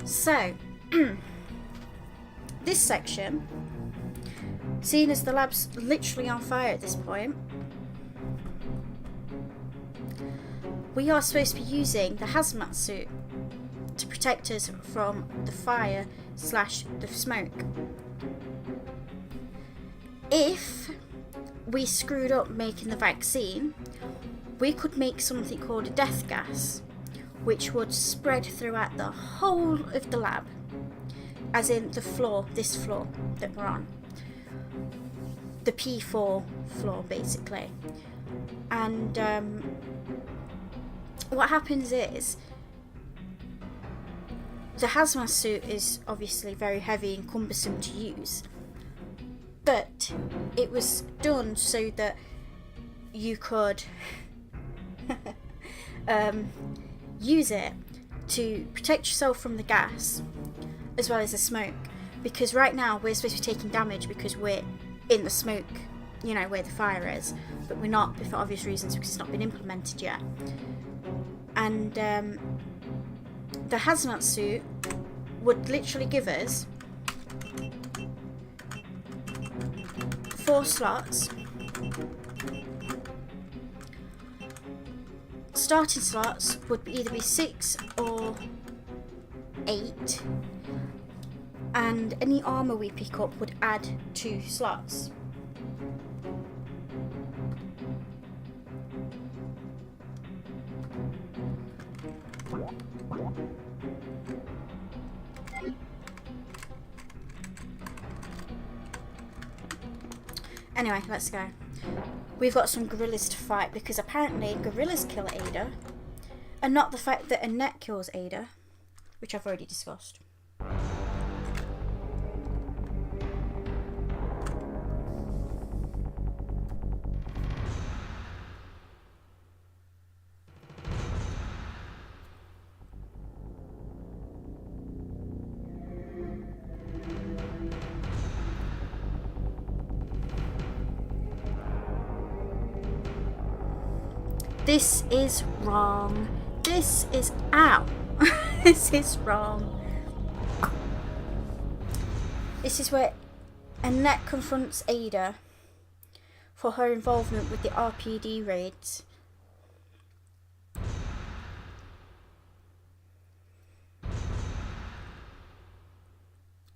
So, this section, seeing as the lab's literally on fire at this point, we are supposed to be using the hazmat suit to protect us from the fire / the smoke. If we screwed up making the vaccine, we could make something called a death gas, which would spread throughout the whole of the lab, as in the floor, this floor that we're on, the P4 floor basically. And what happens is, the hazmat suit is obviously very heavy and cumbersome to use, but it was done so that you could use it to protect yourself from the gas as well as the smoke, because right now we're supposed to be taking damage because we're in the smoke, you know, where the fire is, but we're not, for obvious reasons, because it's not been implemented yet. And the hazmat suit would literally give us 4 slots. Starting slots would either be 6 or 8, and any armor we pick up would add 2 slots. Anyway, let's go. We've got some gorillas to fight, because apparently gorillas kill Ada, and not the fact that Annette kills Ada, which I've already discussed. This is wrong. This is ow. This is wrong. This is where Annette confronts Ada for her involvement with the RPD raids.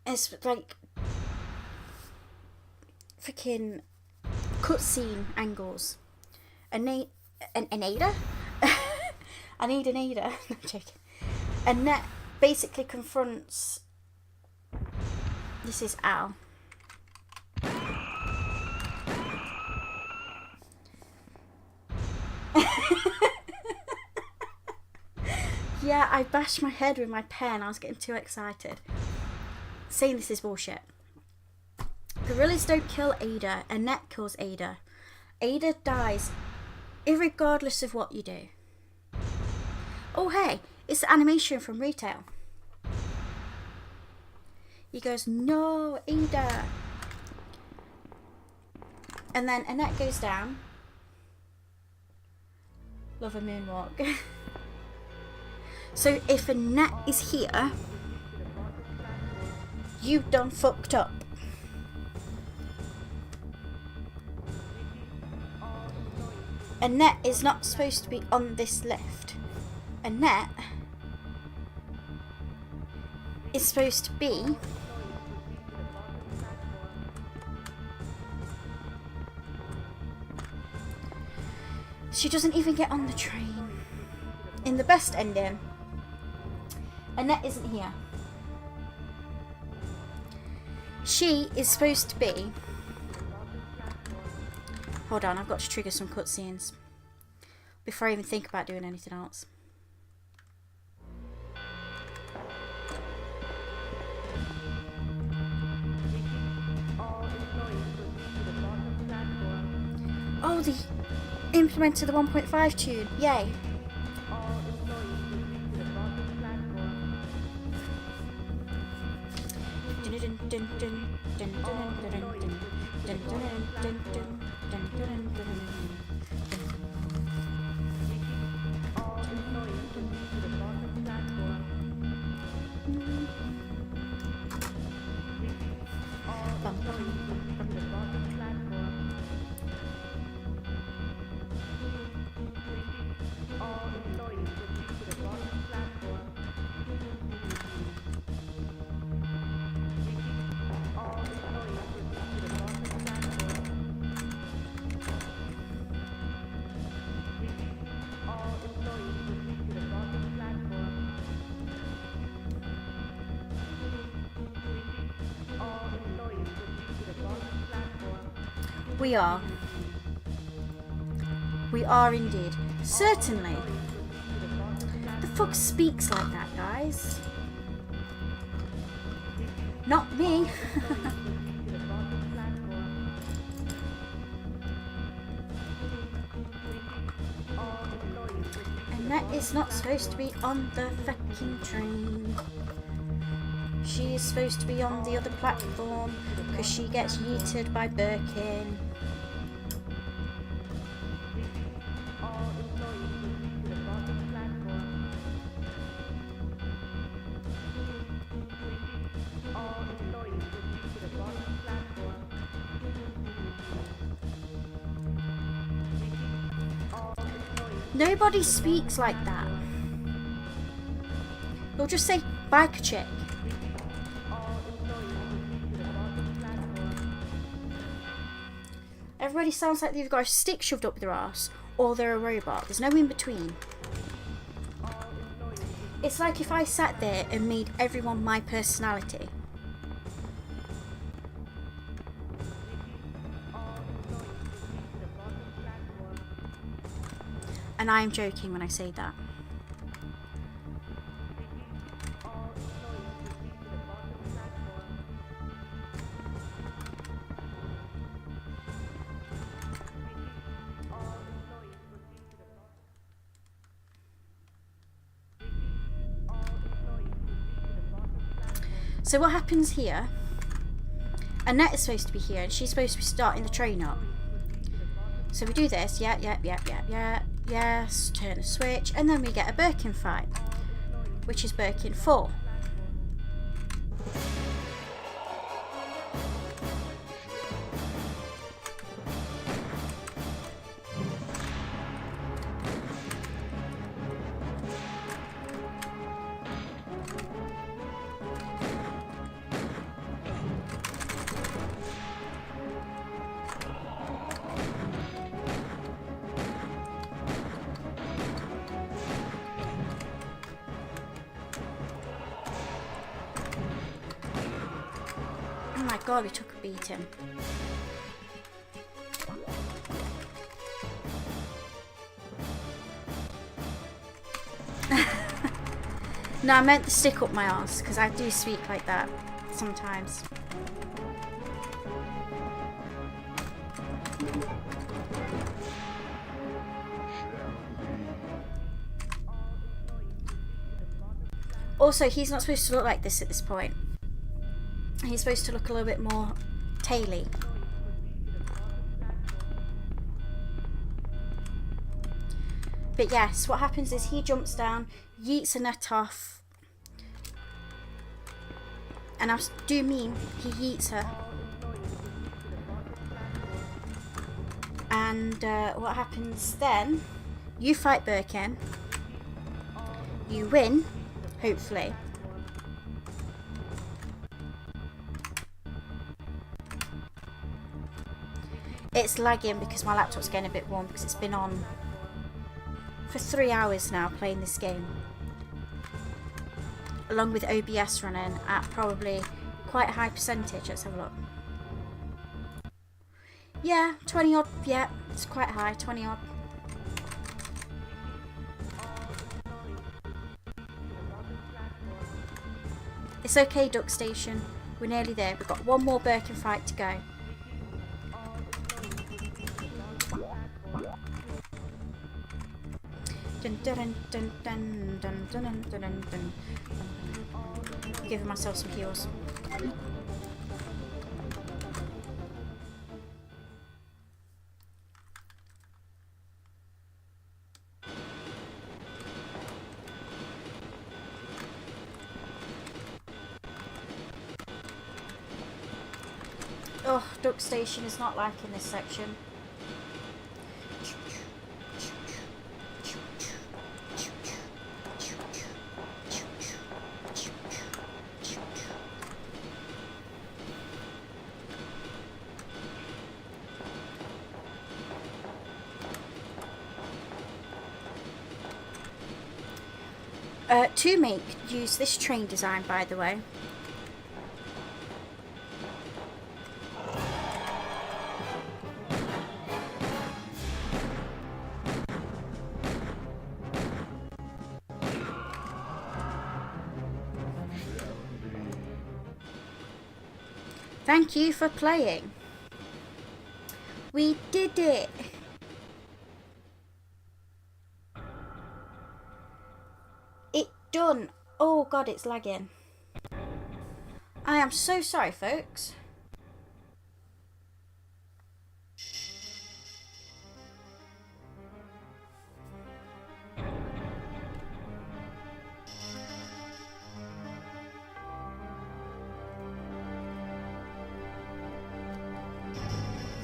It's like freaking cutscene angles. Ada? I need an Ada. No, I'm joking. Annette basically confronts. This is Al. Yeah, I bashed my head with my pen. I was getting too excited. Saying this is bullshit. Gorillas don't kill Ada. Annette kills Ada. Ada dies irregardless of what you do. Oh hey, it's the animation from Retail. He goes, no, Ada. And then Annette goes down. Love a moonwalk. So if Annette is here, you've done fucked up. Annette is not supposed to be on this lift. Annette is supposed to be she doesn't even get on the train. In the best ending, Annette isn't here. She is supposed to be... Hold on, I've got to trigger some cutscenes before I even think about doing anything else. Oh, they implemented the 1.5 tune. Yay. We are. We are indeed. Certainly. The fuck speaks like that, guys? Not me. And that is not supposed to be on the fucking train. She is supposed to be on the other platform because she gets yeeted by Birkin. Nobody speaks like that. They'll just say bike chick. Everybody sounds like they've got a stick shoved up their arse or they're a robot. There's no in between. It's like if I sat there and made everyone my personality. And I am joking when I say that. So what happens here? Annette is supposed to be here and she's supposed to be starting the train up. So we do this, yes, turn a switch, and then we get a Birkin fight, which is Birkin 4. Oh my god, we took a beating. No, I meant the stick up my arse, because I do speak like that sometimes. Also, he's not supposed to look like this at this point. He's supposed to look a little bit more taily. But yes, what happens is he jumps down, yeets a net off, and I do mean he yeets her. And what happens then, you fight Birkin, you win, hopefully. It's lagging because my laptop's getting a bit warm because it's been on for 3 hours now playing this game. Along with OBS running at probably quite a high percentage. Let's have a look. Yeah, 20 odd. Yeah, it's quite high, 20 odd. It's okay, Duck Station. We're nearly there. We've got one more Birkin fight to go. Dun, dun, dun, dun, dun, dun, dun, dun, dun, dun. Giving myself some heals. Oh, Duck Station is not liking this section. To use this train design, by the way. Thank you for playing. We did it. Done. Oh god, it's lagging. I am so sorry, folks.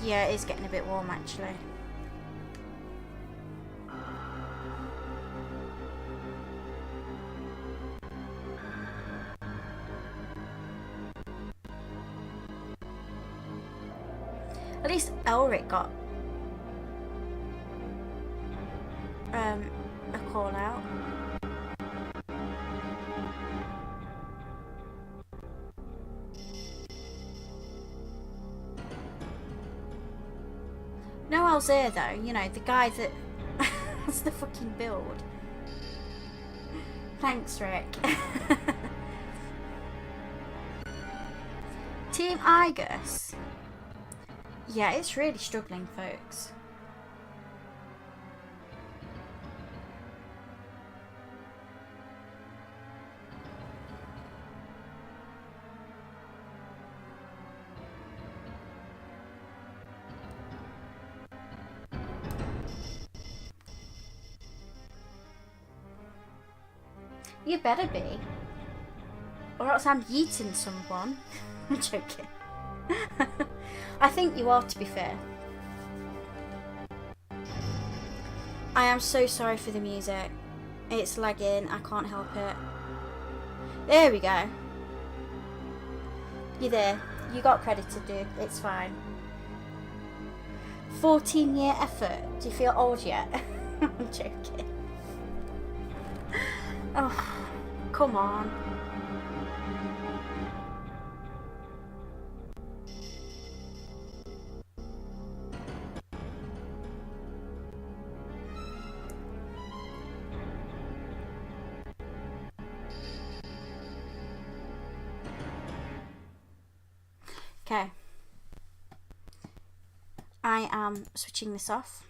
Yeah, it is getting a bit warm actually. At least Elric got a call out. No Alzir though, you know, the guy that has the fucking build. Thanks, Rick. Team Igus. Yeah, it's really struggling, folks. You better be. Or else I'm yeeting someone. I'm joking. I think you are, to be fair. I am so sorry for the music. It's lagging. I can't help it. There we go. You're there. You got credit to do. It's fine. 14-year effort. Do you feel old yet? I'm joking. Oh, come on. Okay. I am switching this off.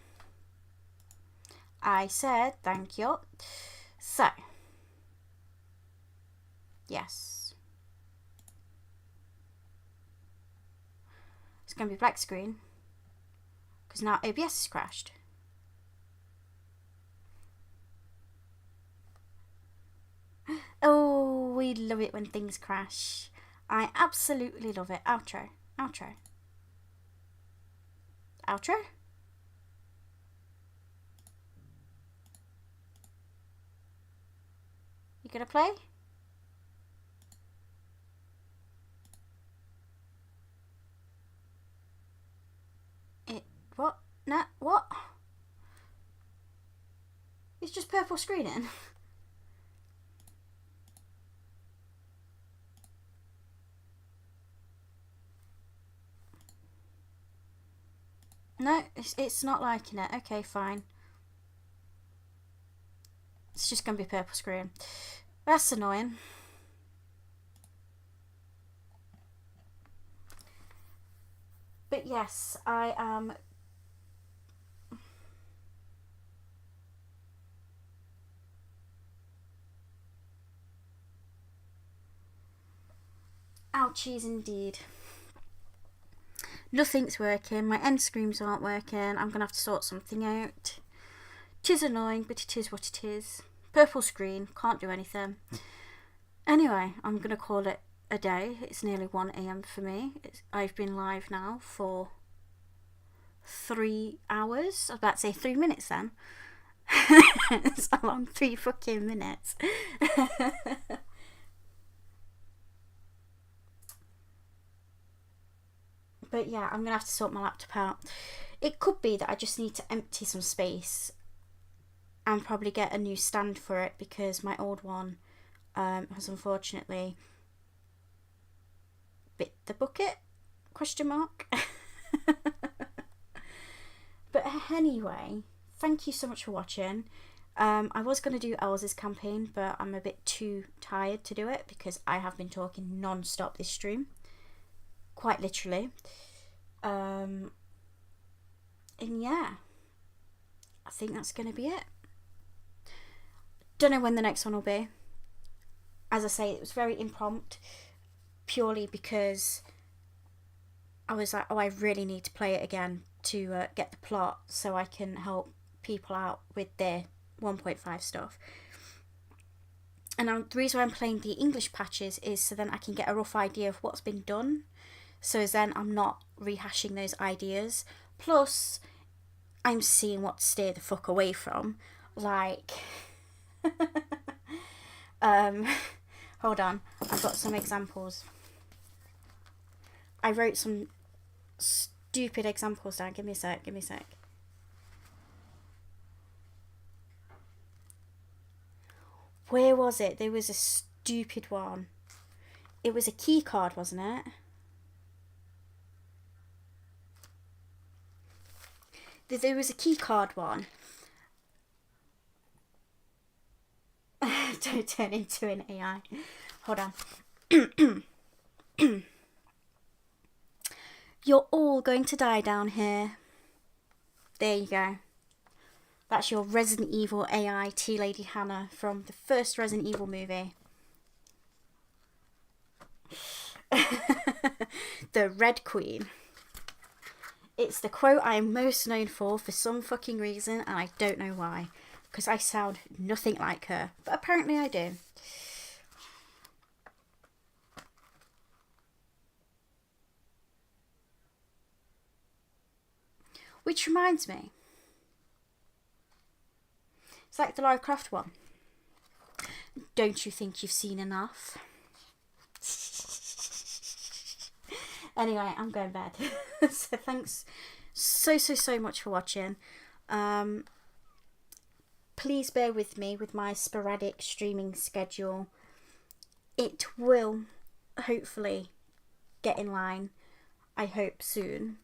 I said thank you. So, yes. It's going to be black screen because now OBS has crashed. Oh, we love it when things crash. I absolutely love it. Outro. Outro. Outro? You gonna play? What? Nah, what? It's just purple screening. No, it's not liking it. Okay, fine. It's just going to be purple screen. That's annoying. But yes, I am... Ouchies indeed. Nothing's working. My end screens aren't working. I'm going to have to sort something out. It is annoying, but it is what it is. Purple screen. Can't do anything. Anyway, I'm going to call it a day. It's nearly 1 AM for me. I've been live now for 3 hours. I was about to say 3 minutes then. It's a long 3 fucking minutes. But yeah, I'm going to have to sort my laptop out. It could be that I just need to empty some space and probably get a new stand for it, because my old one has unfortunately bit the bucket, question mark. But anyway, thank you so much for watching. I was going to do Elsa's campaign, but I'm a bit too tired to do it because I have been talking non-stop this stream. Quite literally. And yeah, I think that's going to be it. Don't know when the next one will be. As I say, it was very impromptu, purely because I was like, oh, I really need to play it again to get the plot so I can help people out with their 1.5 stuff. And the reason why I'm playing the English patches is so then I can get a rough idea of what's been done, so then I'm not rehashing those ideas. Plus, I'm seeing what to stay the fuck away from. Like, hold on, I've got some examples. I wrote some stupid examples down. Give me a sec. Where was it? There was a stupid one. It was a key card, wasn't it? There was a key card one. Don't turn into an AI. Hold on. You're all going to die down here. There you go. That's your Resident Evil AI T-Lady Hannah from the first Resident Evil movie. The Red Queen. It's the quote I am most known for some fucking reason, and I don't know why. Because I sound nothing like her. But apparently I do. Which reminds me. It's like the Lara Croft one. Don't you think you've seen enough? Anyway, I'm going to bed. So thanks so much for watching. Please bear with me with my sporadic streaming schedule. It will hopefully get in line, I hope soon.